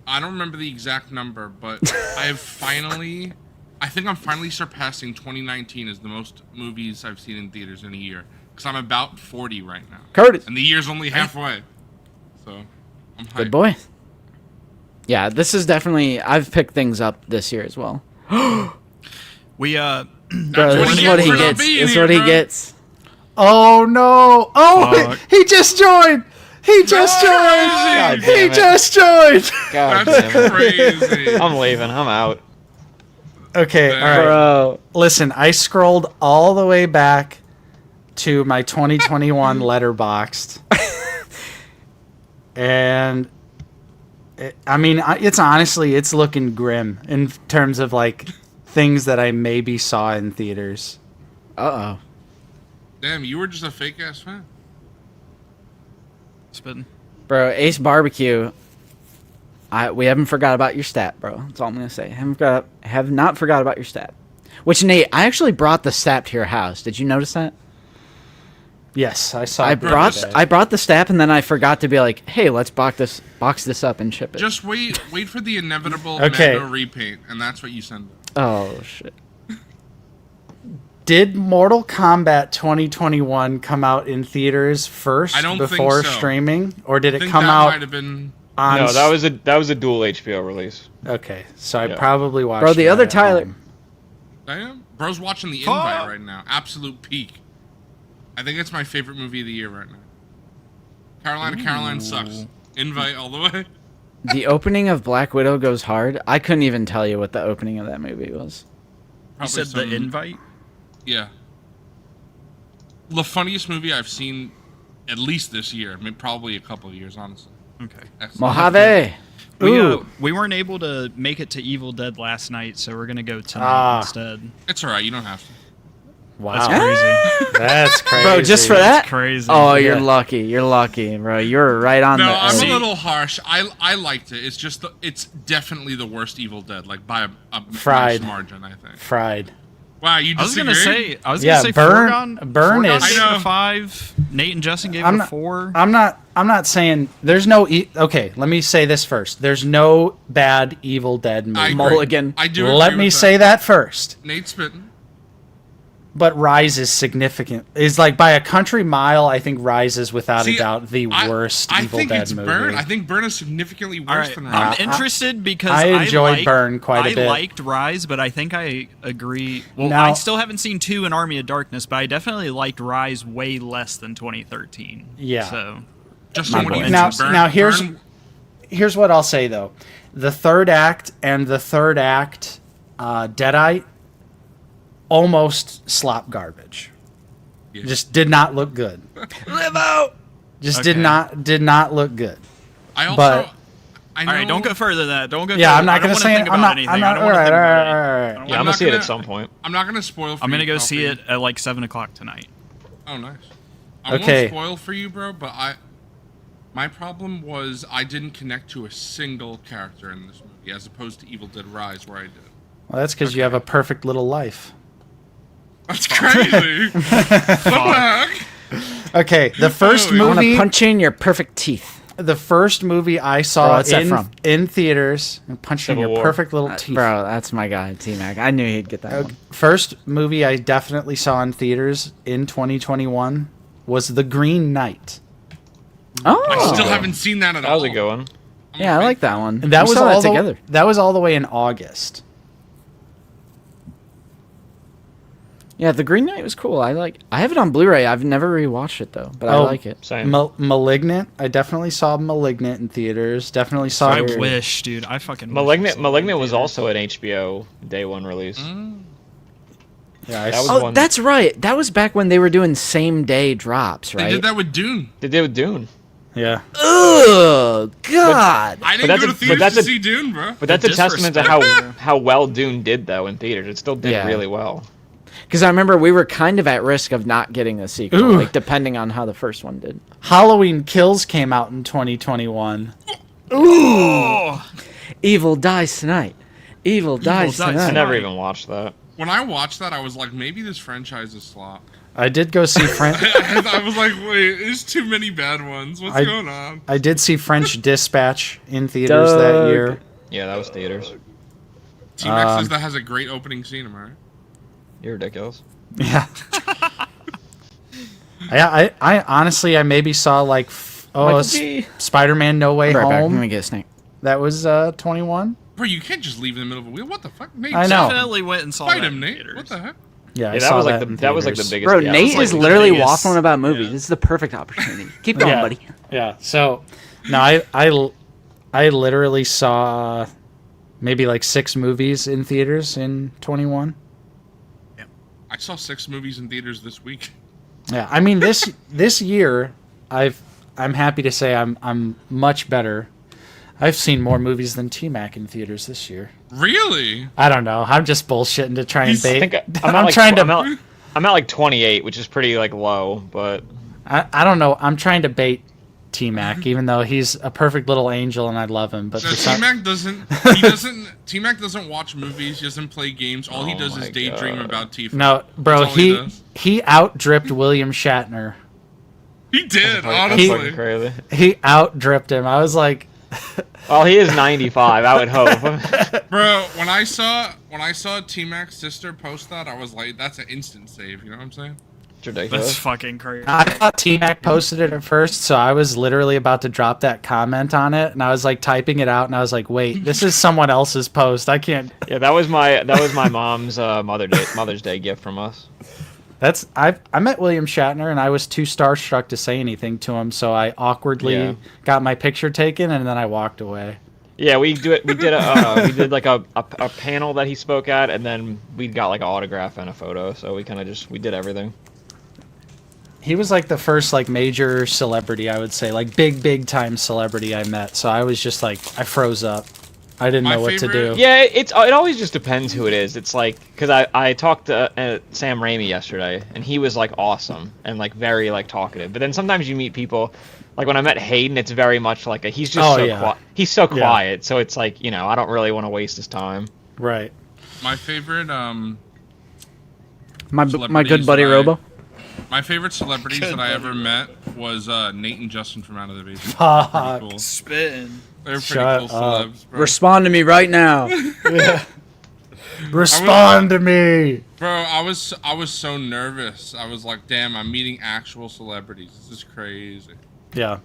I don't remember the exact number, but I think I'm finally surpassing 2019 as the most movies I've seen in theaters in a year. Because I'm about 40 right now. Curtis. And the year's only halfway. So, I'm hyped. Good boy. Yeah, this is definitely. I've picked things up this year as well. We Bro, That's this is what he gets. being This is here, what he bro. gets. Oh no! Oh, Fuck. he just joined. He just joined. He damn it. just joined. God That's damn it. crazy. I'm leaving. I'm out. Okay, all right. Bro, Listen, I scrolled all the way back to my 2021 letterboxed, and it's honestly it's looking grim in terms of like things that I maybe saw in theaters. uh oh. Damn, you were just a fake ass fan. spitting. Bro, Ace Barbecue. We haven't forgot about your stat, bro. That's all I'm gonna say. Have not forgot about your stat. Which, Nate, I actually brought the stat to your house. Did you notice that? Yes, I saw. I it today. brought the stat, and then I forgot to be like, hey, let's box this up and ship it. Just wait for the inevitable Okay. Mando repaint, and that's what you send it. Oh shit. Did Mortal Kombat 2021 come out in theaters first I don't think before so. streaming, or did I it think come that out might have been. on? No, that was a dual HBO release. Okay, so I Yeah. probably watched. Bro, the that other at Tyler. home. Damn, bro's watching the Invite right now. Absolute peak. I think it's my favorite movie of the year right now. Caroline sucks. Invite all the way. The opening of Black Widow goes hard. I couldn't even tell you what the opening of that movie was. You Probably said some- the invite. Yeah. The funniest movie I've seen, at least this year. I mean, probably a couple of years, honestly. Okay. Mojave. Ooh. We weren't able to make it to Evil Dead last night, so we're gonna go tonight instead. It's alright, you don't have to. Wow. That's crazy. That's crazy. Bro, just for that? Crazy. Oh, you're Yeah. lucky. You're lucky, bro. You're right on No, the I'm edge. a little harsh. I liked it. It's just it's definitely the worst Evil Dead, like by a Fried. nice margin, I think. Fried. Wow, you I was disagree? gonna say. Yeah, Burn- Foregone. Burn Foregone is- gave it I know. a 5. Nate and Justin gave I'm it a not- 4. I'm not saying there's no okay, let me say this first. There's no bad Evil Dead I movie. agree. Mulligan. I do. Let agree me with say that first. Nate spitting. But Rise is significant. Is like by a country mile, I think Rise is without See, a doubt the worst I Evil think Dead it's movie. Burn. I think Burn is significantly All worse right, than I'm Rise. interested because I enjoyed like- Burn quite a bit. I liked Rise, but I think I agree. Well, Now- I still haven't seen 2 in Army of Darkness, but I definitely liked Rise way less than 2013. Yeah. So Justin, what do you now, think? Burn, now here's Burn, here's what I'll say though. The third act Deadite almost slop garbage. Yeah. Just did not look good. Live out. Just Okay. did not look good. I also. but- I know, all right, don't go further than that. Don't go. Yeah, further. I'm not I don't gonna wanna say think it. I'm about not. anything. I'm I not. don't All wanna right, think all about right, anything. all right, all I right. don't Yeah, I'm wanna- gonna see it at some point. I'm not gonna spoil. For I'm gonna you, go see Coffee. it at like 7 o'clock tonight. Oh, nice. I Okay. won't spoil for you, bro. But my problem was I didn't connect to a single character in this movie, as opposed to Evil Dead Rise, where I did. Well, that's because you have a perfect little life. That's crazy. What the heck? Okay, the first Oh, I I want to movie. punch you in your perfect teeth. The first movie I Bro, saw what's that from? in theaters and punched in Civil your War. perfect little teeth. Bro, that's my guy, T-Mac. I knew he'd get that Okay, one. first movie I definitely saw in theaters in 2021 was The Green Knight. Oh, I still haven't seen that at That all. was a good one. yeah, I like that one. And that We was saw all that together. That was all the way in August. Yeah, The Green Knight was cool. I have it on Blu-ray. I've never rewatched it though, but I Oh. like it. Same. Malignant. I definitely saw Malignant in theaters. Definitely saw I it. wish, dude. I fucking wish I Malignant. saw that Malignant in was theaters. also an HBO day one release. Yeah, I That was saw, one- That's right. That was back when they were doing same day drops, They right? did that with Dune. They did with Dune. yeah. Oh God. I didn't that's go a- to theaters that's to a- see Dune, bro. But that's a testament to disrespect. how well Dune did though in theaters. It still did Yeah. really well. Because I remember we were kind of at risk of not getting a sequel, Ooh. like depending on how the first one did. Halloween Kills came out in 2021. Evil dies tonight. Evil dies dies tonight. I tonight. never even watched that. When I watched that, I was like, maybe this franchise is slop. I did go see French. I was like, wait, there's too many bad ones. What's I- going on? I did see French Dispatch in theaters that Doug. year. Yeah, that was theaters. T-Max says that has a great opening scene, am I right? You're ridiculous. Yeah. I honestly I maybe saw like Michael B. Spider-Man No Way Right back. Let Home. me get a snack. That was 21. Bro, you can't just leave in the middle of a wheel. What the fuck? Nate, I know. Definitely went and saw Fight that him, in Nate. theaters. What the heck? Yeah, I Yeah, saw that was that like the in that was like the theaters. biggest. Bro, yeah, Nate that was is like the literally biggest- waffling about movies. This is the perfect opportunity. Keep going, Yeah. buddy. Yeah. So, no, I literally saw maybe like 6 movies in theaters in 21. I saw 6 movies in theaters this week. Yeah, I mean this year I'm happy to say I'm much better. I've seen more movies than T-Mac in theaters this year. Really? I don't know. I'm just bullshitting to try and He's- I bait. think I'm at like trying to. I'm at like 28, which is pretty like low, but I don't know. I'm trying to bait T-Mac, even though he's a perfect little angel and I love him. But No, for some, T-Mac doesn't. T-Mac doesn't watch movies. He doesn't play games. All he Oh does my is daydream God. about Tifa. no, bro, That's all he he does. he outdripped William Shatner. He did, that's honestly. fucking crazy. He outdripped him. I was like, Well, he is 95. I would hope. Bro, when I saw T-Mac's sister post that, I was like, that's an instant save. You know what I'm saying? It's ridiculous. That's fucking crazy. I thought T-Mac posted it at first, so I was literally about to drop that comment on it, and I was like typing it out, and I was like, wait, this is someone else's post. I can't. Yeah, that was my mom's Mother's Day gift from us. I met William Shatner and I was too starstruck to say anything to him, so I awkwardly Yeah. got my picture taken and then I walked away. Yeah, we did like a panel that he spoke at, and then we got like an autograph and a photo. So we kind of we did everything. He was like the first like major celebrity, I would say, like big time celebrity I met. So I was just like I froze up. I didn't My know what to favorite- do. Yeah, it always just depends who it is. It's like, because I talked to Sam Raimi yesterday, and he was like awesome and like very like talkative. But then sometimes you meet people, like when I met Hayden, it's very much like he's just Oh, so yeah. he's so Yeah. quiet. So it's like, I don't really want to waste his time. Right. My favorite My Celebrities good buddy that I- Robo. my favorite celebrities Good that I buddy. ever met was Nate and Justin from Out of the Basement. Fuck. Pretty cool. Spitting. They're pretty Shut cool up. celebs, bro. Respond to me right now. Respond to me. Bro, I was so nervous. I was like, damn, I'm meeting actual celebrities. This is crazy. Yeah.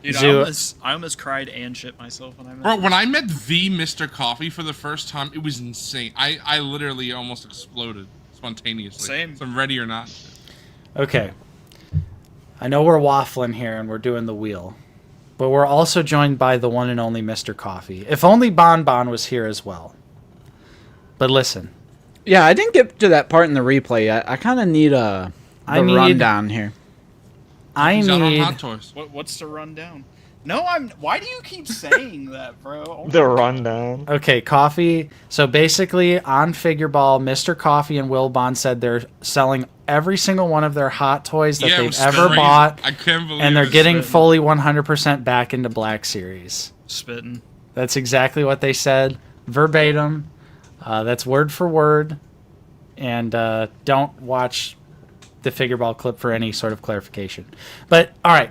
Dude, Zoo- I almost cried and shit myself when I met Bro, him. when I met the Mr. Coffee for the first time, it was insane. I literally almost exploded spontaneously. Same. So I'm ready or not. Okay. I know we're waffling here and we're doing the wheel, but we're also joined by the one and only Mr. Coffee. If only Bon Bon was here as well. But listen, Yeah, I didn't get to that part in the replay yet. I kind of need the I need- rundown here. I He's out on need. Hot Toys. What's the rundown? No, why do you keep saying that, bro? Oh my The God. rundown. Okay, Coffee. So basically, on Figure Ball, Mr. Coffee and Will Bond said they're selling every single one of their hot toys that Yeah, it they've was ever crazy. bought, I can't believe and they're it. getting spitting. fully 100% back into Black Series. Spitting. That's exactly what they said, verbatim. That's word for word. And don't watch the Figure Ball clip for any sort of clarification. But all right,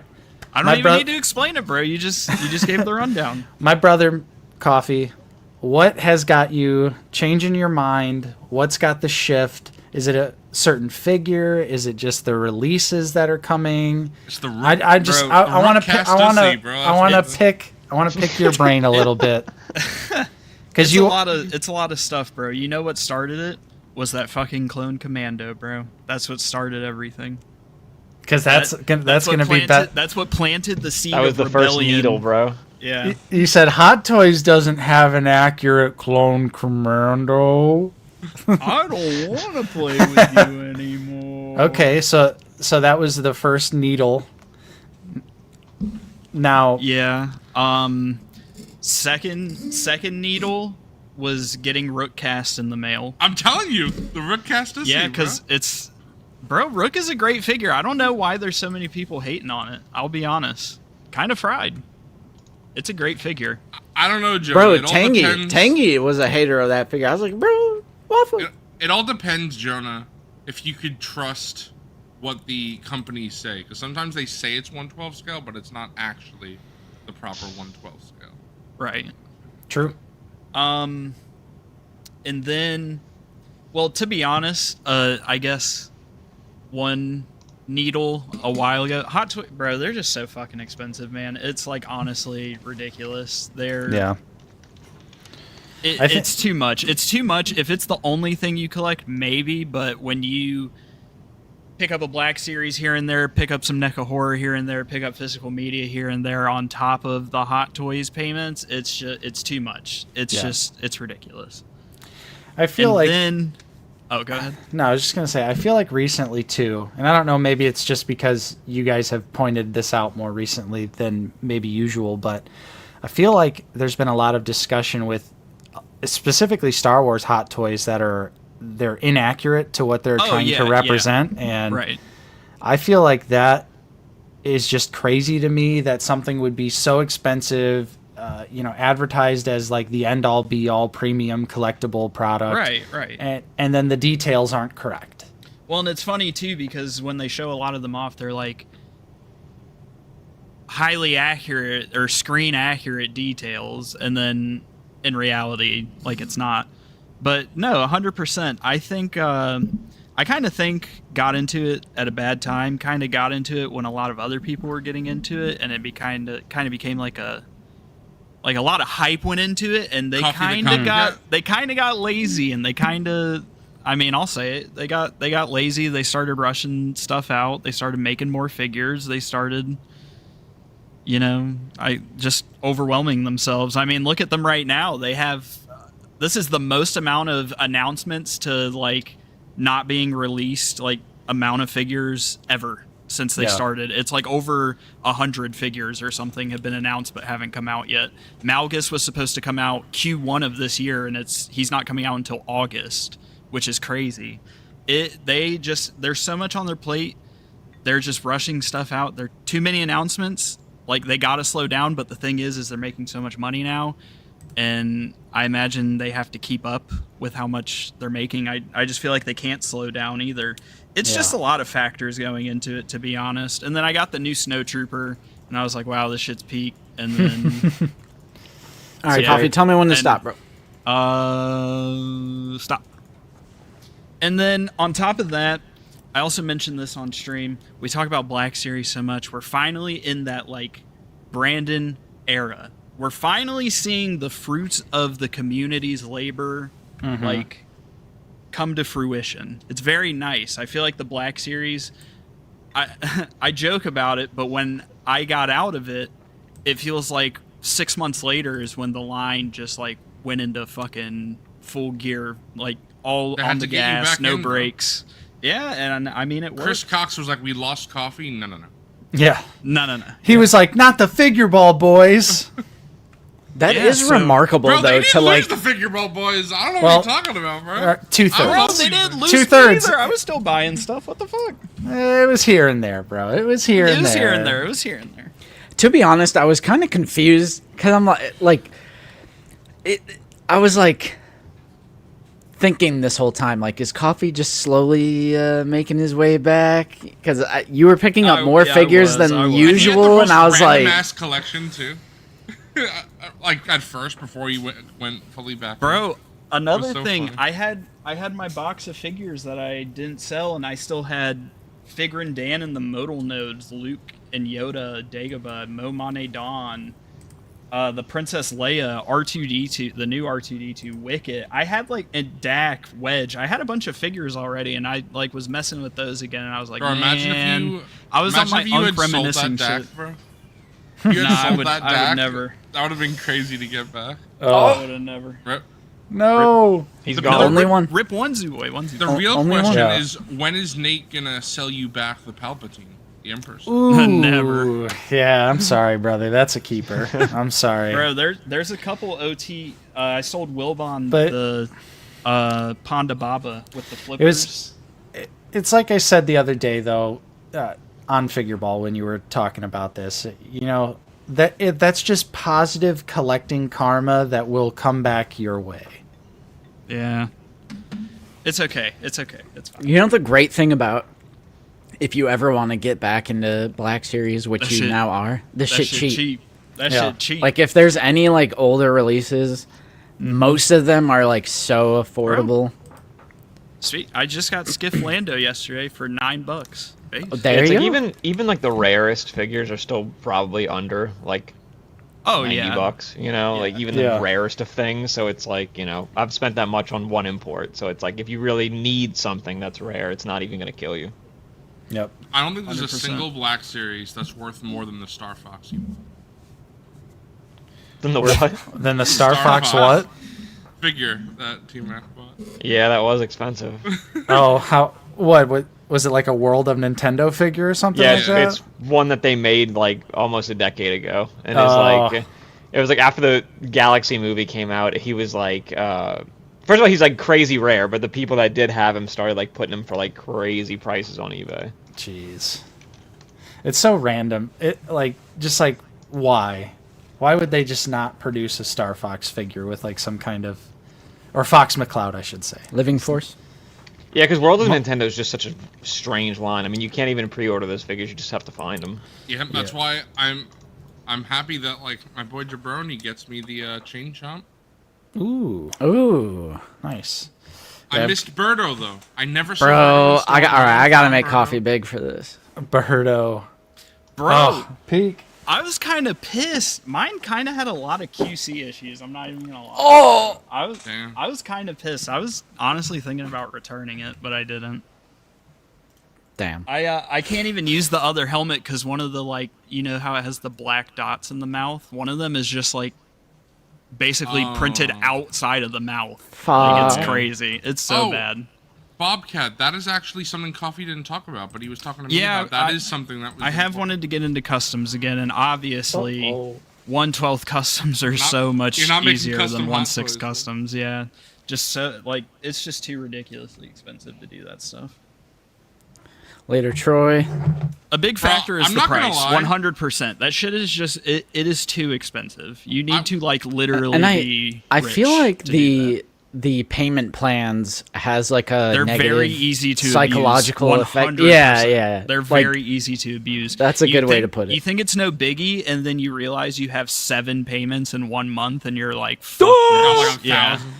I My don't even bro- need to explain it, bro. You just gave the rundown. my brother Coffee, what has got you changing your mind? What's got the shift? Is it a certain figure? Is it just the releases that are coming? It's the I just bro, I the want Rook to cast I want does see, to bro. I want to That's- pick your brain a little bit because It's you a lot of stuff, bro. You know what started it? Was that fucking clone commando, bro? That's what started everything. because that's what gonna be planted, better. That's what planted the seed That was of the first rebellion. needle, bro. Yeah. You said Hot Toys doesn't have an accurate clone commando. I don't want to play with you anymore. Okay, so that was the first needle. Now, Yeah. Second needle was getting Rook cast in the mail. I'm telling you, the Rook cast does Yeah, see, bro. because it's, bro, Rook is a great figure. I don't know why there's so many people hating on it. I'll be honest. Kind of fried. It's a great figure. I don't know, Joe. Bro, It all depends- Tangy was a hater of that figure. I was like, bro, waffle. It all depends, Jonah, if you could trust what the companies say. Because sometimes they say it's 112 scale, but it's not actually the proper 112 scale. Right. true. And then, well, to be honest, I guess one needle a while ago. Hot Toy, bro, they're just so fucking expensive, man. It's like honestly ridiculous. They're Yeah. I thi- it's too much. It's too much. If it's the only thing you collect, maybe. But when you pick up a Black Series here and there, pick up some NECA horror here and there, pick up physical media here and there on top of the Hot Toys payments, it's just it's too much. It's Yeah. just it's ridiculous. I feel And like then, oh, go ahead. no, I was just gonna say I feel like recently too, and I don't know, maybe it's just because you guys have pointed this out more recently than maybe usual, but I feel like there's been a lot of discussion with specifically Star Wars Hot Toys they're inaccurate to what they're trying yeah, to yeah. represent, and Right. I feel like that is just crazy to me that something would be so expensive, advertised as like the end all be all premium collectible product. Right. And then the details aren't correct. Well, and it's funny too because when they show a lot of them off, they're like highly accurate or screen accurate details, and then in reality, like it's not. But no, 100%. I think I kind of think got into it at a bad time. Kind of got into it when a lot of other people were getting into it, and it kind of became like a lot of hype went into it, and they Coffee the kind of got copycat. they kind of got lazy, and they kind of. I mean, I'll say it. They got lazy. They started rushing stuff out. They started making more figures. They started, just overwhelming themselves. I mean, look at them right now. They have. This is the most amount of announcements to like not being released, like amount of figures ever since they Yeah. started. It's like over 100 figures or something have been announced but haven't come out yet. Malgus was supposed to come out Q1 of this year, and he's not coming out until August, which is crazy. There's so much on their plate. They're just rushing stuff out. There are too many announcements. Like, they got to slow down, but the thing is they're making so much money now, and I imagine they have to keep up with how much they're making. I just feel like they can't slow down either. It's just a lot of factors going into it, to be honest. And then I got the new Snow Trooper, and I was like, wow, this shit's peak. And then... All right, Yeah. Coffee, tell me when to And- stop, bro. Stop. And then on top of that, I also mentioned this on stream. We talk about Black Series so much. We're finally in that, like, Brandon era. We're finally seeing the fruits of the community's labor, like, come to fruition. It's very nice. I feel like the Black Series, I joke about it, but when I got out of it, it feels like 6 months later is when the line just, like, went into fucking full gear, like, all They on had the to get you gas, back no in, bro. brakes. Yeah, and I mean, it worked. Chris Cox was like, "We lost coffee." No. Yeah. No. He was like, not the figure ball boys. That Yeah, is so- remarkable, Bro, though, they to didn't like. lose the figure ball boys. I don't know Well, what you're talking about, bro. 2/3. I Bro, don't they know. didn't lose 2/3. either. I was still buying stuff. What the fuck? It was here and there, bro. It was here It and was there. here and there. It was here and there. To be honest, I was kind of confused because I'm I was like thinking this whole time, like, is Coffee just slowly making his way back? Because you were picking up more yeah, I figures was, than I was. And he had the usual, most and I was random like, ass collection too. Like at first, before you went fully back. Bro, another so thing, funny. I had my box of figures that I didn't sell, and I still had Figurin' Dan and the modal nodes, Luke and Yoda, Dagobah, Momane Dawn, the Princess Leia, R2D2, the new R2D2, Wicket. I had like a Dak, Wedge. I had a bunch of figures already, and I like was messing with those again, and I was like, Bro, imagine man, if you. I was on imagine my if you had sold reminiscing that shit. Dak, bro. If you had Nah, I sold would- that I would Dak, never. That would have been crazy to get back. I would have never. Rip. No. He's The gone. Only rip, one. Rip onesie boy, onesie. The boy. real only one? question Yeah. is, when is Nate gonna sell you back the Palpatine, the Emperor's? Ooh. Never. Yeah, I'm sorry, brother. That's a keeper. I'm sorry. Bro, there's a couple OT. I sold Wilbon But- the Ponda Baba with the flippers. It's like I said the other day, though, on Figure Ball when you were talking about this. You know, that's just positive collecting karma that will come back your way. Yeah. It's okay. It's okay. It's fine. you know, the great thing about if you ever want to get back into Black Series, which That you shit- now are, this That shit cheap. That Yeah. shit cheap. Like, if there's any like older releases, most of them are like so affordable. Sweet. I just got Skiff Lando yesterday for $9. Base. There It's you like go. even like the rarest figures are still probably under like Oh $90, yeah. you know, like even Yeah. the rarest of things. So it's like, you know, I've spent that much on one import. So it's like, if you really need something that's rare, it's not even going to kill you. Yep. I don't think there's 100%. a single Black Series that's worth more than the Star Fox. Then the what? Then the Star Star Fox Fox. what? Figure that Team Mac bought. Yeah, that was expensive. Oh, how? What was it, like a World of Nintendo figure or something Yeah, like that? it's one that they made like almost a decade ago, and Oh. it was like after the Galaxy movie came out, he was like, first of all, he's like crazy rare, but the people that did have him started like putting him for like crazy prices on eBay. Jeez. It's so random. It like just like why? Why would they just not produce a Star Fox figure with like some kind of, or Fox McCloud, I should say. Living Force. Yeah, because World of Nintendo is just such a strange line. I mean, you can't even pre-order those figures; you just have to find them. Yeah, that's why I'm happy that like my boy Jabroni gets me the chain chomp. Ooh, Ooh, nice. I Yeah. missed Birdo though. I never saw. bro, Birdo, so all right. I gotta make Birdo. Coffee big for this. Birdo. Bro, Oh, peak. I was kind of pissed. Mine kind of had a lot of QC issues. I'm not even gonna lie. Oh, Damn. I was kind of pissed. I was honestly thinking about returning it, but I didn't. damn. I can't even use the other helmet because one of the, like, you know how it has the black dots in the mouth? One of them is just like basically printed Oh. outside of the mouth. Fuck. Like, it's crazy. It's so Oh. bad. Bobcat, that is actually something Coffee didn't talk about, but he was talking to me Yeah, about. That is something that was I have important. wanted to get into customs again, and obviously, 1/12 customs are so much you're not making easier custom than Hot 1/6 Toys, customs. Yeah, just so like it's just too ridiculously expensive to do that stuff. Later, Troy. A big factor is I'm the not gonna price. lie. 100%. That shit is just it is too expensive. You need to like literally And be I rich feel like to do that. the payment plans has like a They're negative very easy to psychological abuse, effect. 100%. Yeah. They're Like, very easy to abuse. That's a You good way think- to put it. You think it's no biggie, and then you realize you have 7 payments in 1 month, and you're like, fuck Got this. like a Yeah. 1,000.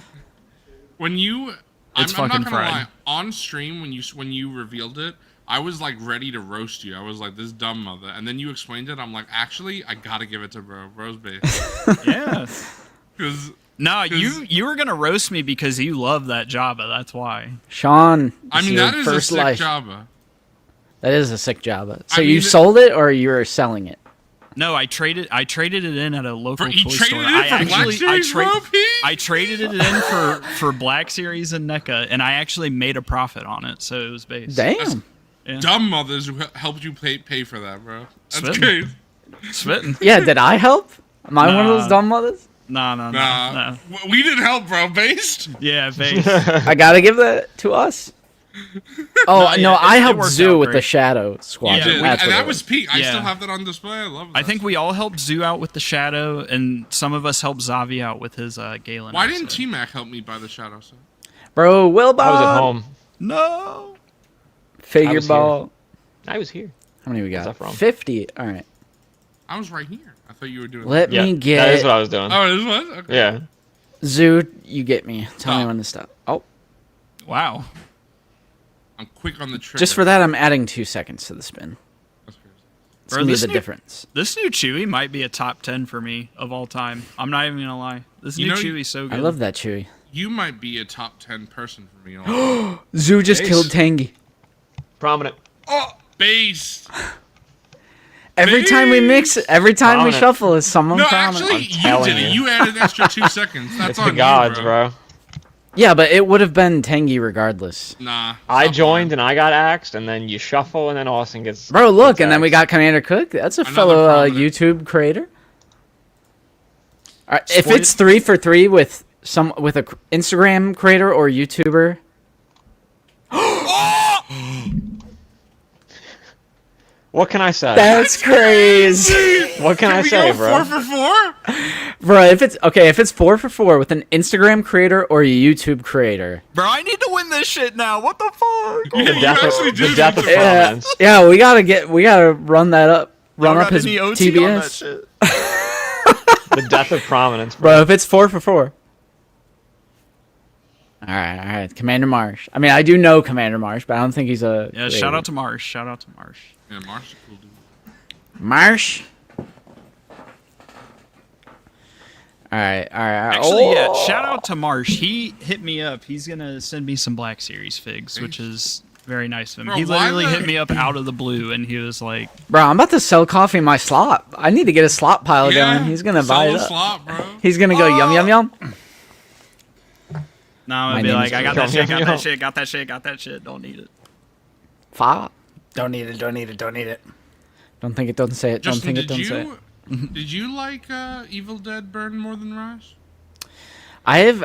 When you, It's I'm not fucking gonna fried. lie. On stream, when you revealed it, I was like ready to roast you. I was like, this dumb mother. And then you explained it. I'm like, actually, I gotta give it to bro. Bro's base. Yeah. Because No, you were gonna roast me because you love that Jabba. That's why. Sean, I this mean, your that is a first sick life. Jabba. That is a sick Jabba. So I you mean, sold it or you were selling it? No, I traded it in at a local You toy traded store. it in I for Black actually Series, bro, Pete? I traded it in for Black Series and NECA, and I actually made a profit on it, so it was base. Damn. Yeah. Dumb mothers who helped you pay for that, bro. That's Spitting. crazy. Spitting. Yeah, did I help? Am I one of Nah. those dumb mothers? No. Nah, we didn't help, bro. Based. Yeah, base. I gotta give that to us. Oh yeah, no, I it helped worked Zoo out with the great. Shadow Squadron. You did. That's And what that it was Pete. I Yeah. still have that on display. I love that. I think we all helped Zoo out with the Shadow, and some of us helped Zavi out with his Galen. Why didn't episode. T-Mac help me buy the Shadow set? Bro, Wilbon. I was at home. No. I Figure was ball. I was here. How many we got? that from? 50. All right. I was right here. I thought you were doing Let Yeah, me that get is what I was doing. Oh, this was? Okay. Yeah. Zoo. You get me. Tell me Stop. when to stop. Oh, Wow. I'm quick on the trigger. just for that, I'm adding 2 seconds to the spin. That's crazy. It's Bro, gonna be this the new- difference. This new Chewy might be a top 10 for me of all time. I'm not even gonna lie. This You new know, Chewy's so good. I love that Chewy. You might be a top 10 person for me. Also. Zoo just Ace. killed Tangy. Prominent. Oh, based. Every time we mix it, every time we Prominent. shuffle, is someone No, prominent. actually, you telling did it. you. You added an extra 2 seconds. That's It's on the gods, you, bro. Yeah, but it would have been Tangy regardless. Nah. I stop joined lying. and I got axed, and then you shuffle, and then Austin gets. Bro, look, gets and then we axed. got Commander Cook. That's a Another fellow prominent. YouTube creator. All right, if Sport- it's 3 for 3 with a Instagram creator or YouTuber, What can I say? that's crazy, What can I we say, go bro? 4 for 4? bro. If it's 4 for 4 with an Instagram creator or a YouTube creator, Bro, I need to win this shit now. What the fuck? The You death actually of, did the death of it. prominence. yeah, we gotta run that up, run Y'all up got his any OT on that TBS, shit? The death of prominence, bro. bro. If it's 4 for 4. All right, Commander Marsh. I mean, I do know Commander Marsh, but I don't think he's a. Yeah, shout out to Marsh. Shout out to Marsh. Yeah, Marsh's a cool dude. Marsh. All right. Actually, yeah, Oh! shout out to Marsh. He hit me up. He's gonna send me some Black Series figs, which is very nice of him. Bro, He why literally the- hit me up out of the blue, and he was like, Bro, I'm about to sell coffee in my slot. I need to get a slot pile going. He's gonna buy solo it up. slot, bro. He's gonna go yum yum yum. "No, I'm My gonna be name like, is I got Yum, that shit, yum, got that yum. shit, got that shit, got that shit. Don't need it." Five. Don't need it. Don't need it. Don't need it. Don't think it. Don't say it. Don't Justin, think it. Don't say it. did you like Evil Dead Burn more than Rise? I've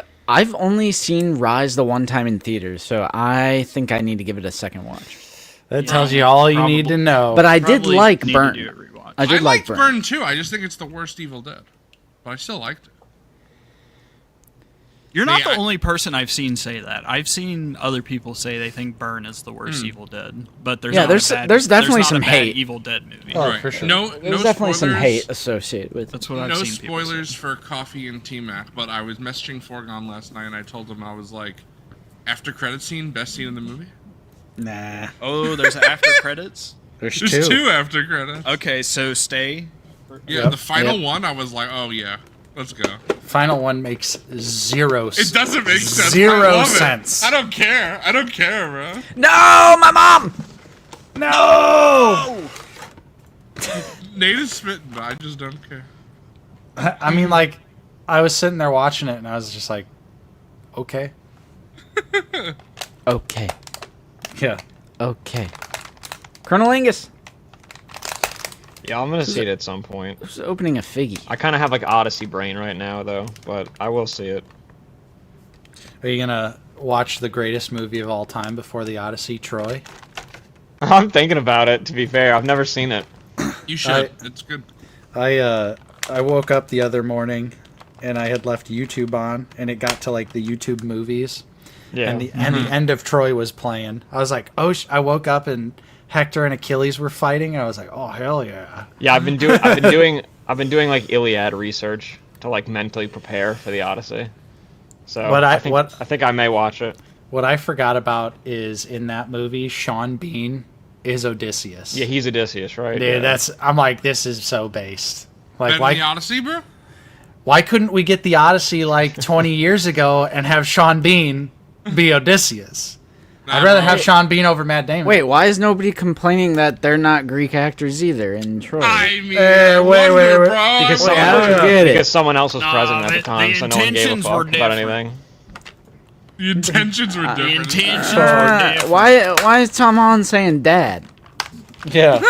only seen Rise the one time in theaters, so I think I need to give it a second watch. That tells you all you need to know. But I did Probably like need to Burn. do a rewatch. I did like liked Burn. Burn too. I just think it's the worst Evil Dead, but I still liked it. You're not Yeah, the only person I've seen say that. I've seen other people say they think Burn is the worst Evil Dead, but there's Yeah, not there's- a bad, there's definitely not a some bad hate. Evil Dead movie. Oh, Right. for sure. No, There's no definitely some spoilers. hate associated with it. That's what I've No seen people say. spoilers for Coffee and T-Mac, but I was messaging Forgon last night and I told him, I was like, after credit scene, best scene in the movie? Nah. Oh, there's after credits. There's There's two. 2 after credits. Okay, so stay. Yeah, Yep. the final Yep. one, I was like, oh yeah, let's go. Final one makes zero sense. It doesn't make sense. but I Zero love it. sense. I don't care. I don't care, bro. No, my mom. No! Nate is spitting, but I just don't care. I mean, like, I was sitting there watching it, and I was just like, okay. Okay. Yeah. Okay. Colonel Angus, Yeah, I'm gonna see it at some point. who's opening a figgy? I kind of have like Odyssey brain right now though, but I will see it. Are you gonna watch the greatest movie of all time before the Odyssey, Troy? I'm thinking about it. To be fair, I've never seen it. You should. It's good. I woke up the other morning and I had left YouTube on and it got to like the YouTube movies Yeah. and the end of Troy was playing. I was like, oh, I woke up and Hector and Achilles were fighting. And I was like, oh hell yeah. Yeah, I've been doing like Iliad research to like mentally prepare for the Odyssey. So I think I may watch it. What I forgot about is in that movie, Sean Bean is Odysseus. Yeah, he's Odysseus, right? Dude, yeah. I'm like, this is so based. Like, Better than the Odyssey, bro? why couldn't we get the Odyssey like 20 years ago and have Sean Bean be Odysseus? I'd rather have Sean Bean over Matt Damon. Wait, why is nobody complaining that they're not Greek actors either in Troy? I mean, Hey, I wait, wonder, wait. bro. Because I don't get it. because someone else was present at the the time, so no one gave a intentions were fuck about different. anything. The intentions were The different. intentions were different. Why is Tom Holland saying dad? Yeah. Bro,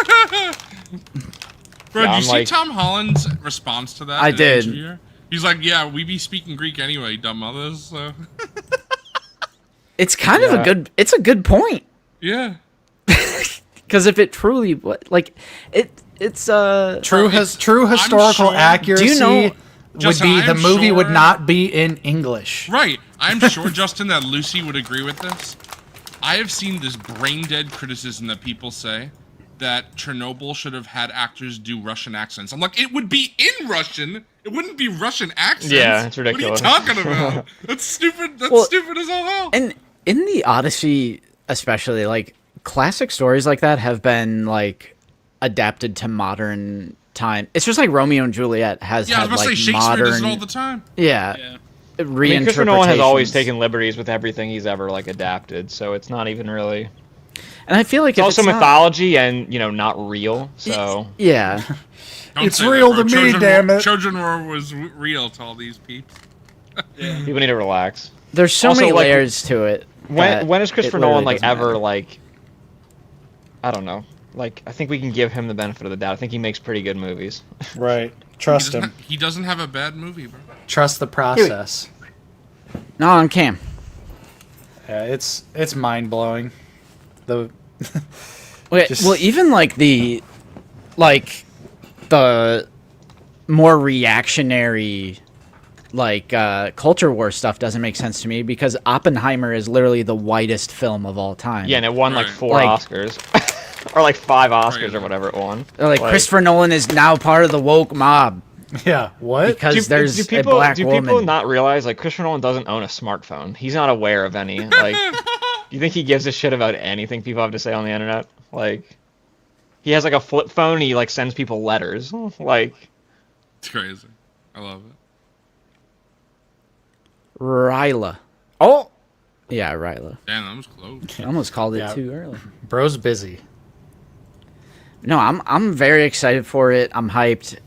Yeah, did I'm you see like- Tom Holland's response to that? I in an did. interview? He's like, yeah, we be speaking Greek anyway, dumb mothers. So. It's kind of a good point. Yeah. Because if it truly it's True historical sure- accuracy Do you know- would Justin, be I the am movie would sure- not be in English. Right. I'm sure, Justin, that Lucy would agree with this. I have seen this brain-dead criticism that people say that Chernobyl should have had actors do Russian accents. I'm like, it would be in Russian. It wouldn't be Russian accents. Yeah, it's ridiculous. What are you talking about? That's stupid. That's Well, stupid as all hell. and in the Odyssey especially, like classic stories like that have been like adapted to modern time. It's just like Romeo and Juliet has Yeah, I was had about to like say Shakespeare does it all modern the time. yeah, Yeah. I mean, Christopher Nolan has always reinterpretations. taken liberties with everything he's ever like adapted, so it's not even really. And I feel like It's if also not- mythology and not real. So Yeah. Don't It's say that, real bro. to me, Trojan damn War, it. Trojan War was real to all these people. people need to relax. There's so Also, many like, layers to it. that When is Christopher it literally Nolan like doesn't ever matter. like? I don't know. Like I think we can give him the benefit of the doubt. I think he makes pretty good movies. Right. Trust him. He doesn't have a bad movie, bro. Trust the process. No, on cam. Yeah, it's mind blowing. The Okay, Just- well, even like the more reactionary culture war stuff doesn't make sense to me because Oppenheimer is literally the whitest film of all time. Yeah, and it won like Right. 4 Like- Oscars, or like 5 Oscars Right. or whatever it won. They're like Christopher Nolan is now part of the woke mob yeah. What? because there's do people, a black do woman. people not realize like Christopher Nolan doesn't own a smartphone? He's not aware of any. Like, you think he gives a shit about anything people have to say on the internet? Like, he has like a flip phone. He like sends people letters. Like, It's crazy. I love it. Ryla. Oh, yeah, Ryla. Damn, that was close. I almost called it Yeah. too early. Bro's busy. No, I'm very excited for it. I'm hyped.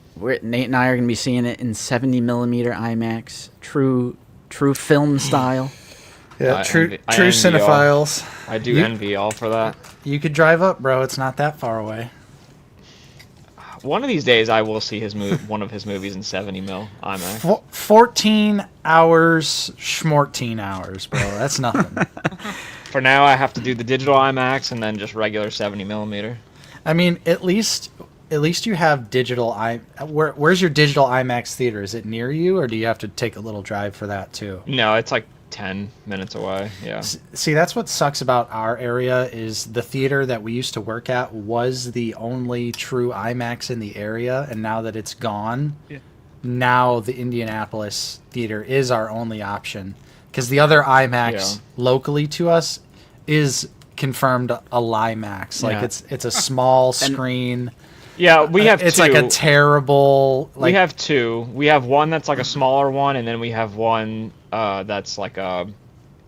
Nate and I are gonna be seeing it in 70mm IMAX, true film style. Yeah, I true envy- I true envy y'all. cinephiles. I do You- envy y'all for that. You could drive up, bro. It's not that far away. One of these days, I will see one of his movies in 70mm IMAX. 14 hours, schmorteen hours, bro. That's nothing. For now, I have to do the digital IMAX and then just regular 70mm. I mean, at least you have digital where's your digital IMAX theater? Is it near you, or do you have to take a little drive for that too? No, it's like 10 minutes away. Yeah. See, that's what sucks about our area is the theater that we used to work at was the only true IMAX in the area, and now that it's gone, now the Indianapolis theater is our only option because the other IMAX Yeah. locally to us is confirmed a Limax. Like Yeah. it's a small screen. Yeah, we have It's two. like a terrible. Like, we have 2. We have one that's like a smaller one, and then we have one that's like a.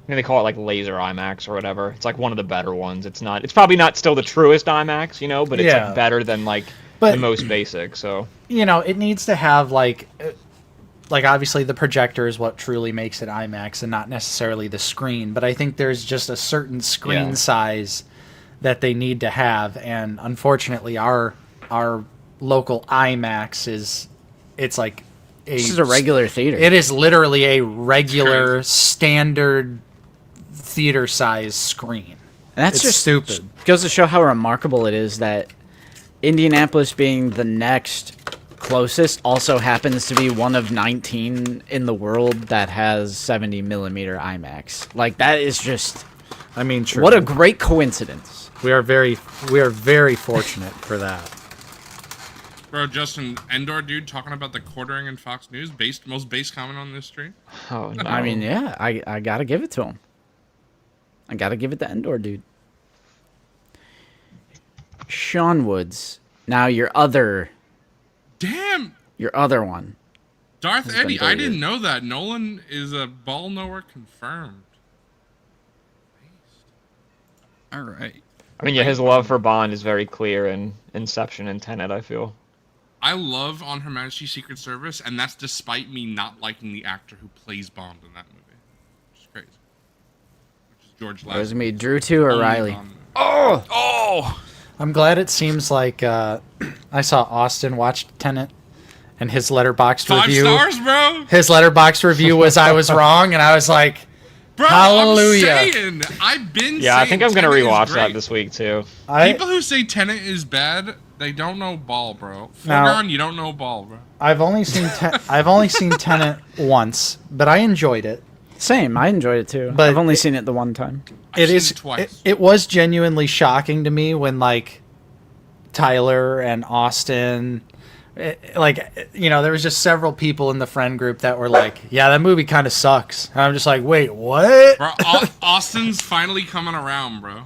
They call it like laser IMAX or whatever. It's like one of the better ones. It's not. It's probably not still the truest IMAX, but it's Yeah. like better than like But- the most basic. So it needs to have like like obviously the projector is what truly makes it IMAX and not necessarily the screen, but I think there's just a certain screen size that they need to have, and unfortunately our local IMAX it's like This is a regular theater. it is literally a regular standard theater size screen. And that's It's just stupid. Goes to show how remarkable it is that Indianapolis, being the next closest, also happens to be one of 19 in the world that has 70 millimeter IMAX. Like, that is just I mean, true. what a great coincidence. we are very fortunate for that. Bro, Justin, Endor dude talking about the quartering in Fox News, most base comment on this stream. Oh no. I mean, yeah, I gotta give it to him. I gotta give it to Endor, dude. Sean Woods. Now your other Damn, one. Darth Has been Eddie, I deleted. didn't know that. Nolan is a ball knower confirmed. All right. I mean, yeah, his love for Bond is very clear in Inception and Tenet, I feel. I love On Her Majesty's Secret Service, and that's despite me not liking the actor who plays Bond in that movie. Which is crazy. Which is George It was Lazenby. me, Drew 2 or Only Riley? Bond movie. Oh. I'm glad it seems like I saw Austin watch Tenet, and his letterboxd 5 review. stars, bro. His letterboxd review was I was wrong, and I was like, Bro, hallelujah. I'm saying, I've been Yeah, I think I'm gonna Tenet is rewatch that great. this week too. People who say Tenet is bad, they don't know ball, bro. Now- Foregone, you don't know ball, bro. I've only seen Tenet once, but I enjoyed it. Same, I enjoyed it too. But I've only seen it the one time. I've seen it twice. It was genuinely shocking to me when like Tyler and Austin, there was just several people in the friend group that were like, yeah, that movie kind of sucks. And I'm just like, wait, what? Bro, Austin's finally coming around, bro.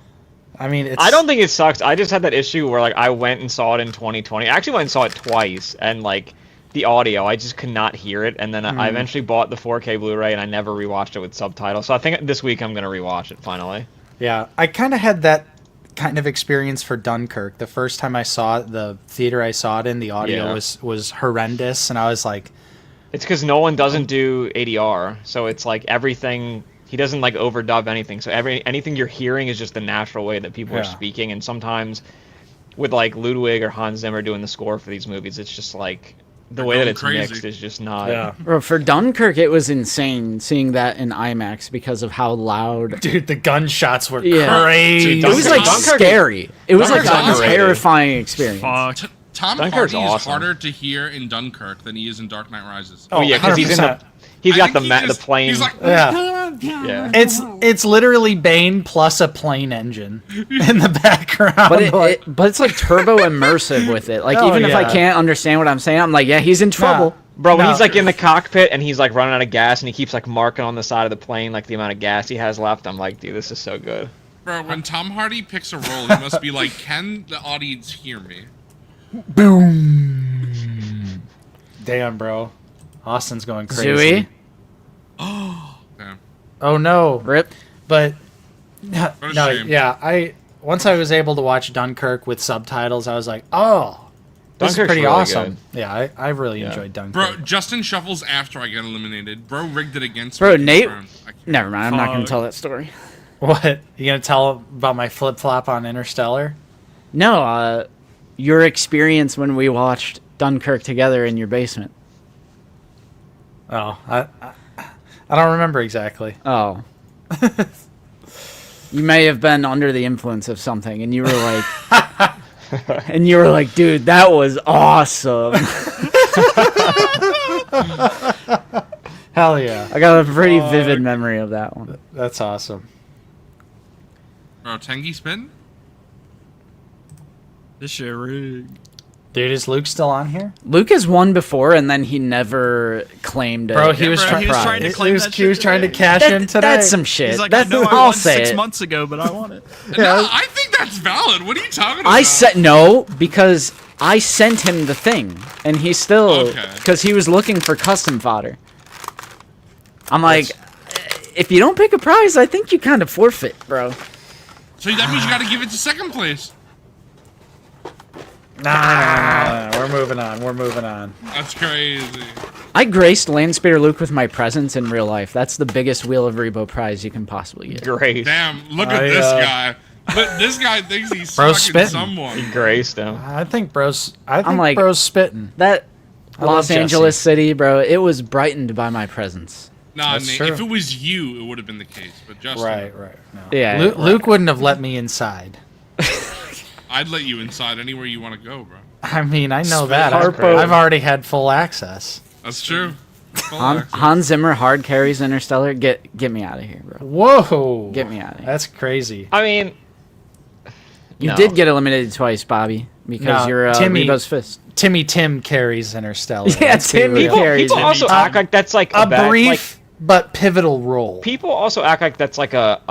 I mean, I don't think it sucks. I just had that issue where like I went and saw it in 2020. I actually went and saw it twice, and like the audio, I just could not hear it. And then I eventually bought the 4K Blu-ray, and I never rewatched it with subtitles. So I think this week I'm gonna rewatch it finally. Yeah, I kind of had that kind of experience for Dunkirk. The first time I saw it, the theater I saw it in, the audio was horrendous, and I was like, It's because Nolan doesn't do ADR, so it's like everything. He doesn't like overdub anything, so anything you're hearing is just the natural way that people are speaking. And sometimes, with like Ludwig or Hans Zimmer doing the score for these movies, it's just like the way that it's mixed is just not. yeah, Bro, for Dunkirk, it was insane seeing that in IMAX because of how loud. dude, the gunshots were Yeah. crazy. It was like Dunkirk- scary. It was like Dunkirk's a underrated. terrifying experience. Fuck. Tom Dunkirk's Hardy is awesome. harder to hear in Dunkirk than he is in Dark Knight Rises. Oh yeah, because he's in the. 100%. He's I got think the plane. He's like, Yeah. yeah. It's literally Bane plus a plane engine in the background. But but it's like turbo immersive with it. Like Oh, even if I yeah. can't understand what I'm saying, I'm like, yeah, he's in trouble. Bro, when No. he's like in the cockpit and he's like running out of gas and he keeps like marking on the side of the plane like the amount of gas he has left, I'm like, dude, this is so good. bro, when Tom Hardy picks a role, he must be like, can the audience hear me? Boom. Damn, bro. Austin's going crazy. Zooey, Damn. Oh no. rip. But What a no, shame. yeah, once I was able to watch Dunkirk with subtitles, I was like, oh, this is Dunkirk's pretty really awesome. good. Yeah, I really Yeah. enjoyed Dunkirk. Bro, Justin shuffles after I get eliminated. Bro rigged it against Bro, me. Nate- I can't- Never mind. I'm not gonna Fuck. tell that story. What? You gonna tell about my flip flop on Interstellar? No, your experience when we watched Dunkirk together in your basement. Oh, I don't remember exactly. Oh. You may have been under the influence of something, and you were like, dude, that was awesome. Hell yeah, I got a pretty vivid memory of that one. that's awesome. Bro, Tengi spin? This shit rigged. Dude, is Luke still on here? Luke has won before, and then he never claimed it. Bro, he was bro, trying. he was trying to claim He was, that he was shit trying to today. cash in today. That's some shit. He's like, That's, I know I I'll won say 6 it. months ago, but I want it. No, I think that's valid. What are you talking about? I said no because I sent him the thing, and he still Okay. because he was looking for custom fodder. I'm like, if you don't pick a prize, I think you kind of forfeit, bro. So that means you gotta give it to second place. Nah, we're moving on. We're moving on. That's crazy. I graced Landspeeder Luke with my presence in real life. That's the biggest Wheel of Rebo prize you can possibly get. Grace. Damn, look at this guy. But this guy thinks he's Bro's fucking spitting. someone. He graced him. I think bro's like- bro's spitting. That I love Los Angeles Jesse. City, bro, it was brightened by my presence. Nah, That's Nate, true. if it was you, it would have been the case. But Justin, Right. No. Yeah, Luke, right. Luke wouldn't have let me inside. I'd let you inside anywhere you want to go, bro. I mean, I know Spit that. Harpo. I've already had full access. That's true. Full Han, access. Hans Zimmer hard carries Interstellar. Get me out of here, bro. Whoa! Get me out of here. That's crazy. I mean, You no. did get eliminated twice, Bobby, because No, you're Timmy- Rebo's fist. Timmy Tim carries Interstellar. Yeah, Let's be Timmy real. carries people it. also act like that's like A bad, brief like, but pivotal role. people also act like that's like a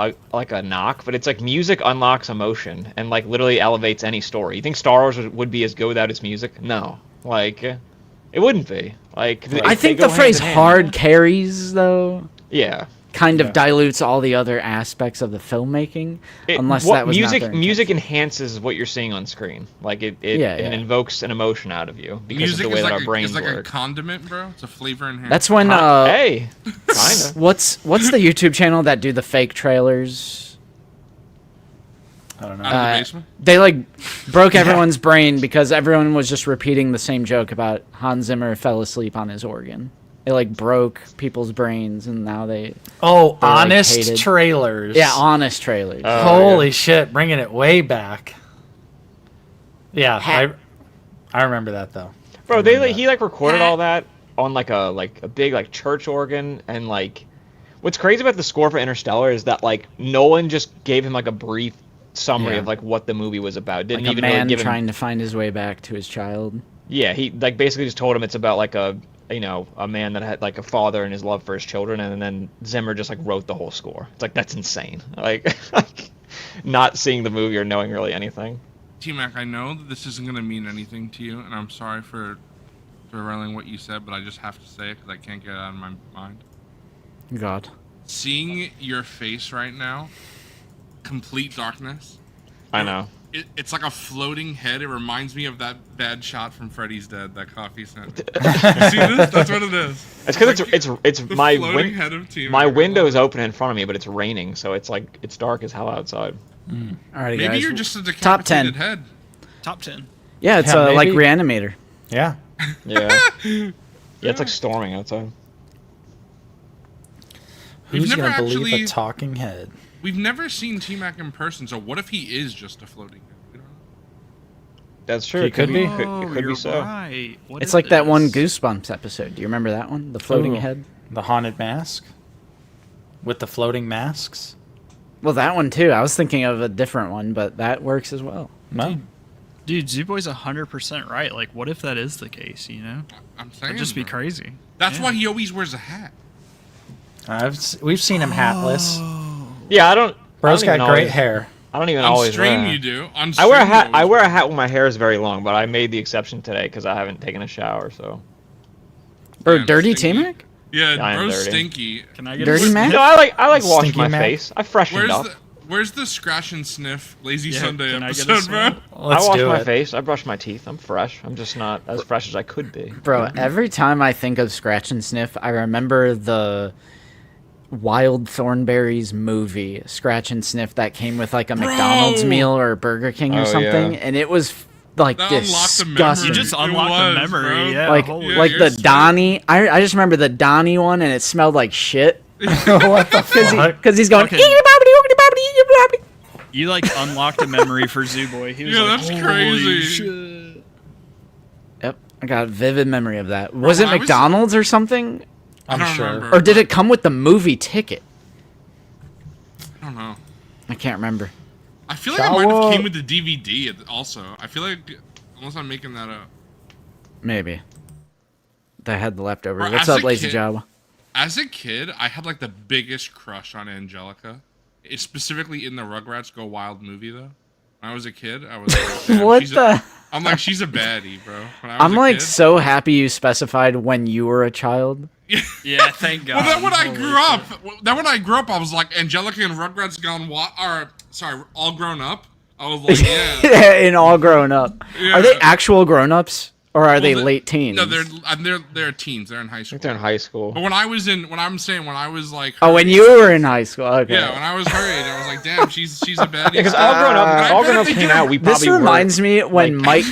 knock, but it's like music unlocks emotion and like literally elevates any story. You think Star Wars would be as good without its music? No, like it wouldn't be. Like I think the phrase "hard carries" though yeah. kind of dilutes all the other aspects of the filmmaking, unless that was music. not their Music intention. enhances what you're seeing on screen. Like it Yeah, it yeah. invokes an emotion out of you because Music of the way is that like, our brains is like a work. condiment, bro. It's a flavor enhancer. That's when Hey, kinda. what's the YouTube channel that do the fake trailers? I don't know. Out of the basement. They like broke everyone's brain because everyone was just repeating the same joke about Hans Zimmer fell asleep on his organ. It like broke people's brains, and now they Oh, They're, like, honest hated. trailers. honest trailers. Holy shit, bringing it way back. Yeah, I remember that though. Bro, he like recorded all that on like a big like church organ, and like what's crazy about the score for Interstellar is that like Nolan just gave him like a brief summary Yeah. of like what the movie was about. Didn't like a even really man give him. trying to find his way back to his child. Yeah, he like basically just told him it's about like a man that had like a father and his love for his children, and then Zimmer just like wrote the whole score. It's like that's insane. Like not seeing the movie or knowing really anything. T-Mac, I know that this isn't gonna mean anything to you, and I'm sorry for derailing what you said, but I just have to say it because I can't get it out of my mind. God. Seeing your face right now, complete darkness. I know. It's like a floating head. It reminds me of that bad shot from Freddy's Dead that Coffee sent me. You see this? That's what it is. It's because like it's the my floating head of T-Mac. my window is open in front of me, but it's raining, so it's like it's dark as hell outside. Alrighty, Maybe guys. you're just a Top 10. decapitated head. Top 10. Yeah, it's Yeah, like maybe. Reanimator. Yeah. Yeah. Yeah, it's like storming outside. We've Who's never gonna believe actually- a talking head? We've never seen T-Mac in person, so what if he is just a floating head? We don't know. That's true. He It could could be. be. It could be you're so. right. What It's is like that one this? Goosebumps episode. Do you remember that one? The floating Ooh. head. The haunted mask with the floating masks. Well, that one too. I was thinking of a different one, but that works as well. No, Dude, Zooboy's 100% right. Like, what if that is the case, you know? I'm saying That'd just be bro. crazy. That's Yeah. why he always wears a hat. we've seen him hatless. Yeah, I don't. Bro's I got don't great even always, hair. I don't even On always stream, wear. you do. On I stream, wear a you hat. I always wear a hat when my hair is very long, but I made the exception today because I haven't taken a shower. So. Bro, Damn, dirty stinky. T-Mac? Yeah, I am bro's dirty. stinky. Can I get Dirty a Mac? No, I like washing Stinky my Mac? face. I freshened Where's up. where's the scratch and sniff lazy Yeah, Sunday can I get a episode, bro? smell? Let's I wash do my it. face. I brush my teeth. I'm fresh. I'm just not as fresh as I could be. Bro, every time I think of Scratch and Sniff, I remember the Wild Thornberries movie, Scratch and Sniff, that came with like a McDonald's meal or a Burger King or Oh, something, yeah. and it was like That unlocked a memory. disgusting. You just It unlocked a was, memory. bro. Yeah, like holy Yeah, like you're the straight. Donnie. I just remember the Donnie one, and it smelled like shit. What the fuck? Because he's going. Okay. "Eegity-bobbity-oogity-bobbity-eegity-bobbity." You like unlocked a memory for Zooboy. He was Yeah, like, that's "Holy crazy." shit." Yep, I got a vivid memory of that. Was it I was- McDonald's or something, I I'm don't sure. remember. or did it come with the movie ticket? I don't know. I can't remember. I feel like it might have Shower. came with the DVD also. I feel like, unless I'm making that up. Maybe. They had the leftover. Bro, What's as up, a Lazy kid- Joe? As a kid, I had like the biggest crush on Angelica. It's specifically in the Rugrats Go Wild movie, though. When I was a kid, I was like, damn, What she's the? I'm like, she's a baddie, bro. When I was I'm a like kid. so happy you specified when you were a child. Yeah, thank God. Well, then when I Holy grew up, I was like Angelica and Rugrats Gone Wild, or sorry, All Grown Up. I was like, yeah. And all grown up. Yeah. Are they actual grown-ups or are they Well, late teens? No, they're teens. They're in high I school. think they're in high school. But when I was like, Oh, her when age- you were in high school. Okay. yeah, when I was her age, I was like, damn, she's a baddie. Because all grown up, I all bet grown if up they came did out. a- We This probably reminds were, me when like-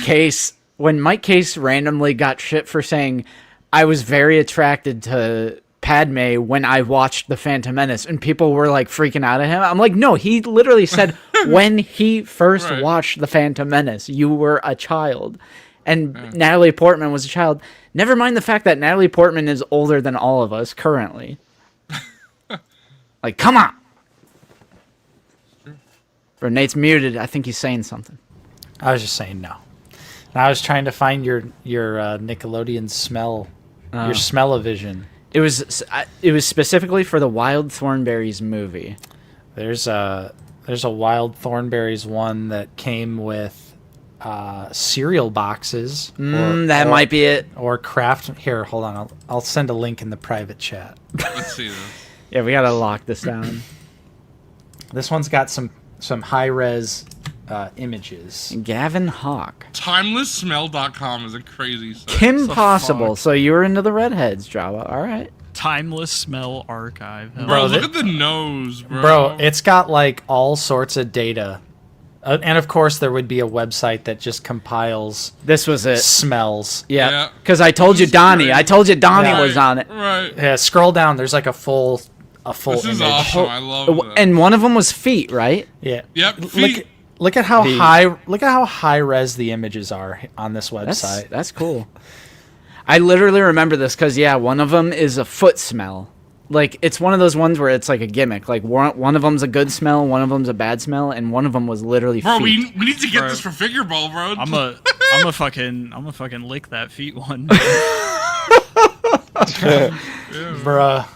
Mike Case randomly got shit for saying I was very attracted to Padme when I watched The Phantom Menace, and people were like freaking out at him. I'm like, no, he literally said when he first Right. watched The Phantom Menace, you were a child, and Natalie Portman was a child. Never mind the fact that Natalie Portman is older than all of us currently. Like, come on. Bro, Nate's muted. I think he's saying something. I was just saying no. And I was trying to find your Nickelodeon smell, your smell-o-vision. It was specifically for the Wild Thornberrys movie. There's a Wild Thornberries one that came with cereal boxes. That might be it. Or craft. Here, hold on. I'll send a link in the private chat. Let's see this. Yeah, we gotta lock this down. This one's got some high-res images. Gavin Hawk. TimelessSmell.com is a crazy site. Kim the Possible. fuck? So you were into the redheads, Java. All right. Timeless smell archive. Hell. Bro, Bro, look that- at the nose, bro. Bro, it's got like all sorts of data. And of course, there would be a website that just compiles This was it. smells. Yeah. Yeah. Because I told you This is Donnie. great. I told you Donnie Right, was on it. Right. Yeah, scroll down. There's like a full This image. is awesome. I love that. And one of them was feet, right? Yeah. Yep, feet. Look at how The- high res the images are on this website. That's cool. I literally remember this because, yeah, one of them is a foot smell. Like, it's one of those ones where it's like a gimmick. Like, one of them's a good smell, one of them's a bad smell, and one of them was literally Bro, feet. we need to get Bro. this for figure ball, bro. I'm a fucking lick that feet one. Bruh.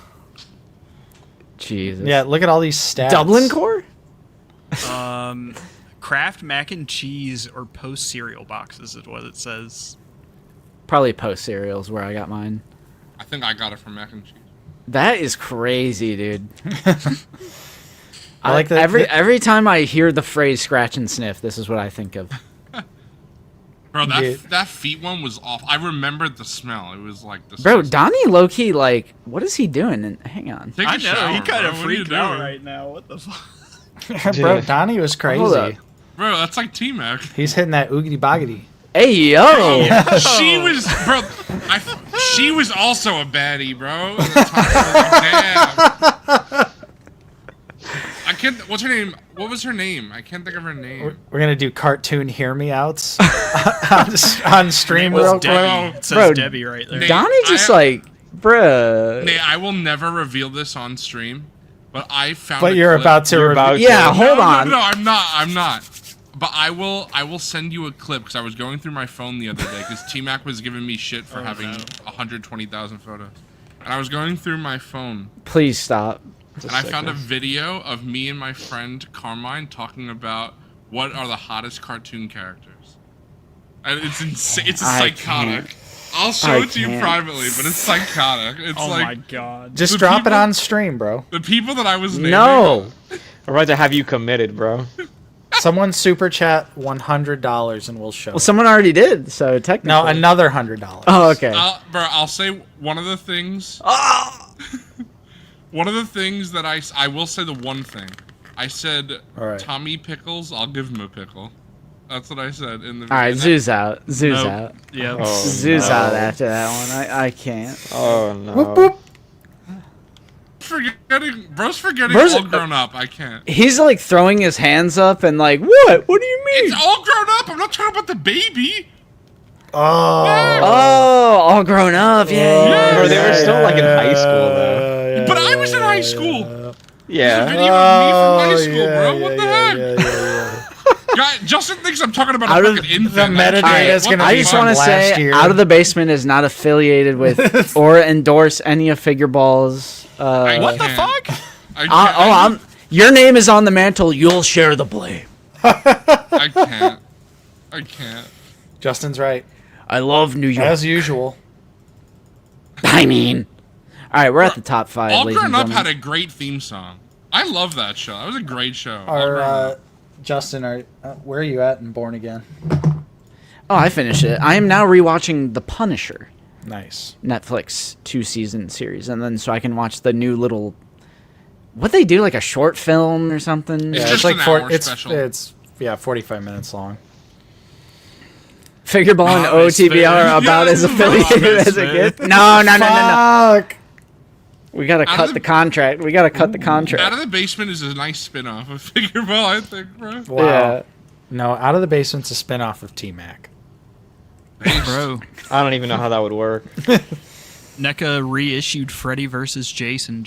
Jesus. Yeah, look at all these stats. Dublin core? Kraft mac and cheese or post cereal boxes is what it says. Probably Post cereals where I got mine. I think I got it from mac and cheese. That is crazy, dude. I like that. Every time I hear the phrase "scratch and sniff," this is what I think of. Bro, that Yeah. that feet one was off. I remembered the smell. It was like the Bro, Donnie low-key, like, what is he doing? And hang on. Take a I know shower, he kind bro. of What are you freaked out doing? right now. What the fuck? Bro, Donnie was crazy. Hold up. Bro, that's like T-Mac. He's hitting that oogity boggity. Hey, yo! She was, bro. She was also a baddie, bro. Damn. I can't. What's her name? What was her name? I can't think of her name. We're gonna do cartoon hear me outs on stream It was real Debbie. quick. It says Bro, Debbie right there. Nate, Donnie just like, bruh. Nate, I will never reveal this on stream, but I found. But a you're clip. about to. You're about Yeah, to. hold on. No, I'm not. I'm not. But I will send you a clip because I was going through my phone the other day because T-Mac was giving me shit for having 120,000 photos, and I was going through my phone Please stop. and I found a video of me and my friend Carmine talking about what are the hottest cartoon characters. And it's insane. It's I psychotic. I'll show I it to you can't. privately, but it's psychotic. It's Oh like my god. Just The drop it people- on stream, bro. the people that I was naming. No! I'm about to have you committed, bro. Someone super chat $100 and we'll show. Well, it. someone already did, so technically. No, another $100. Oh, okay. Bro, I'll say one of the things. One of the things that I will say the one thing. I said, All right. Tommy Pickles, I'll give him a pickle. That's what I said in the video. All right, And Zoo's out. Zoo's Nope. out. Yeah. Oh, Zoo's no. out after that one. I can't. Oh no. Whoop, whoop. Bro's forgetting Bro's- all grown up. I can't. He's like throwing his hands up and like, what? What do you mean? It's all grown up. I'm not talking about the baby. Oh. Oh, all grown up. Yeah. Bro, they were still like in high school though. But I was in high school. There's a Yeah. video of me from high school, yeah, bro. yeah, What the yeah, heck? yeah, yeah, God, Justin thinks I'm talking about Out a of fucking infant. the metadata Like, is what gonna the I be just fuck? want to last say, year. Out of the Basement is not affiliated with or endorse any of Figure Ball's. What the can't. fuck? Your name is on the mantle. You'll share the blame. I can't. I can't. Justin's right. I love New York. As usual. I mean, all right, we're at the top 5. All ladies Grown and Up gentlemen. had a great theme song. I love that show. That was a great show. All Our Grown Up. Justin, where are you at in Born Again? Oh, I finished it. I am now rewatching The Punisher, Nice. Netflix 2-season series, and then so I can watch the new little. What they do, like a short film or something? It's Yeah, just it's like an hour special. it's 45 minutes long. Figureball and Bob is OTB are spitting. about as Bob affiliated is as it spitting. gets. No. Fuck! We gotta Out cut of the the- contract. We gotta cut the Out contract. of the Basement is a nice spin-off of Figureball, I think, bro. Wow. Yeah. No, Out of the Basement's a spinoff of T-Mac. Bro, I don't even know how that would work. NECA reissued Freddy vs. Jason.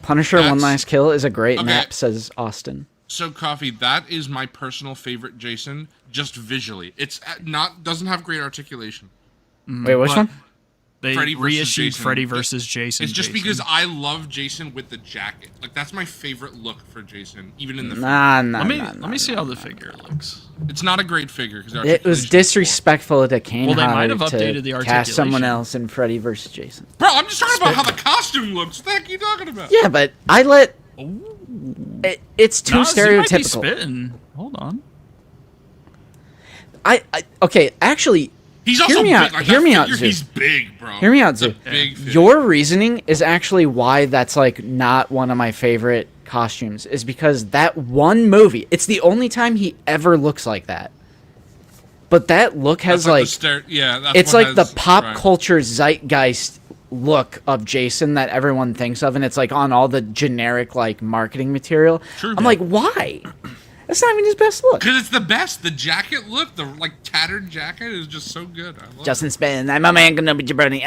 Punisher That's- One Last Kill is a great Okay. map, says Austin. So, Coffee, that is my personal favorite Jason, just visually. It's doesn't have great articulation. Wait, which But one? They Freddy versus reissued Jason. Freddy vs. Jason. It's just Jason. because I love Jason with the jacket. Like, that's my favorite look for Jason, even in the Nah. Let me see how the figure looks. It's not a great figure because It was disrespectful to Kane Well, they might Hodder have updated the to cast someone articulation. else in Freddy vs. Jason. Bro, I'm just talking about how the costume looks. What the heck are you talking about? Yeah, but I let. It's too Nah, Zoo might be stereotypical. spitting. Hold on. Okay, actually, He's also Hear me big. out- Like, hear that me out, figure, Zoo. He's big, bro. hear me out, It's a Zoo. big figure. Your reasoning is actually why that's like not one of my favorite costumes. Is because that one movie. It's the only time he ever looks like that. But that look has That's like that's it's what like has- the pop right. culture zeitgeist look of Jason that everyone thinks of, and it's like on all the generic like marketing material. True, I'm yeah. like, why? That's not even his best look. Because it's the best. The jacket look, the like tattered jacket is just so good. I love Justin Spin, I'm a man gonna be jabroni.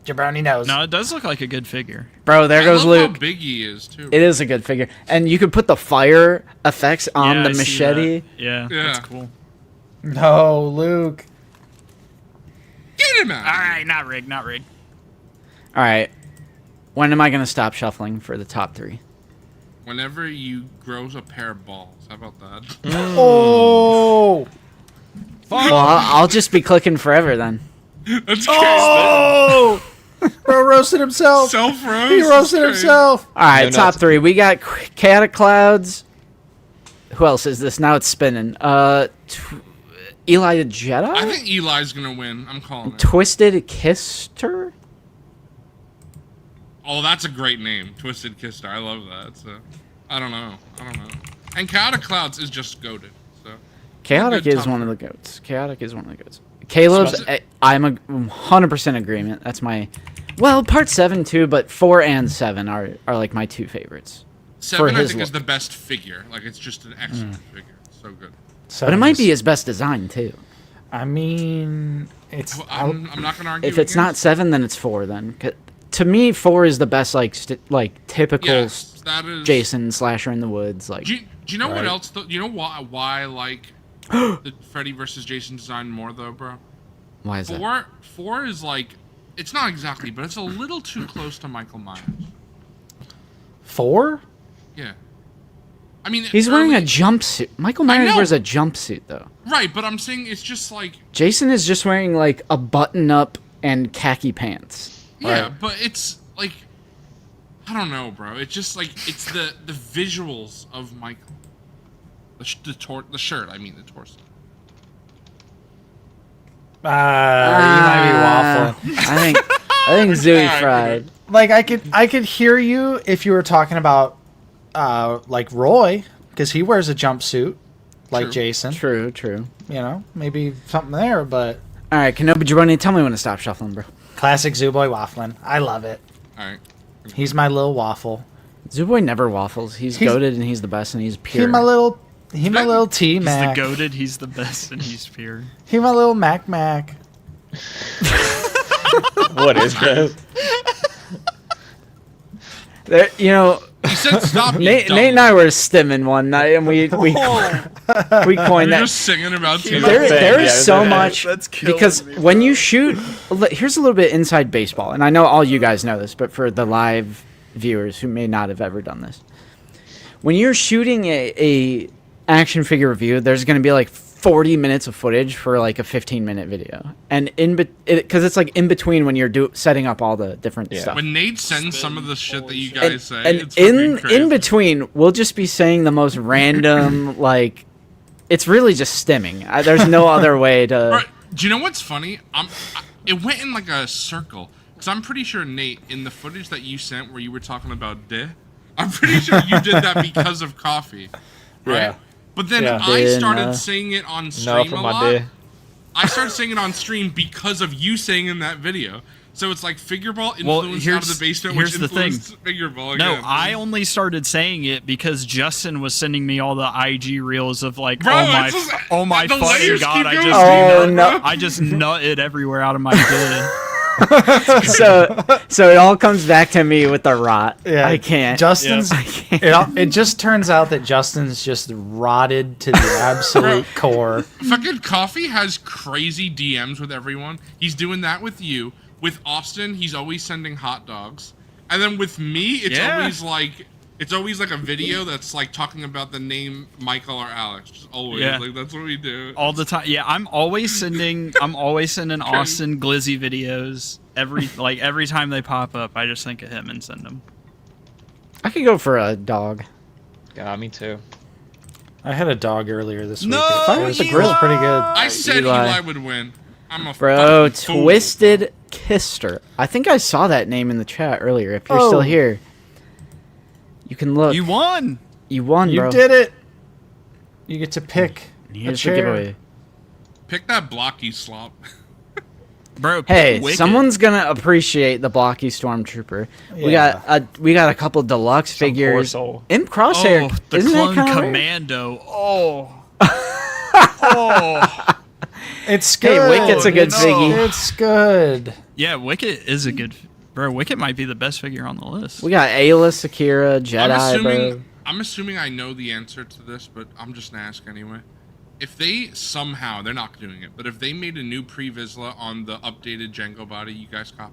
Jabroni knows. No, it does look like a good figure. Bro, there I goes love Luke. How big he is too. It is a good figure, and you could put the fire effects on Yeah, the I see machete. that. Yeah, Yeah. that's cool. No, Luke. Get him out. All right, not rigged. All right, when am I gonna stop shuffling for the top three? Whenever you grows a pair of balls, how about that? Oh! Well, I'll just be clicking forever then. That's Oh! Bro roasted himself. Self roast. He roasted himself. All right, No top nuts. three. We got Cat of Clouds. Who else is this? Now it's spinning. Eli the Jedi. I think Eli's gonna win. I'm calling it. Twisted Kister. Oh, that's a great name, Twisted Kister. I love that. So, I don't know. And Chaotic Clouds is just goated. So, Chaotic Good is top one of the goats. Chaotic is one of the goats. Caleb's. I'm a 100% agreement. That's my. Well, part 7 too, but 4 and 7 are like my two favorites. 7 I his think is look. the best figure. Like it's just an excellent figure. It's so good. But it might be his best design too. I mean, it's. I'm not gonna argue. If it's not against- 7, then it's 4. Then to me, 4 is the best like typical yes, that is Jason slasher in the woods. Like Do you know what Right. else? Do you know why I like the Freddy versus Jason design more though, bro? why is that? Four is like, it's not exactly, but it's a little too close to Michael Myers. 4? Yeah. I mean, He's wearing a early- jumpsuit. Michael I Myers know. wears a jumpsuit though. right, but I'm saying it's just like, Jason is just wearing like a button up and khaki pants. yeah, Right. but it's like, I don't know, bro. It's just like it's the visuals of Michael, the shirt. I mean the torso. You might be waffling. I think Zooey Alright, fried. Like I could hear you if you were talking about like Roy, because he wears a jumpsuit like True. Jason. True. You know, maybe something there, but All right, Kenobi Jabroni, tell me when to stop shuffling, bro. classic Zooboy waffling. I love it. All right. He's my little waffle. Zooboy never waffles. He's goated and he's the best and he's pure. He my little T He's the Mac. goated. He's the best, and he's pure. He my little Mac. What is this? There, you know, He said stop. you Nate dumb. and I were stimming one night and we coined You're that. just singing about T. There Yeah, is so yeah. much That's killing because me, when you shoot, here's a little bit inside baseball, and I know all you guys know this, but for the live viewers who may not have ever done this, when you're shooting a action figure review, there's going to be like 40 minutes of footage for like a 15-minute video, and because it's like in between when you're setting up all the different stuff. When Nate sends some of the shit that you guys say, And it's fucking crazy. in between, we'll just be saying the most random like. It's really just stimming. There's no other way to. Right. Do you know what's funny? It went in like a circle. Because I'm pretty sure, Nate, in the footage that you sent where you were talking about de, I'm pretty sure you did that because of coffee. Right? Yeah. But then Yeah. I started saying it on No, stream for a my lot. day. I started saying it on stream because of you saying in that video. So it's like Figure Ball Well, influenced out of the basement, which here's the thing. influenced Figure Ball No, again. I only started saying it because Justin was sending me all the IG reels of like, Bro, oh it's just- my the fucking layers god, keep I going just Oh, no. I just nutted everywhere out of my head. So it all comes back to me with the rot. Yeah, I can't. Justin's. I can't. It just turns out that Justin's just rotted to the absolute core. Fucking Coffee has crazy DMs with everyone. He's doing that with you. With Austin, he's always sending hot dogs. And then with me, it's always like a video that's like talking about the name Michael or Alex. Just always. Yeah. Like that's what we do. All the time. Yeah, I'm always sending Austin Glizzy videos every time they pop up. I just think of him and send them. I could go for a dog. Yeah, me too. I had a dog earlier this week. No, It was pretty good. I said Eli. Eli would win. I'm a Bro, fucking fool. Twisted Kister. I think I saw that name in the chat earlier. If you're still here, you can look. You won. You won, You bro. did it. You get to pick Here's a the chair. giveaway. Pick that blocky slop. Bro, Hey, Wicked. someone's gonna appreciate the blocky stormtrooper. Yeah. We got a couple deluxe Some poor figures. soul. Imp Crosshair. Oh, the Isn't that Clone kind of Commando. Oh. It's Hey, good. Wicked's a good figgy. It's good. Yeah, Wicket is a good. Bro, Wicket might be the best figure on the list. We got Ayla, Akira, Jedi, bro. I'm assuming I know the answer to this, but I'm just gonna ask anyway. If they somehow, they're not doing it, but if they made a new Pre-Vizsla on the updated Django body, you guys cop?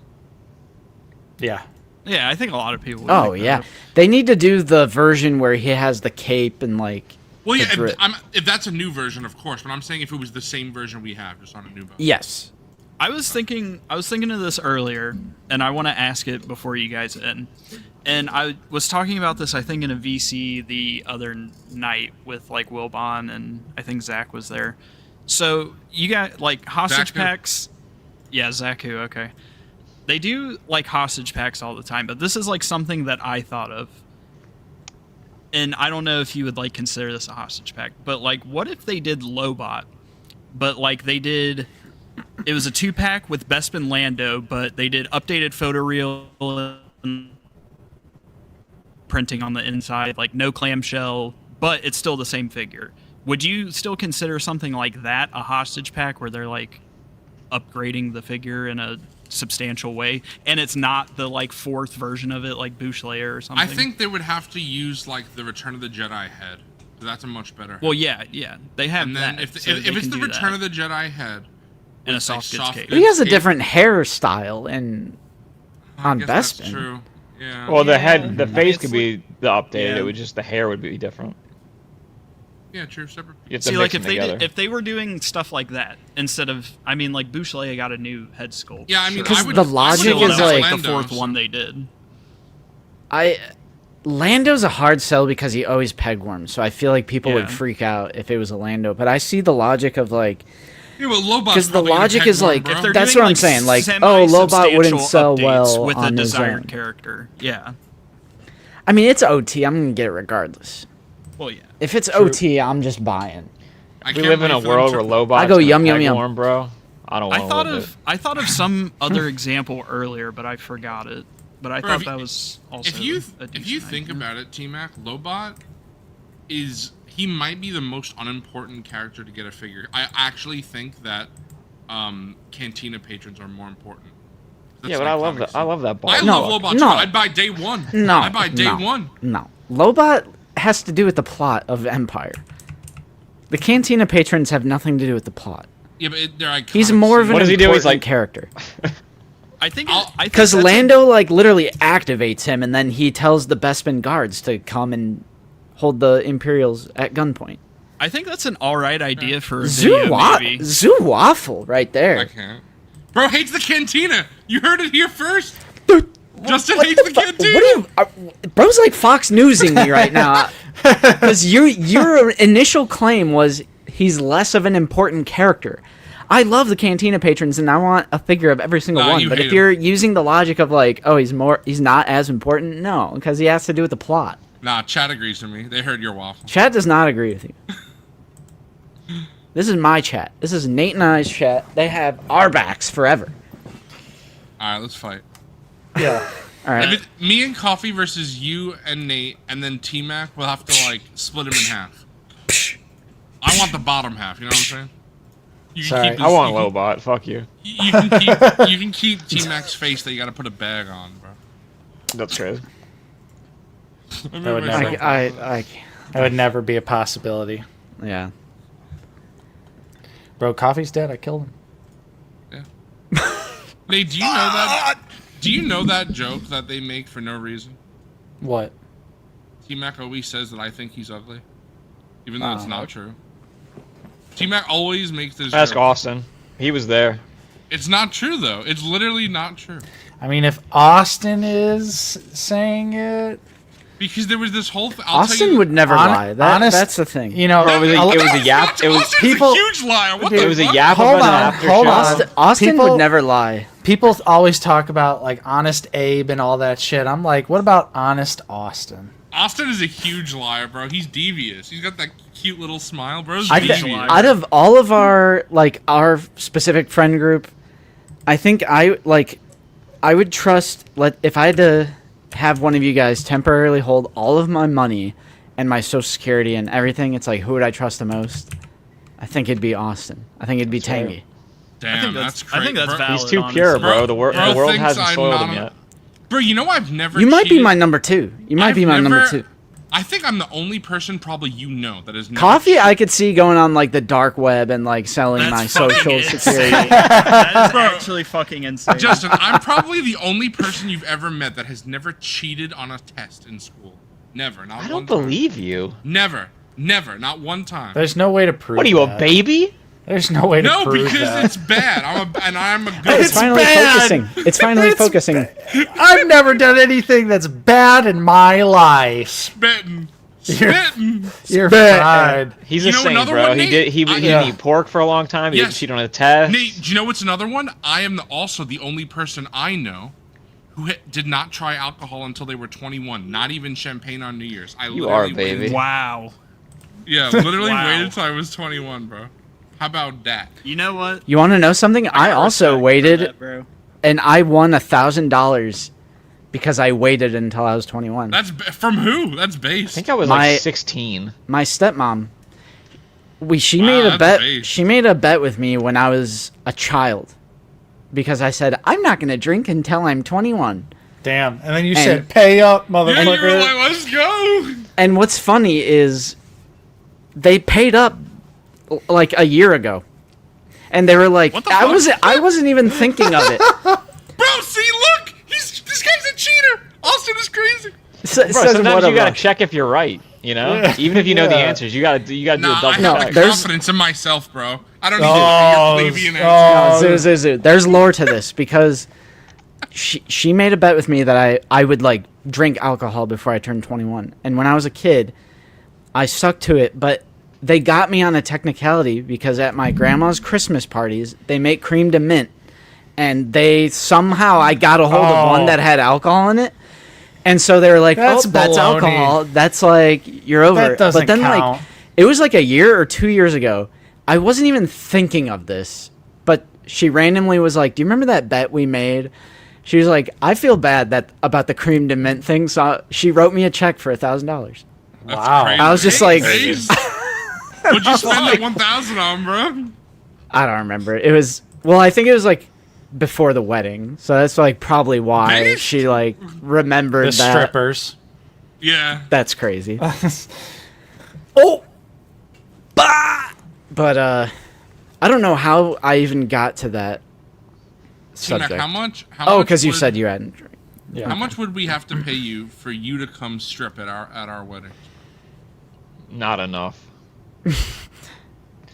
Yeah. Yeah, I think a lot of people. Would Oh pick that yeah, up. they need to do the version where he has the cape and like. Well, the yeah, drip. if that's a new version, of course, but I'm saying if it was the same version we have, just on a new body. Yes. I was thinking of this earlier, and I want to ask it before you guys end. And I was talking about this, I think, in a VC the other night with like Wilbon, and I think Zach was there. So you got like hostage Zach who? packs. Yeah, Zach who, okay. They do like hostage packs all the time, but this is like something that I thought of. And I don't know if you would like consider this a hostage pack, but like what if they did Lobot, but like they did, it was a 2-pack with Bespin Lando, but they did updated photoreal and printing on the inside, like no clamshell, but it's still the same figure. Would you still consider something like that a hostage pack where they're like upgrading the figure in a substantial way, and it's not the like 4th version of it like Bouchelaire or something? I think they would have to use like the Return of the Jedi head. That's a much better head. Well, yeah, they have and then that. if so they it's can the do Return that. of the Jedi head And a with, like, soft goods cape. goods He has a cape, different hairstyle and I on guess that's Bespin. true. Yeah. Well, the head, the face It's could be the updated. yeah. It would just the hair would be different. Yeah, true. Separate. You have to See, mix like if them they together. if they were doing stuff like that instead of, I mean, like Bouchelaire got a new head sculpt. Yeah, I mean, Because I would. the I would logic love is that like- the Lando, 4th one they did. Lando's a hard sell because he always pegworms, so I feel like people would Yeah. freak out if it was a Lando. But I see the logic of like, Yeah, but Lobot's because the probably gonna logic peg is one, like, bro. If they're that's doing, what I'm saying. Like, oh, Lobot wouldn't semi-substantial sell updates well with on a his desired own. character. Yeah. I mean, it's OT. I'm gonna get it regardless. Well, yeah. If it's OT, I'm just buying. I we can't live in wait a for them world to- where Lobot's I go gonna yum, yum, peg yum. warm, bro. I don't want I thought of some other example earlier, but I forgot it. But I Bro, thought if you- that was also. If you a if you decent think idea. about it, T-Mac, Lobot he might be the most unimportant character to get a figure. I actually think that Cantina patrons are more important. That's Yeah, but like I love comics. that. I love that ball. I No, love Lobot. no. too. I'd buy day one. No, I'd buy day no, one. No, Lobot has to do with the plot of Empire. The Cantina patrons have nothing to do with the plot. Yeah, but they're iconic. He's more of an What does he do? important He's like- character. I think I'll- Because that's Lando like literally activates him, and then he tells the Bespin guards to come and hold the Imperials at gunpoint. I think that's an alright idea for a video, maybe. Zoo waffle right I there. can't. Bro hates the cantina. You heard it here first. Dude, Justin what hates the fu- cantina. What are you, bro's like Fox Newsing me right now. Because your initial claim was he's less of an important character. I love the Cantina patrons, and I want a figure of every single Nah, one. you But hate if you're using the logic of like, oh, he's not as important, no, because he has to do with the plot. Nah, Chad agrees with me. They heard your waffle. Chad does not agree with you. This is my chat. This is Nate and I's chat. They have our backs forever. All right, let's fight. Yeah. All right. If me and Coffee versus you and Nate, and then T-Mac, we'll have to like split him in half. I want the bottom half. You know what I'm saying? You can Sorry. keep I want you can- Lobot. Fuck you. You can keep T-Mac's face that you got to put a bag on, bro. That's crazy. That would never. I That would never be a possibility. yeah. Bro, Coffee's dead. I killed him. Nate, do you know that? Do you know that joke that they make for no reason? What? T-Mac always says that I think he's ugly, even though it's Oh. not true. T-Mac always makes this Ask joke. Austin. He was there. It's not true though. It's literally not true. I mean, if Austin is saying it, Because there was this whole. Austin would never lie. That's the thing. You know, Bro, it was a yap. It was Austin's people- a huge liar. What Dude, the It was a fuck? yap Hold about an on, after hold show. on. Austin People- would never lie. people always talk about like Honest Abe and all that shit. I'm like, what about Honest Austin? Austin is a huge liar, bro. He's devious. He's got that cute little smile, bro. He's I devious. th- out of all of our our specific friend group, I think I would trust if I had to have one of you guys temporarily hold all of my money and my Social Security and everything. It's like, who would I trust the most? I think it'd be Austin. I think it'd be Tangy. Damn, that's crazy. I think that's bro. valid. He's too honestly. pure, bro. Bro- The bro world thinks hasn't I'm soiled not him a- yet. Bro, you know I've never. You might be cheated. my number two. You might I've be my number never- two. I think I'm the only person probably you know that is never Coffee, I could see going on like the dark web and like selling my That's fucking Social insane. Security. That is actually fucking insane. Justin, I'm probably the only person you've ever met that has never cheated on a test in school. Never, not I one don't time. believe you. Never, not one time. There's no way to prove. What are you, a that. baby? There's no way to No, prove because that. it's bad. I'm a good. It's finally bad. focusing. It's finally It's focusing. I've never done anything that's bad in my life. spitting. You're- Spitting. You're Bad. fine. He's You a know saint, another bro. one, He Nate? didn't Yeah. eat pork for a long time. He Yes. didn't cheat on a test. Nate, do you know what's another one? I am also the only person I know who did not try alcohol until they were 21. Not even champagne on New Year's. I You literally are, baby. waited- Wow. Yeah, literally Wow. waited till I was 21, bro. How about that? You know what? You want to know something? I got also respect for waited, that, bro. and I won $1,000 because I waited until I was 21. That's from who? That's I base. think I was My- like 16. My stepmom, she Wow, made a that's bet. base. She made a bet with me when I was a child, because I said I'm not going to drink until I'm 21. Damn. And then you And- said, "Pay up, Yeah, you were motherfucker." like, let's go. And what's funny is, they paid up like a year ago, and they were like, What the I fuck? wasn't even thinking of it. Bro, see, look. This guy's a cheater. Austin is crazy. Bro, Bro, sometimes you gotta check if you're right. You know, Yeah. even if you know the Yeah. answers, you gotta do a Nah, I double have No, the check. there's- confidence in myself, bro. I don't need Oh, to hear your plebeian oh. answer. Zoo. There's lore to this, because she made a bet with me that I would like drink alcohol before I turned 21. And when I was a kid, I stuck to it, but they got me on a technicality because at my grandma's Christmas parties, they make cream de mint, and I got a hold of one Oh. that had alcohol in it. And so they were like, That's "Oh, that's baloney. alcohol. That's like you're over That it." doesn't But then count. like it was like a year or 2 years ago. I wasn't even thinking of this, but she randomly was like, "Do you remember that bet we made?" She was like, "I feel bad about the cream de mint thing." So she wrote me a check for $1,000. That's Wow. crazy. I was just like- Base. What'd you spend that 1,000 on, bro? I don't remember. It was I think it was like before the wedding, so that's like probably why Based? she like remembered The that. strippers. Yeah. That's crazy. Oh, but I don't know how I even got to that T-Mac, subject. how much? Oh, much because you would- said you hadn't drank. Yeah. How much would we have to pay you for you to come strip at our wedding? Not enough.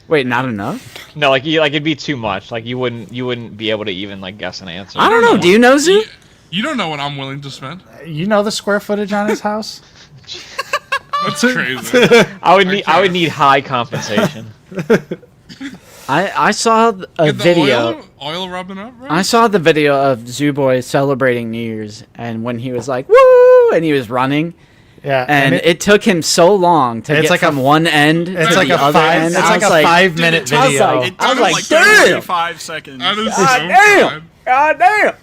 Wait, not enough? No, like it'd be too much. Like you wouldn't be able to even like guess an answer. I don't know. Do you know, Zoo? You don't know what I'm willing to spend. You know the square footage on his house? That's crazy. I would need high compensation. I saw a Get the video. oil rubbing up, bro. I saw the video of Zooboy celebrating New Year's, and when he was like, woo, and he was running, Yeah. and it took him so long to It's get like from one end It's to like the a other five. end. It's I like was a like, 5-minute Dude, I was video. like- It I took was him like, like damn! 35 seconds. That is God so damn! bad. God damn!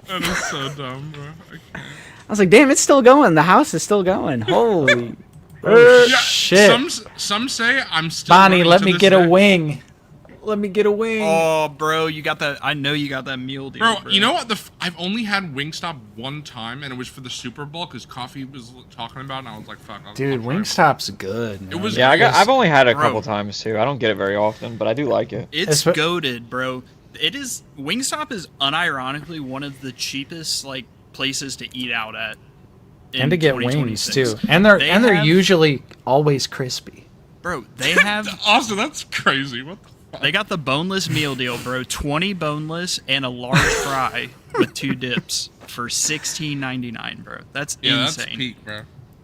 That is so dumb, bro. I can't. I was like, damn, it's still going. The house is still going. Holy. Oh, Yeah, shit. Some say I'm still. Bonnie, running let to me this get a day. wing. Let me get a wing. Oh, bro, you got that. I know you got that meal deal, Bro, you know what? I've only had Wingstop one time, and it was for the Super Bowl because Coffee was talking about it, and I was like, fuck. Dude, I'll try it. Wingstop's good. Man. It was- Yeah, I've only had it a Bro. couple times too. I don't get it very often, but I do like it. It's It's- goated, bro. It is. Wingstop is unironically one of the cheapest like places to eat out at. in and to get wings 2026. too, and they're They have- usually always crispy. Bro, they have. Austin, that's crazy. What the fuck? They got the boneless meal deal, bro. 20 boneless and a large fry with 2 dips for $16.99, bro. That's Yeah, insane. that's peak, bro.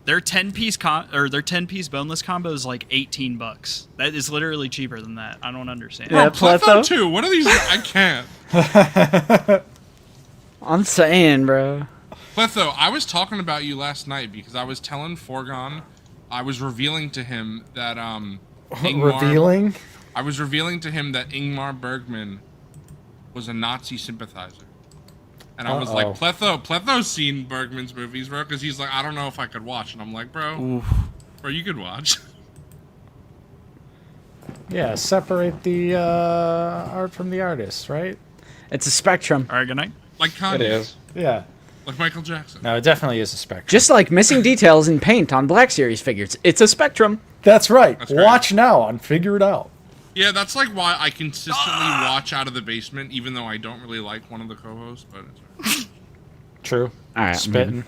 Their 10-piece their 10-piece boneless combo is like $18. That is literally cheaper than that. I don't understand. Yeah. Bro, Pletho Pletho? too. What are these? I can't. I'm saying, bro. Pletho, I was talking about you last night because I was telling Forgon, I was revealing to him that Revealing. I was revealing to him that Ingmar Bergman was a Nazi sympathizer. And I was like, Pletho's seen Bergman's movies, bro, because he's like, I don't know if I could watch. And I'm like, bro, you could watch. Yeah, separate the art from the artist, right? It's a spectrum. All right, good night. Like Kanye. It is. Yeah. Like Michael Jackson. No, it definitely is a spectrum. Just like missing details in paint on Black Series figures. It's a spectrum. That's right. That's great. Watch now on Figure It Out. Yeah, that's like why I consistently watch Out of the Basement, even though I don't really like one of the co-hosts. But it's True. All right. Spitting.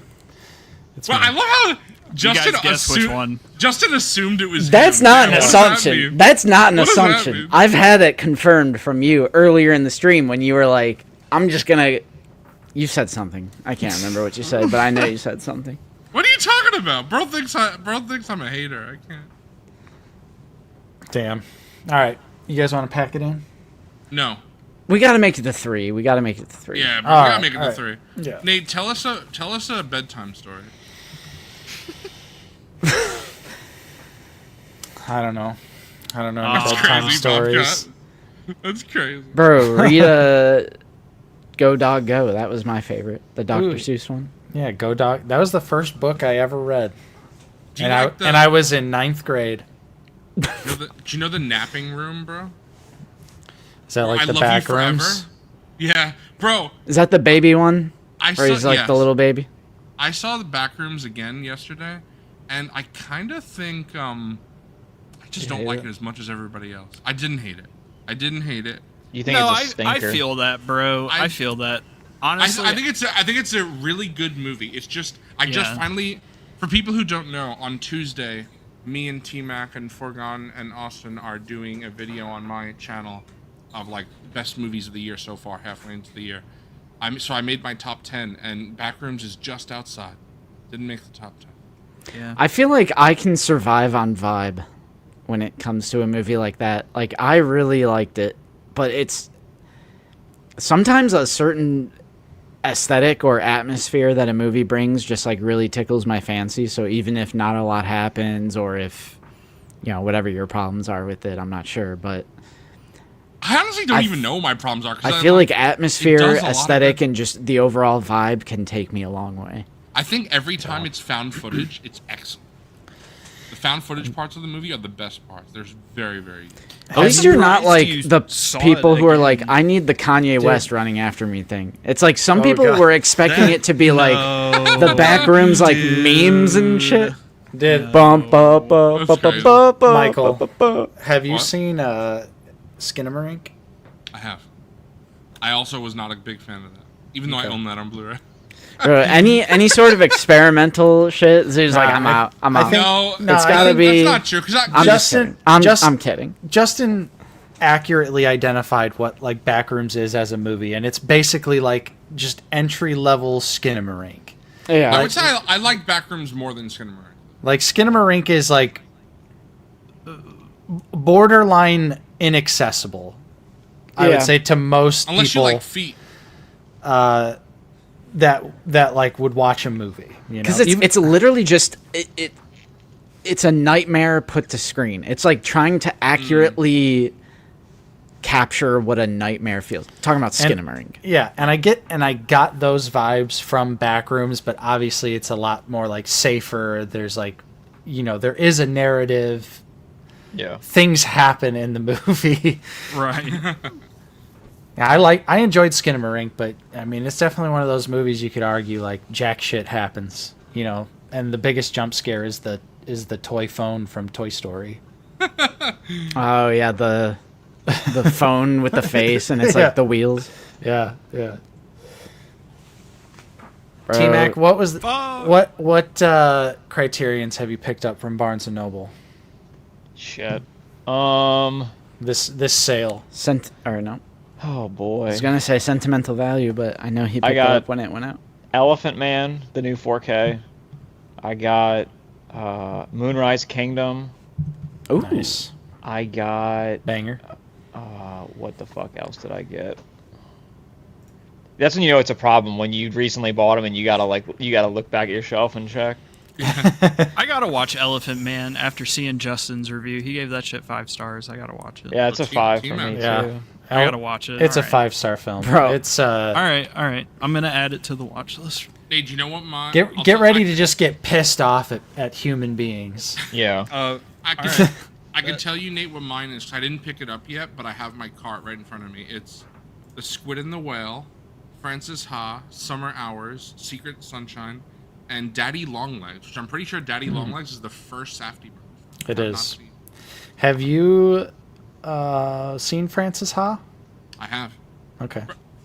It's well, me. I love how Justin guys guess which one. Justin assumed it was. That's him. not Yeah, an what does that assumption. mean? That's not an What does that assumption. mean? I've had it confirmed from you earlier in the stream when you were like, I'm just gonna. You said something. I can't remember what you said, but I know you said something. What are you talking about? Bro thinks I'm a hater. I can't. Damn. All right. You guys want to pack it in? No. We gotta make it to 3. We gotta make it to 3. Yeah, bro. All We gotta right, make it all to right. 3. Yeah. Nate, tell us a bedtime story. I don't know. Any That's bedtime crazy, stories. Bobcat. That's crazy. Bro, read Go Dog Go. That was my favorite. The Dr. Ooh. Seuss one. Yeah, Go Dog. That was the first book I ever read, Do you and like the- I was in 9th grade. Do you know the napping room, bro? Is that like I the Love back You Forever? rooms? Yeah, bro. Is that the baby one? I Where he's like yes. the little baby? I saw the back rooms again yesterday, and I kind of think I just You don't hate like it? it as much as everybody else. I didn't hate it. You think No, it's a I stinker? feel that, bro. I feel that. Honestly, I think it's a really good movie. It's just just Yeah. finally, for people who don't know, on Tuesday, me and T-Mac and Forgon and Austin are doing a video on my channel of like best movies of the year so far, halfway into the year. I made my top 10, and Backrooms is just outside. Didn't make the top 10. yeah. I feel like I can survive on vibe when it comes to a movie like that. Like, I really liked it, but it's sometimes a certain aesthetic or atmosphere that a movie brings just like really tickles my fancy. So even if not a lot happens, or if, you know, whatever your problems are with it, I'm not sure, but I honestly don't I even know what my problems are. 'Cause I feel like it atmosphere, does a lot of aesthetic, it. and just the overall vibe can take me a long way. I think every time it's found footage, it's excellent. The found footage parts of the movie are the best parts. There's very, very. At least you're not surprised like you the saw people it who are like, again. I need the Kanye West running after me thing. It's like some Oh, people God. were expecting it to be like the back rooms, like memes and shit. Did Bum, ba, ba, That's ba, crazy. ba, ba, Michael. ba, ba, ba. have you What? seen Skinamarink? I have. I also was not a big fan of that, even though I Okay. own that on Blu-ray. Bro, any sort of experimental shit, Zoo's like, I'm out. I'm out. No, It's I gotta think be- That's not true. Because I'm just Justin- kidding. I'm Justin- kidding. Justin accurately identified what like Backrooms is as a movie, and it's basically like just entry level Skinamarink. Yeah. I would say I like Backrooms more than Skinamarink. Like Skinamarink is like borderline inaccessible. I Yeah. would say to most Unless people you like feet. that like would watch a movie. You know, Because Even- it's literally just it's a nightmare put to screen. It's like trying to accurately capture what a nightmare feels. Talking about Skinamarink. Yeah, and I got those vibes from Backrooms, but obviously it's a lot more like safer. There's like, there is a narrative. Yeah. Things happen in the movie. Right. Yeah, I enjoyed Skinamarink, but I mean it's definitely one of those movies you could argue like jack shit happens, and the biggest jump scare is the toy phone from Toy Story. Oh yeah, the phone with the face and it's Yeah. like the wheels. Yeah. Bro, T Mac, what was Fuck. what criterions have you picked up from Barnes and Noble Shit. this sale? Oh I boy. was gonna say sentimental value, but I know he picked it got- up when it went out. Elephant Man, the new 4K. I got Moonrise Kingdom. Ooh. Nice I got banger. what the fuck else did I get? That's when you know it's a problem when you recently bought them and you gotta look back at your shelf and check. I gotta watch Elephant Man after seeing Justin's review. He gave that shit 5 stars. I gotta watch it. Yeah, it's a Team- 5 for Team me Up. Yeah. too. I gotta watch it. It's a Alright. 5-star film, Bro. It's All right. I'm gonna add it to the watch list. Hey, do you know what my get ready to just get pissed off at human beings. Yeah. I can tell you, Nate, what mine is. I didn't pick it up yet, but I have my cart right in front of me. It's The Squid and the Whale, Francis Ha, Summer Hours, Secret Sunshine, and Daddy Longlegs, which I'm pretty sure Daddy Longlegs is the first Safdie brother. It I've not is. seen. Have you seen Francis Ha? I have. Okay.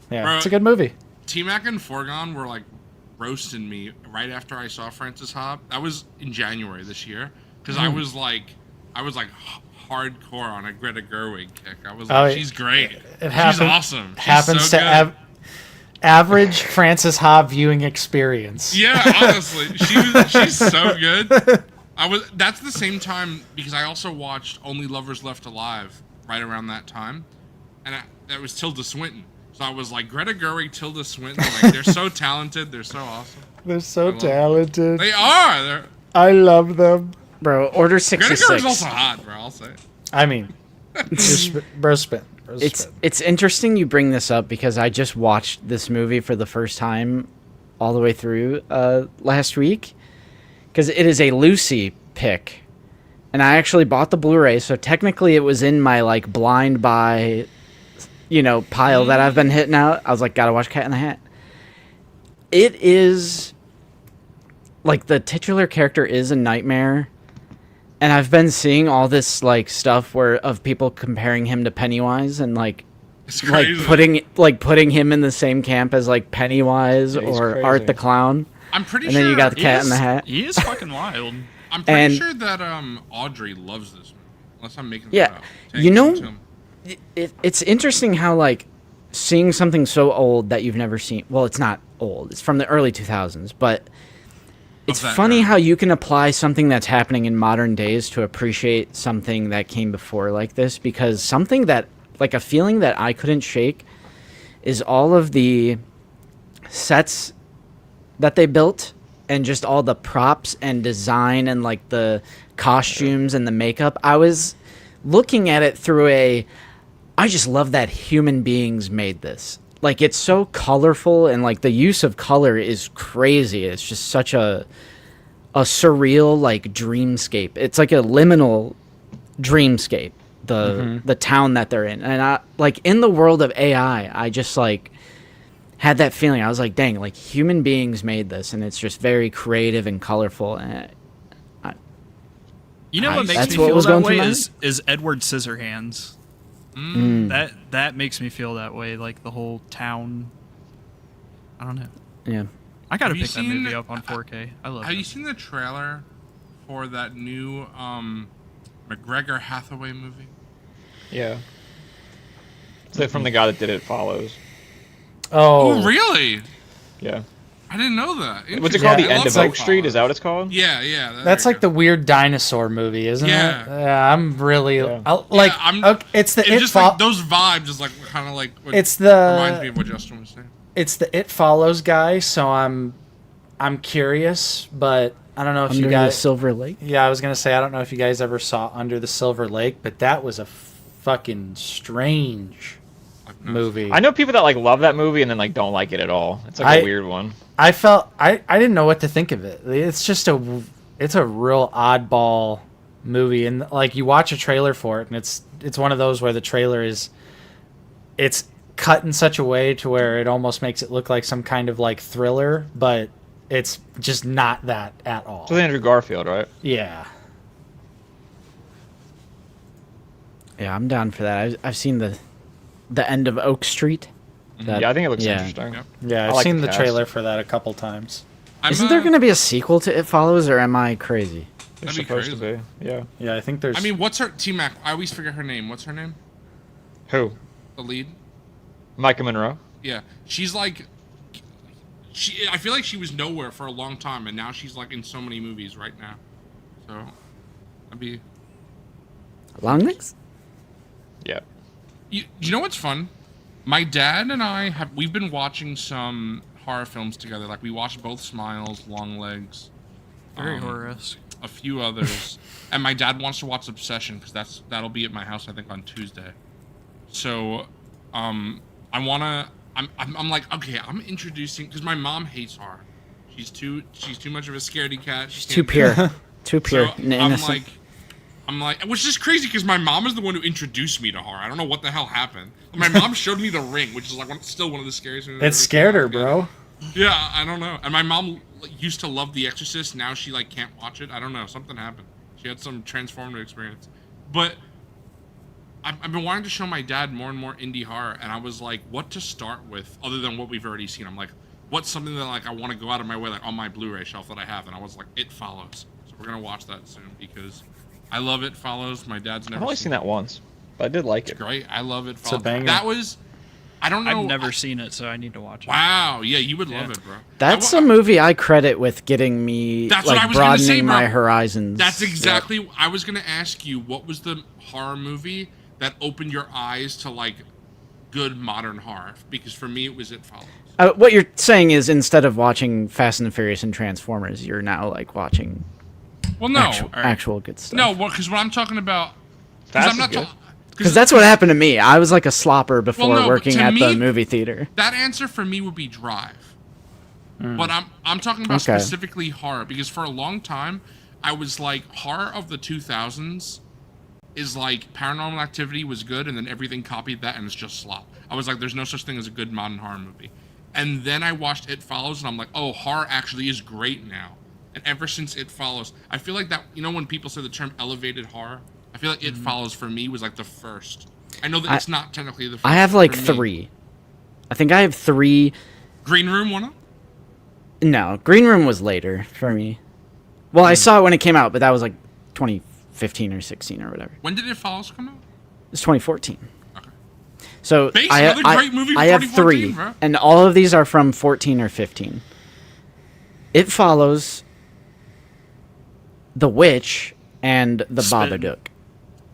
Yeah, Bro- it's a good movie. T-Mac and Forgon were like roasting me right after I saw Francis Ha. That was in January this year because I was like hardcore on a Greta Gerwig kick. I was like, she's great. She's awesome. She's happens so to good. average Francis Ha viewing experience. Yeah, honestly, she's so good. That's the same time because I also watched Only Lovers Left Alive right around that time, and that was Tilda Swinton. So I was like, Greta Gerwig, Tilda Swinton, like they're so talented, they're so awesome. They're so love them. talented. They are. They're I love them. Bro, Order Greta 66. Gerwig's also hot, bro. I'll say it. I mean, bro spin. It's interesting you bring this up because I just watched this movie for the first time all the way through last week because it is a Lucy pick, and I actually bought the Blu-ray, so technically it was in my like blind buy, pile that I've been hitting out. I was like, gotta watch Cat in the Hat. It is like the titular character is a nightmare. And I've been seeing all this like stuff of people comparing him to Pennywise and It's crazy. putting him in the same camp as like Pennywise Yeah, he's or crazy. Art the Clown. I'm pretty And sure. then you got the He Cat in is- the Hat. He is fucking wild. I'm pretty and- sure that Audrey loves this movie. Unless I'm making Yeah, that up. you know- Tell me. It's interesting how like seeing something so old that you've never seen. Well, it's not old. It's from the early 2000s, but it's that funny era. how you can apply something that's happening in modern days to appreciate something that came before like this, because something that like a feeling that I couldn't shake is all of the sets that they built and just all the props and design and like the costumes and the makeup. I was looking at it through I just love that human beings made this. Like, it's so colorful, and like the use of color is crazy. It's just such a surreal like dreamscape. It's like a liminal dreamscape, the town that they're in. And I like in the world of AI, I just like had that feeling. I was like, dang, like human beings made this, and it's just very creative and colorful. And You know what makes That's me what feel was that going through way my is Edward Scissorhands. That makes me feel that way. Like the whole town. I don't know. yeah. I gotta Have you pick that movie seen- up on 4K. I love Have it. you seen the trailer for that new McGregor Hathaway movie? Yeah. So from the guy that did It Follows. Oh, Oh, really? Yeah. I didn't know that. What's it called? Yeah, The I End love of It Oak Street? Is that Follows. what it's called? Yeah, yeah. that's like the weird dinosaur movie, isn't Yeah. it? Yeah, I'm really Yeah. like. I'm- okay, it's the It's it just fo- like those vibes is like kind of like what It's the- reminds me of what Justin was saying. It's the It Follows guy, so I'm curious, but I don't know if Under you the guys. Silver Lake. Yeah, I was gonna say I don't know if you guys ever saw Under the Silver Lake, but that was a fucking strange movie. I know people that like love that movie and then like don't like it at all. It's like I- a weird one. I felt I didn't know what to think of it. It's just a real oddball movie, and like you watch a trailer for it, and it's one of those where the trailer it's cut in such a way to where it almost makes it look like some kind of like thriller, but it's just not that at all. It's with Andrew Garfield, right? Yeah. Yeah, I'm down for that. I've seen the End of Oak Street. That- Yeah, I think it looks yeah. interesting. Yep. Yeah, I I've like seen the the cast. trailer for that a couple times. Isn't there going to be a sequel to It Follows, or am I crazy? It's That'd be supposed to crazy. be. Yeah. Yeah, I think there's. I mean, what's her T-Mac? I always forget her name. What's her name? Who? The lead. Micah Monroe. Yeah, she's like. I feel like she was nowhere for a long time, and now she's like in so many movies right now. So, I'd be. Long necks? Yeah. You know what's fun? My dad and I we've been watching some horror films together. Like we watched both Smiles, Long Legs, Very horror-esque. a few others, and my dad wants to watch Obsession because that'll be at my house I think on Tuesday. So, I'm like, okay, I'm introducing because my mom hates horror. She's too much of a scaredy cat. She's Too pure. Too pure. So and innocent. I'm like, which is crazy because my mom is the one who introduced me to horror. I don't know what the hell happened. My mom showed me The Ring, which is like still one of the scariest movies. I've it ever scared seen. her, bro. Yeah, I don't know. And my mom used to love The Exorcist. Now she like can't watch it. I don't know. Something happened. She had some transformative experience. But I've been wanting to show my dad more and more indie horror, and I was like, what to start with other than what we've already seen. I'm like, what's something that like I want to go out of my way like on my Blu-ray shelf that I have? And I was like, It Follows. So we're gonna watch that soon because I love It Follows. My dad's never I've only seen that once, but I did like It's it. great. I love It a Follows. banger. That was, I don't know. I've never seen it, so I need to watch it. Wow. Yeah, you would love Yeah. it, bro. That's I a wa- movie I credit with getting me That's what I like was gonna say, broadening bro. my horizons. That's exactly. I was gonna ask you, what was the horror movie that opened your eyes to like good modern horror? Because for me, it was It Follows. What you're saying is instead of watching Fast and the Furious and Transformers, you're now like watching Well, no, actual good stuff. no, because what I'm talking about, because Fast I'm not is good. talking. Because that's what happened to me. I was like a slopper before no, but working to at the me- movie theater. That answer for me would be Drive. But I'm talking about Okay. specifically horror because for a long time I was like horror of the 2000s is like Paranormal Activity was good and then everything copied that and it's just slop. I was like there's no such thing as a good modern horror movie. And then I watched It Follows and I'm like, "Oh, horror actually is great now." And ever since It Follows, I feel like that, you know, when people say the term elevated horror, I feel like It Follows for me was like the first. I know that it's not technically the first. I have but like for me- 3. I think I have 3. Green Room, one of them? No, Green Room was later for me. Well, I saw it when it came out, but that was like 2015 or 16 or whatever. When did It Follows come out? It's 2014. Okay. So Base, I, another I, great movie from I have 2014, 3, bro. and all of these are from 14 or 15. It Follows, The Witch, and The Spin. Babadook.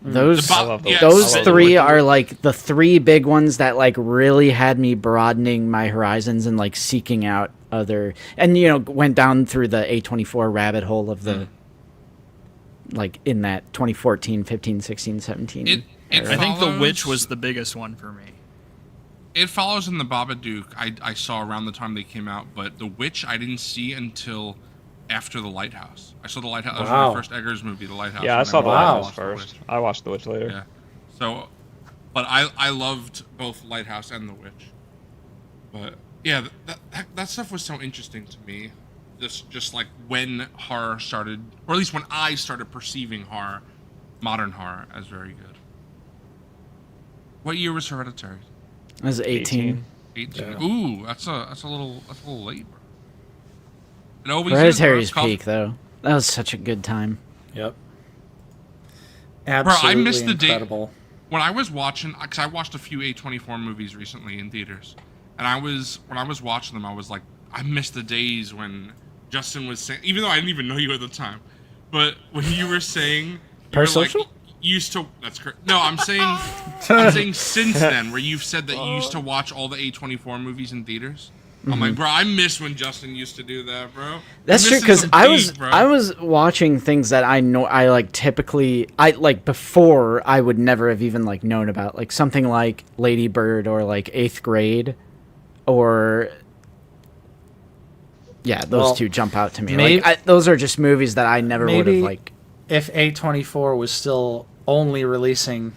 Those I love those. yeah, those Spin. 3 are like the 3 big ones that like really had me broadening my horizons and like seeking out other, and you know, went down through the A24 rabbit hole of the like in that 2014, 15, 16, 17. It era. I think The Follows- Witch was the biggest one for me. It Follows and The Babadook I saw around the time they came out, but The Witch I didn't see until after The Lighthouse. I saw The Lighthouse. That was Wow. my first Eggers movie, The Lighthouse. Yeah, I when saw The went and Wow. Lighthouse watched The first. Witch. I watched The Witch later. Yeah. So, but I loved both Lighthouse and The Witch. But yeah, that stuff was so interesting to me. Just like when horror started, or at least when I started perceiving horror, modern horror, as very good. What year was Hereditary? I was 18. 18. Yeah. Ooh, that's a little late, bro. It always is, bro. Hereditary's It's called- peak, though. That was such a good time. Yep. Bro, Absolutely I missed the incredible. when I was watching, because I watched a few A24 movies recently in theaters, and when I was watching them, I was like, I missed the days when Justin was saying, even though I didn't even know you at the time, but when you were saying, you were like, Parasocial? used to, that's correct. No, I'm saying since then, where you've said that you used to watch all the A24 movies in theaters. I'm like, bro, I miss when Justin used to do that, bro. That's I'm true, missing because some I was peak, bro. I was watching things that I know I like typically I like before I would never have even like known about, like something like Lady Bird or like Eighth Grade, or yeah, those Well, two jump out to me. may- Like those are just movies that I never would have Maybe like. if A24 was still only releasing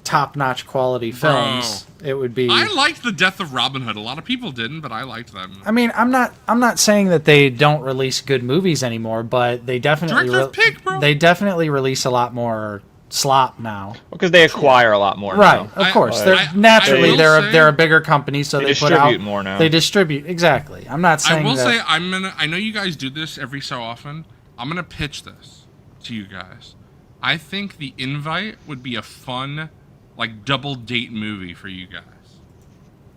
top-notch quality films, it would be. I liked The Death of Robin Hood. A lot of people didn't, but I liked that movie. I mean, I'm not saying that they don't release good movies anymore, but they definitely Director's pick, bro. they definitely release a lot more slop now. Because they acquire a lot more. Right, now. of course. I- They're I naturally will they're say- they're a bigger company, so They they put out distribute more now. They distribute exactly. I'm not I saying will that. say I know you guys do this every so often. I'm gonna pitch this to you guys. I think The Invite would be a fun, like, double date movie for you guys.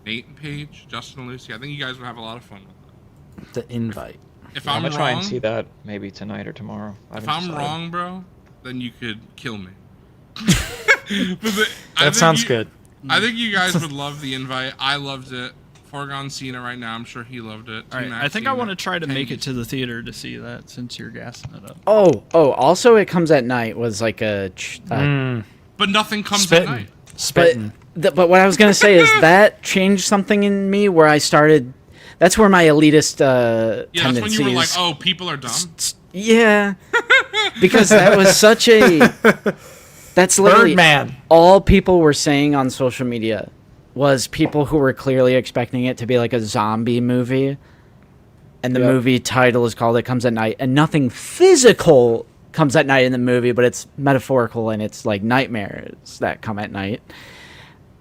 Nate and Paige, Justin and Lucy. I think you guys would have a lot of fun with that. The Invite. If I'm I'm gonna try wrong, and see that maybe tonight or tomorrow. I if haven't I'm decided. wrong, bro, then you could kill me. I think sounds you- good. I think you guys would love The Invite. I loved it. Foregone seen it right now. I'm sure he loved it. All right, I think I want to try to make it to the theater to see that since you're gassing it up. Oh, also It Comes at Night was like a. But nothing comes at Spitting. night. Spitting. But what I was gonna say is that changed something in me where I started. That's where my elitist Yeah, that's when tendencies. you were like, "Oh, people are dumb." Yeah, because that was such a. That's literally Birdman. all people were saying on social media was people who were clearly expecting it to be like a zombie movie, and the Yep. movie title is called "It Comes at Night," and nothing physical comes at night in the movie, but it's metaphorical and it's like nightmares that come at night.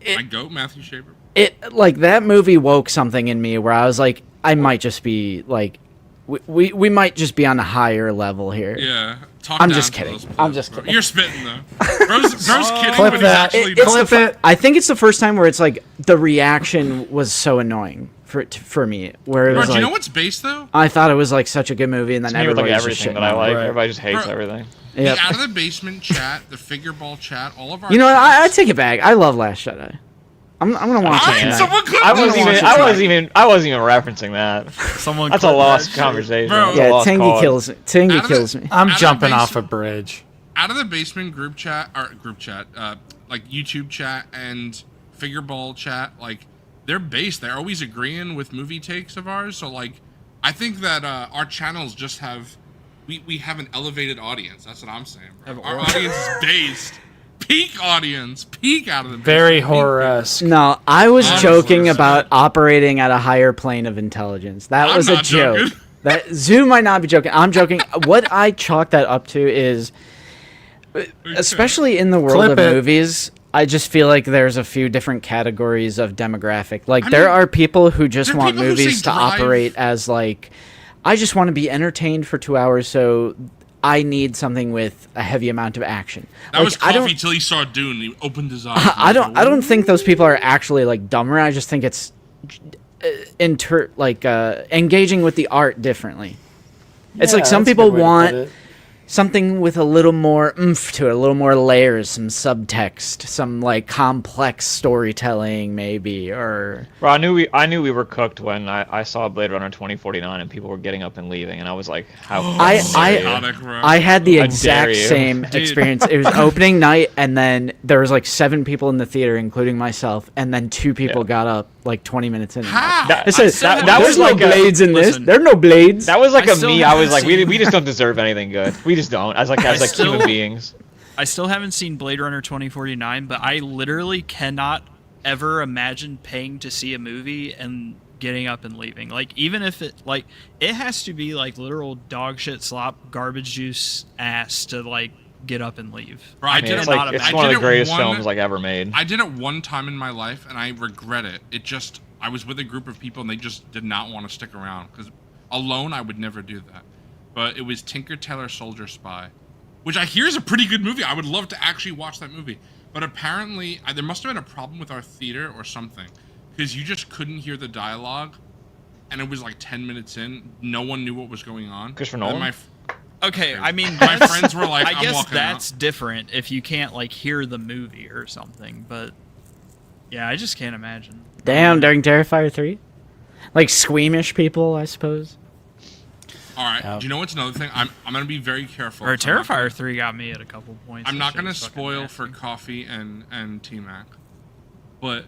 My goat, Matthew Shaver. It like that movie woke something in me where I was like, I might just be like, we might just be on a higher level here. Yeah. Talk I'm down just to kidding. those players, I'm just bro. kidding. You're spitting though. Bro's kidding, Clip but he's that. actually It's dumb. the Clip it. I think it's the first time where it's like the reaction was so annoying for me, where it Bro, was do like you know what's based though? I thought it was like such a good movie, and then Me with like everybody just everything shitting that I on it. like. Right. Everybody just hates Bro. everything. Yep. The Out of the Basement chat, the Figure Ball chat, all of our. You know what? I chats- take it back. I love Last Jedi. I'm gonna watch it Alright, tonight. someone clip I this. wasn't even referencing that. Someone That's a clip lost that shit. conversation. Bro. That's a Yeah, lost Tangy cause. kills me. Tangy Out of the- kills me. I'm Out of jumping the off a basement- bridge. Out of the Basement group chat, like YouTube chat and Figure Ball chat, like they're based. They're always agreeing with movie takes of ours. So like, I think that our channels just have, we have an elevated audience. That's what I'm saying, bro. Our audience is based. Peak audience. Peak Out of the Basement. Very Peak horror-esque. No, I was I'm joking sorry. about operating at a higher plane of intelligence. That I'm was a not joke. joking. That Zoo might not be joking. I'm joking. What I chalk that up to is, especially in the world Clip of it. movies, I just feel like there's a few different categories of demographic. Like I there mean, are people who just there are want people who say movies to Drive- operate as like, I just want to be entertained for 2 hours, so I need something with a heavy amount of action. That Like, was I don't- Coffee till he saw Dune. He opened his eyes. I don't think those people are actually like dumber. I just think it's engaging with the art differently. It's Yeah, like some that's a people good way to want put it. something with a little more oomph to it, a little more layers, some subtext, some like complex storytelling maybe, or Bro, I knew we were cooked when I saw Blade Runner 2049 and people were getting up and leaving, and I was like, how I Chaotic, bro. I had the How exact dare you. same experience. It was opening night, and then there was like 7 people in the theater, including myself, and then 2 people Yeah. got up like 20 minutes in. How? That- I said, that "There's was no like a- blades in this. listen. There are no blades." That was like I a still me. I was haven't like, seen- we just don't deserve anything good. We just don't. As human still- beings. I still haven't seen Blade Runner 2049, but I literally cannot ever imagine paying to see a movie and getting up and leaving. Like, even if it has to be like literal dog shit slop garbage juice ass to like get up and leave. Bro, I I mean, did it's it like not it's I one of did the it greatest one- films like ever made. I did it one time in my life, and I regret it. I was with a group of people, and they just did not want to stick around because Alone, I would never do that. But it was Tinker Tailor Soldier Spy, which I hear is a pretty good movie. I would love to actually watch that movie. But apparently, there must have been a problem with our theater or something, because you just couldn't hear the dialogue, and it was like 10 minutes in. No one knew what was going on. Christopher Nolan? Okay, I mean, my friends were like, I I'm guess walking that's out. different if you can't like hear the movie or something. But yeah, I just can't imagine. Damn, during Terrifier 3? Like squeamish people, I suppose. All right. Do you know what's another thing? I'm going to be very careful. Or So I'm not Terrifier 3 got me at a couple points. I'm That not shit going to was fucking spoil nasty. for Coffee and T-Mac, but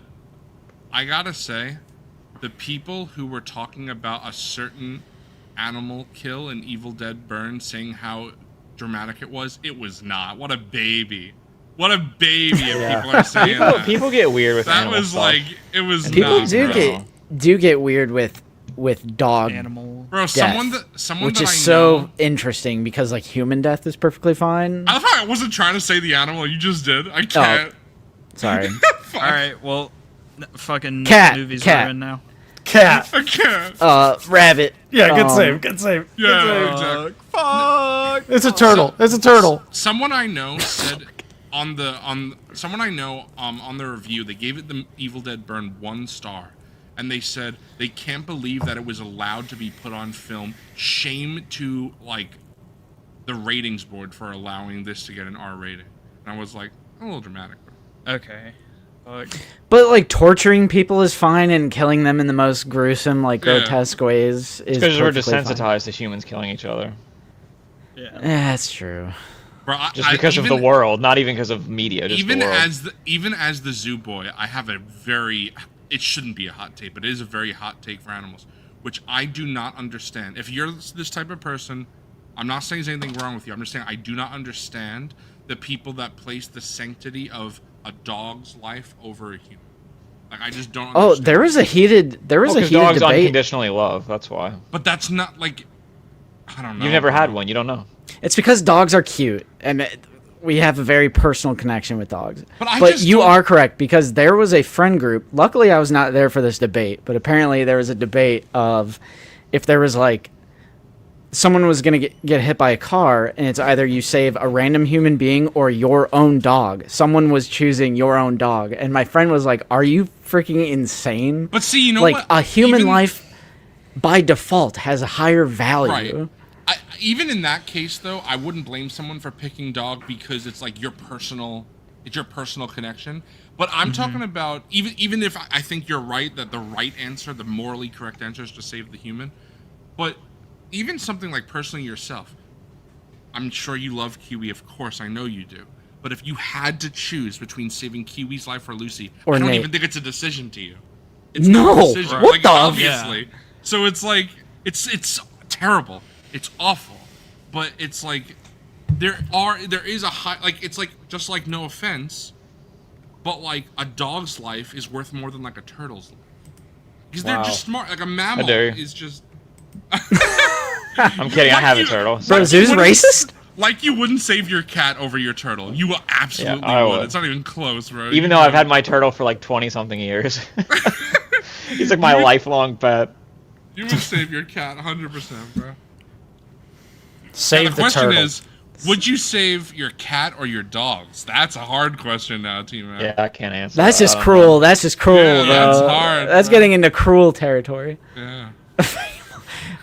I got to say, the people who were talking about a certain animal kill in Evil Dead Burn, saying how dramatic it was not. What a baby. What a baby if people are saying that. People get weird with That animal was stuff. like, it was People not, do bro. get weird with dog Animal. Bro, death, someone which that is I so know, interesting because like human death is perfectly fine. I thought I wasn't trying to say the animal. You just did. I can't. Sorry. All right, well, fucking Cat, movies cat. are in now. Cat. I can't. Rabbit. Yeah, good Um, save. Good save. Yeah, exactly. Fuck. It's a turtle. It's a turtle. Someone I know said on the review, they gave it the Evil Dead Burn 1 star, and they said they can't believe that it was allowed to be put on film. Shame to like the ratings board for allowing this to get an R rating. And I was like, a little dramatic. Okay. Fuck. But like torturing people is fine, and killing them in the most gruesome, like Yeah. grotesque ways is Because we're perfectly fine. desensitized to humans killing each other. Yeah. That's true. Bro, Just because of the world, not even because of media, just even the world. as the zoo boy, I have a very, it shouldn't be a hot take, but it is a very hot take for animals, which I do not understand. If you're this type of person, I'm not saying there's anything wrong with you. I'm just saying I do not understand the people that place the sanctity of a dog's life over a human. Like, I just don't Oh, understand. there was a heated Because heated dogs debate. unconditionally love, that's why. But that's not like, I don't know. You've never bro. had one, you don't know. It's because dogs are cute, and we have a very personal connection with dogs. But I But just you don't- are correct, because there was a friend group. Luckily, I was not there for this debate, but apparently there was a debate of if there was like someone was going to get hit by a car, and it's either you save a random human being or your own dog. Someone was choosing your own dog, and my friend was like, "Are you freaking insane?" But see, you know like what? a human Even- life by default has a higher value. Right. Even in that case, though, I wouldn't blame someone for picking dog because it's like your personal connection. But I'm talking about even if I think you're right that the right answer, the morally correct answer, is to save the human. But even something like personally yourself, I'm sure you love Kiwi. Of course, I know you do. But if you had to choose between saving Kiwi's life or Lucy, Or I don't Nate. even think it's a decision to you. It's No! not a decision. What Like, the- obviously. So it's like it's terrible. It's awful. But it's like there is a high, like, it's like, just like, no offense, but like a dog's life is worth more than like a turtle's life. Because they're just smart. Like a mammal dare you. is just I'm kidding, I Like have you- a turtle. Bro, so- you Zoo's wouldn't- racist? Like you wouldn't save your cat over your turtle. You will absolutely I would. would. It's not even close, bro. Even though I've had my turtle for like 20-something years. He's like my lifelong pet. You would save your cat 100%, bro. Save Now, the the question turtle. is, would you save your cat or your dogs? That's a hard question now, T-Man. Yeah, I can't answer. That's that. just I don't cruel. know. That's just cruel, Yeah, bro. that's hard, That's bro. getting into cruel territory. Yeah.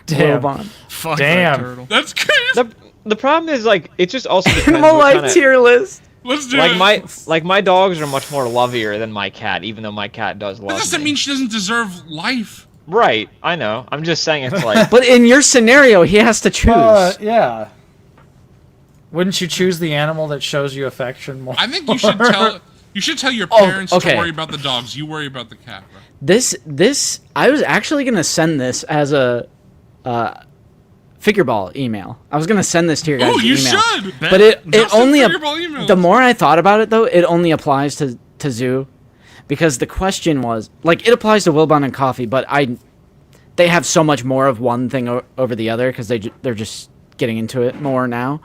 Damn. Lobon. Fuck Damn. that turtle. That's crazy. The problem is like it just also depends Animal what life kinda- tier list. Let's do like it. my dogs are much more lovier than my cat, even though my cat does love That doesn't me. mean she doesn't deserve life. Right, I know. I'm just saying it's like But in your scenario, he has to choose. Yeah. Wouldn't you choose the animal that shows you affection more? I think you should tell your Oh, parents okay. to worry about the dogs. You worry about the cat, bro. This I was actually gonna send this as a figure ball email. I was gonna send this to your guys' Oh, you email. should. But it Justin only Figure Ball emails. the more I thought about it though, it only applies to Zoo, because the question was like it applies to Wilbon and Coffee, but they have so much more of one thing over the other because they're just getting into it more now.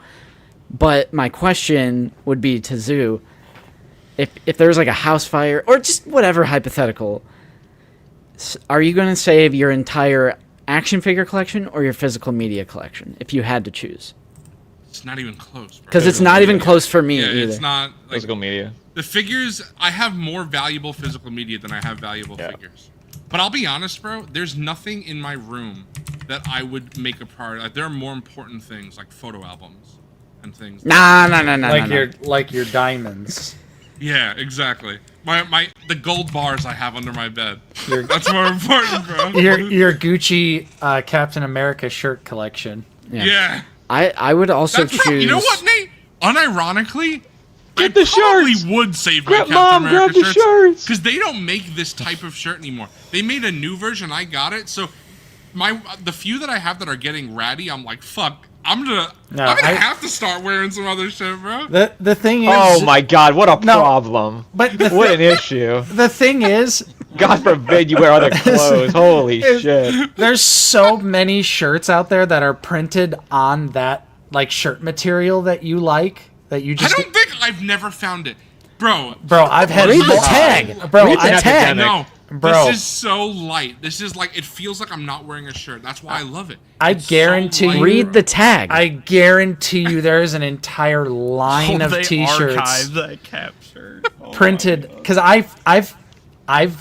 But my question would be to Zoo, if there's like a house fire or just whatever hypothetical, are you going to save your entire action figure collection or your physical media collection, if you had to choose? It's not even close, bro. Because it's not even close for me Yeah, either. it's not like Physical media. the figures. I have more valuable physical media than I have valuable figures. But I'll be honest, bro. There's nothing in my room that I would make a priority. Like, there are more important things, like photo albums and things. Nah. Like your diamonds. Yeah, exactly. The gold bars I have under my bed. That's more important, bro. Your Gucci Captain America shirt collection. Yeah. I would also That's choose. you know what, Nate? Unironically, Get the probably shirts. would save my Grab Captain Mom, America grab the shirts. because they don't make this type of shirt anymore. They made a new version. I got it. So the few that I have that are getting ratty, I'm like, fuck. I'm gonna have to start wearing some other shit, bro. The thing is. Oh my god, what a problem. But What an issue. the thing is, God forbid you wear other clothes. Holy shit. there's so many shirts out there that are printed on that like shirt material that you like that you I just. don't think I've never found it, bro. Bro, I've had Read the tag. Bro, Read the I tag. No, Bro. this is so light. This is like it feels like I'm not wearing a shirt. That's why I love it. I It's so guarantee light. you- Read the tag. I guarantee you there is an entire line of they t-shirts archive that captured. printed because I've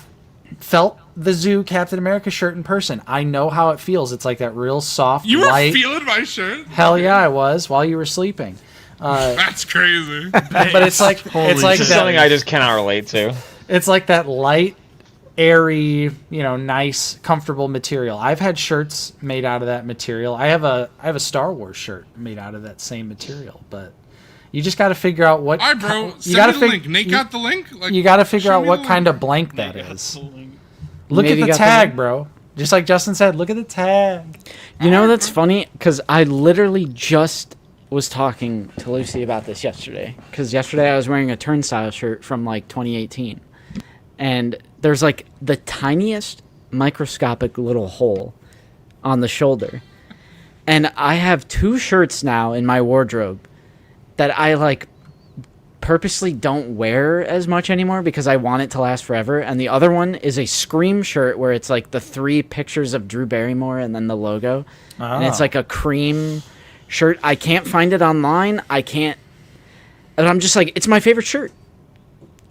felt the Zoo Captain America shirt in person. I know how it feels. It's like that real soft, You were light. feeling my shirt? Hell yeah, I was while you were sleeping. That's crazy. But it's like This is something I just cannot relate to. it's like that light, airy, nice, comfortable material. I've had shirts made out of that material. I have a Star Wars shirt made out of that same material, but you just got to figure out what. All right, bro. you Send gotta me the fig- link. Nate you- got the link. Like, You got to figure show out me what the kind link. of blank that is. You Look at maybe the got the tag, link? bro. Just like Justin said, look at the tag. You know that's funny? Because I literally just was talking to Lucy about this yesterday. Because yesterday I was wearing a Turnstile shirt from like 2018. And there's like the tiniest microscopic little hole on the shoulder. And I have 2 shirts now in my wardrobe that I like purposely don't wear as much anymore because I want it to last forever. And the other one is a Scream shirt where it's like the 3 pictures of Drew Barrymore and then the logo. And it's like a cream shirt. I can't find it online. And I'm just like, it's my favorite shirt.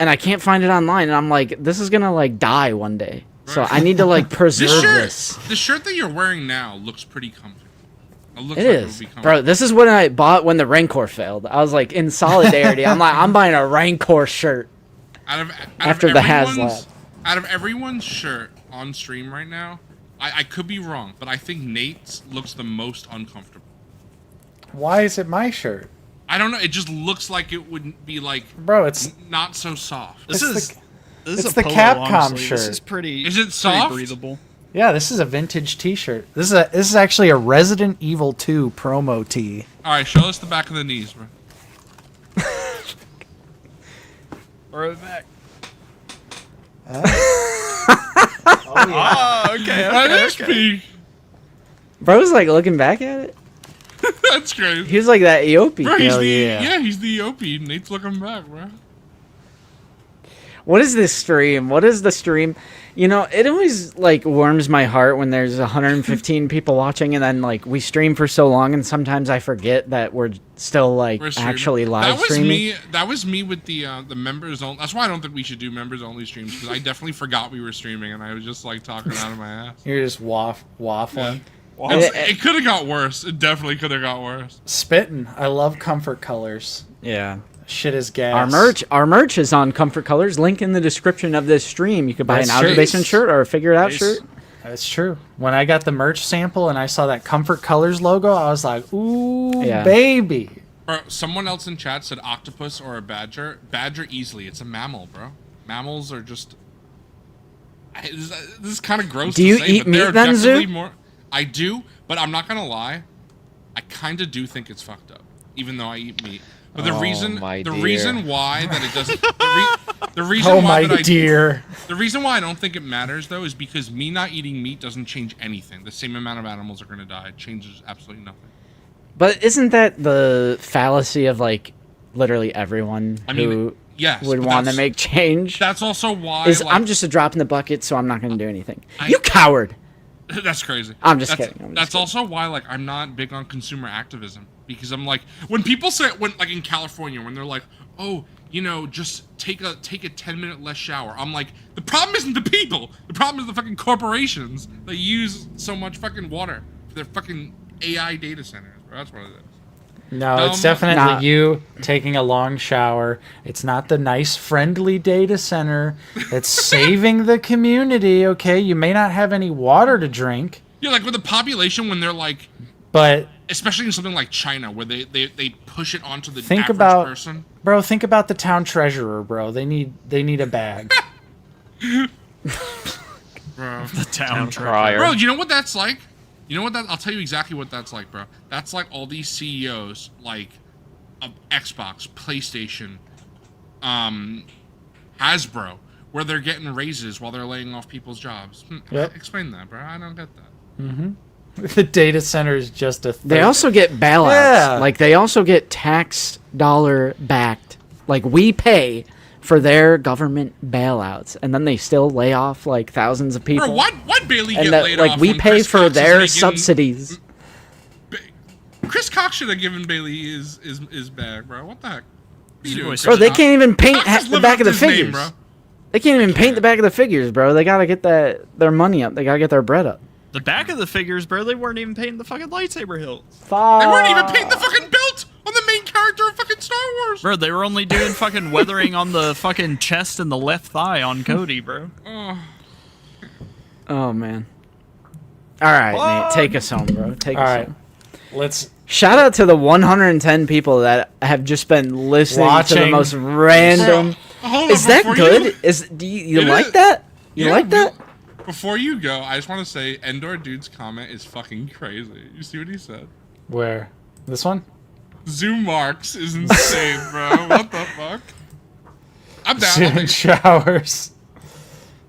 And I can't find it online. And I'm like, this is going to like die one day. So I need to like preserve this. The shirt that you're wearing now looks pretty comfortable. It looks It like is. would be comfortable. Bro, this is what I bought when the Rancor failed. I was like, in solidarity. I'm like, I'm buying a Rancor shirt. After the HasLab. Out of everyone's shirt on stream right now, I could be wrong, but I think Nate's looks the most uncomfortable. Why is it my shirt, I don't know. It just looks like it wouldn't be like bro? It's not so soft. This It's is the- this it's is the a polo Capcom long sleeve. shirt. This is pretty. Is it pretty soft? breathable. yeah. This is a vintage T-shirt. This is actually a Resident Evil 2 promo tee. All right, show us the back of the knees, bro. Throw it back. Oh yeah. Oh, okay. That is peak. Bro's like looking back at it. That's crazy. He was like that Eopie. Bro, he's Hell the yeah. he's the OP. Nate's looking back, bro. What is this stream? What is the stream? You know, it always like warms my heart when there's 115 people watching, and then like we stream for so long, and sometimes I forget that we're still like We're streaming. actually live that was streaming. me. That was me with the members only. That's why I don't think we should do members only streams because I definitely forgot we were streaming and I was just like talking out of my ass. You're just waffling, It could have got worse. It definitely could have got worse. spitting. I love comfort colors. Yeah. Shit is gas. Our merch is on Comfort Colors. Link in the description of this stream. You could buy That's an Outer true. Basement shirt or a Figure It Out Nice. shirt. That's true. When I got the merch sample and I saw that Comfort Colors logo, I was like, ooh, Yeah. baby. Bro, someone else in chat said octopus or a badger. Badger easily. It's a mammal, bro. Mammals are just. This is kind of gross. Do to you say, eat but they're meat then, definitely Zoo? more. I do, but I'm not gonna lie. I kind of do think it's fucked up, even though I eat meat. But the Oh, reason, my the dear. reason why that it doesn't, the reason Oh why my that I, dear. the reason why I don't think it matters though is because me not eating meat doesn't change anything. The same amount of animals are gonna die. It changes absolutely nothing. But isn't that the fallacy of like literally everyone I mean, who yes, would but want to that's- make change? That's also why Is like, I'm just a drop in the bucket, so I'm not going to do anything. I- You coward! That's crazy. I'm just That's, kidding. That's also why, like, I'm not big on consumer activism, because I'm like, when people say, when like in California, when they're like, oh, you know, just take a 10-minute less shower. I'm like, the problem isn't the people. The problem is the fucking corporations that use so much fucking water for their fucking AI data centers. Bro. That's what it is. No, it's Dumb. definitely Nah. you taking a long shower. It's not the nice, friendly data center that's saving the community, okay? You may not have any water to drink, Yeah, like with the population, when they're like, but especially in something like China, where they push it onto the think average about, person. bro, think about the town treasurer, bro. They need a bag. Bro. The town Crier. Bro, you know what that's like? You know what that? I'll tell you exactly what that's like, bro. That's like all these CEOs, like, of Xbox, PlayStation, Hasbro, where they're getting raises while they're laying off people's jobs. Yep. Explain that, bro. I don't get that. The data center is just a thing. They also get bailouts. Yeah. Like they also get tax dollar backed. Like we pay for their government bailouts, and then they still lay off like thousands of people. Bro, why'd Bailey and get that, laid like off? we when pay Chris for Cox is their making- subsidies. Chris Cox should have given Bailey his bag, bro. What the heck? What are you doing, Bro, Chris Bro, they Cox? can't even paint Cox is the living back up of the to his name, figures. bro. They can't even paint the back of the figures, bro. They gotta get their money up. They gotta get their bread up. The back of the figures, bro, they weren't even painting the fucking lightsaber hilt. They weren't even painting the fucking belt on the main character of fucking Star Wars. Bro, they were only doing fucking weathering on the fucking chest and the left thigh on Cody, bro. Oh man. All right, Nate, take us home, bro. Take All us right, home. let's. Shout out to the 110 people that have just been listening to the Watching. most random. Bro, hold Is on, that before good? Do you It like is. that? You Yeah, like that? Before you go, I just want to say Endor Dude's comment is fucking crazy. You see what he said? Where? This one? Zoom marks is insane, bro. What the fuck? I'm down. Soon showers.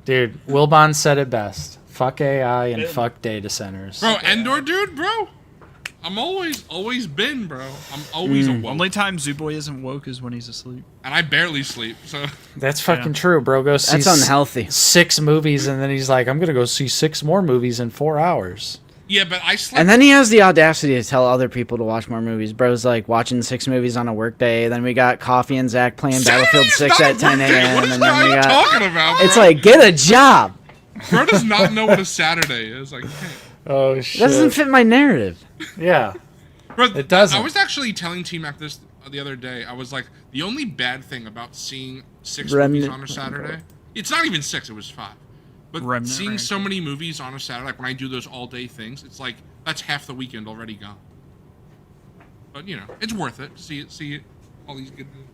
Dude, Wilbon said it best. Fuck AI and fuck data centers. Bro, Endor Dude, bro. I'm always been, bro. I'm always awoke. Only time Zooboy isn't woke is when he's asleep. And I barely sleep, so. That's fucking true, bro. Go see That's unhealthy. 6 movies, and then he's like, I'm gonna go see 6 more movies in 4 hours. Yeah, but I slept. And then he has the audacity to tell other people to watch more movies. Bro's like watching 6 movies on a work day. Then we got Coffee and Zach playing Battlefield Saturday is 6 not at a 10 work day. a.m. What is And then that we you got. talking about, bro? It's like, get a job. Bro does not know what a Saturday is. Like, hey. Oh That shit. doesn't fit my narrative. Yeah. Bro, It doesn't. I was actually telling T-Mac this the other day. I was like, the only bad thing about seeing 6 Remnant- movies on a Saturday, it's not even 6, it was 5. But Remnant seeing rank. so many movies on a Saturday, like when I do those all-day things, it's like, that's half the weekend already gone. But, you know, it's worth it to see all these good movies.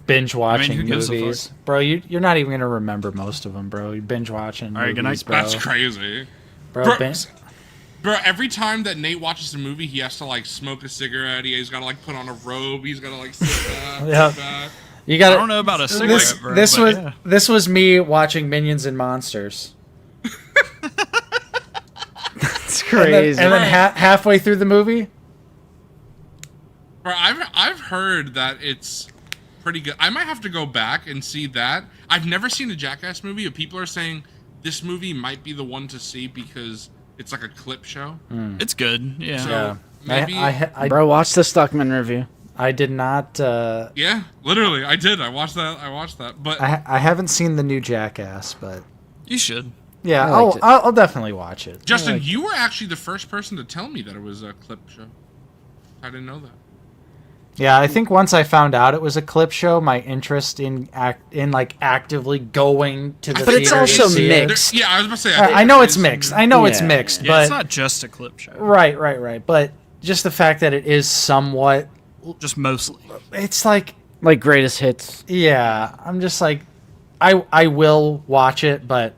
Binge watching who gives a fuck? movies. Bro, you're not even gonna remember most of them, bro. You binge watching All right, good movies, night. bro. That's crazy. Bro, Bro, bin- Bro, every time that Nate watches a movie, he has to, like, smoke a cigarette. He's got to, like, put on a robe. He's got to, like, sit back. Yeah. Sit back. you got I don't know about a cigarette, This, bro. this but was yeah. this was me watching Minions and Monsters. It's And crazy. then, halfway through the movie, Bro, I've heard that it's pretty good. I might have to go back and see that. I've never seen a Jackass movie, but people are saying this movie might be the one to see because it's like a clip show. It's good. Yeah. So yeah. maybe, Bro, watch the Stuckman review. I did not. yeah, literally, I did. I watched that. But I haven't seen the new Jackass, but You should. yeah, I liked it. I'll definitely watch it. Justin, you were actually the first person to tell me that it was a clip show. I didn't know that. Yeah, I think once I found out it was a clip show, my interest in actively going to the But it's theater to also see it- mixed. Yeah, I was about to say. I know it's mixed. I know it's Yeah. mixed, Yeah, but it's not just a clip show. right. But just the fact that it is somewhat, Just mostly. it's like, Like greatest hits. yeah, I'm just like, I will watch it, but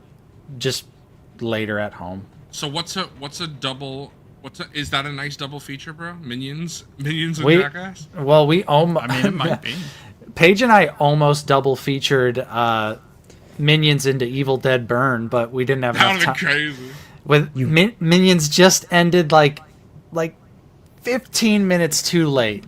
just later at home. So what's a double? Is that a nice double feature, bro? Minions and We- Jackass. Well, we almost. I mean, it might be. Paige and I almost double featured Minions into Evil Dead Burn, but we didn't have That enough would be time. crazy. With Minions just ended like 15 minutes too late.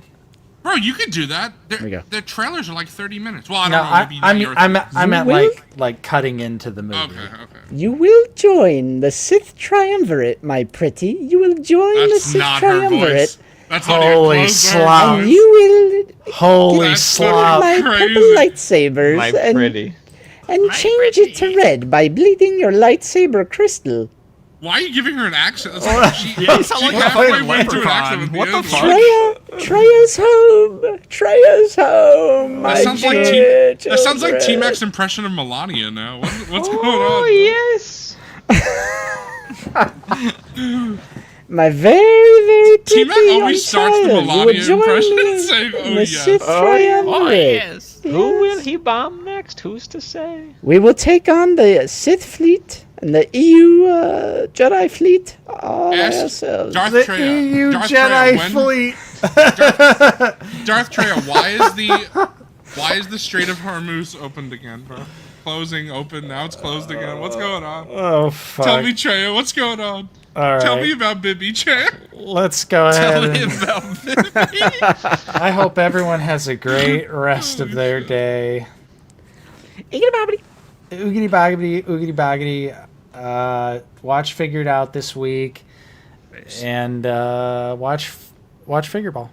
Bro, you could do that. we go. The trailers are like 30 minutes. Well, I No, don't know. Maybe I not mean, your I meant will? like cutting into the movie. Okay. You will join the Sith Triumvirate, my pretty. You will join the That's Sith not her Triumvirate. voice. That's not Holy even close to her slop. And voice. you will Holy That's slop! my crazy. purple lightsabers My and, pretty. and change it to red by bleeding your lightsaber crystal. Why are you giving her an accent? It's like she, Yeah, you sound she like a halfway fucking went to an leprechaun. accent at the What the end. fuck? Treya's home. Treya's home. That My sounds like dear that sounds like children. T-Mac's impression of Melania now. What's going Oh on? yes. My very, very pretty T-Mac young always starts the child. You will Melania join impression me and saying, in "Oh the yes." Sith Triumvirate. Who will he bomb next? Who's to say? We will take on the Sith fleet and the EU Jedi fleet all by Ask ourselves. Darth The Treya. EU Darth Jedi Treya, when- fleet. Darth Treya, why is the Strait of Hormuz opened again, bro? Closing, open, now it's closed again. What's going on? Oh fuck! Tell me, Treya, what's going on? All Tell right. me about Bibby, Treya. Let's go ahead. Tell me and- about Vivi. I hope everyone has a great rest of their day. Oogity Oogity boggity, oogity boggity. Watch Figured Out this week, and watch Figure Ball.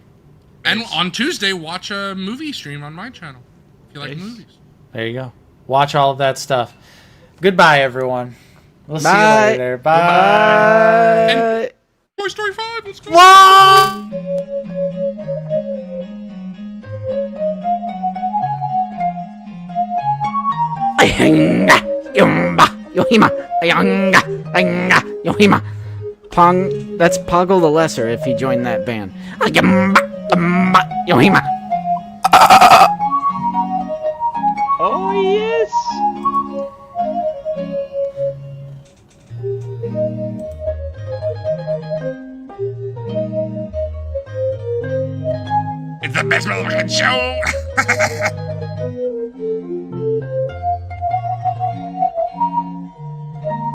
And on Tuesday, watch a movie stream on my channel. If you like Nice. movies. There you go. Watch all of that stuff. Goodbye, everyone. We'll see you Bye. later. Bye. Toy Story 5, let's go. Pong, that's Poggle the Lesser if he joined that band. Oh yes. It's the best motherfucking show.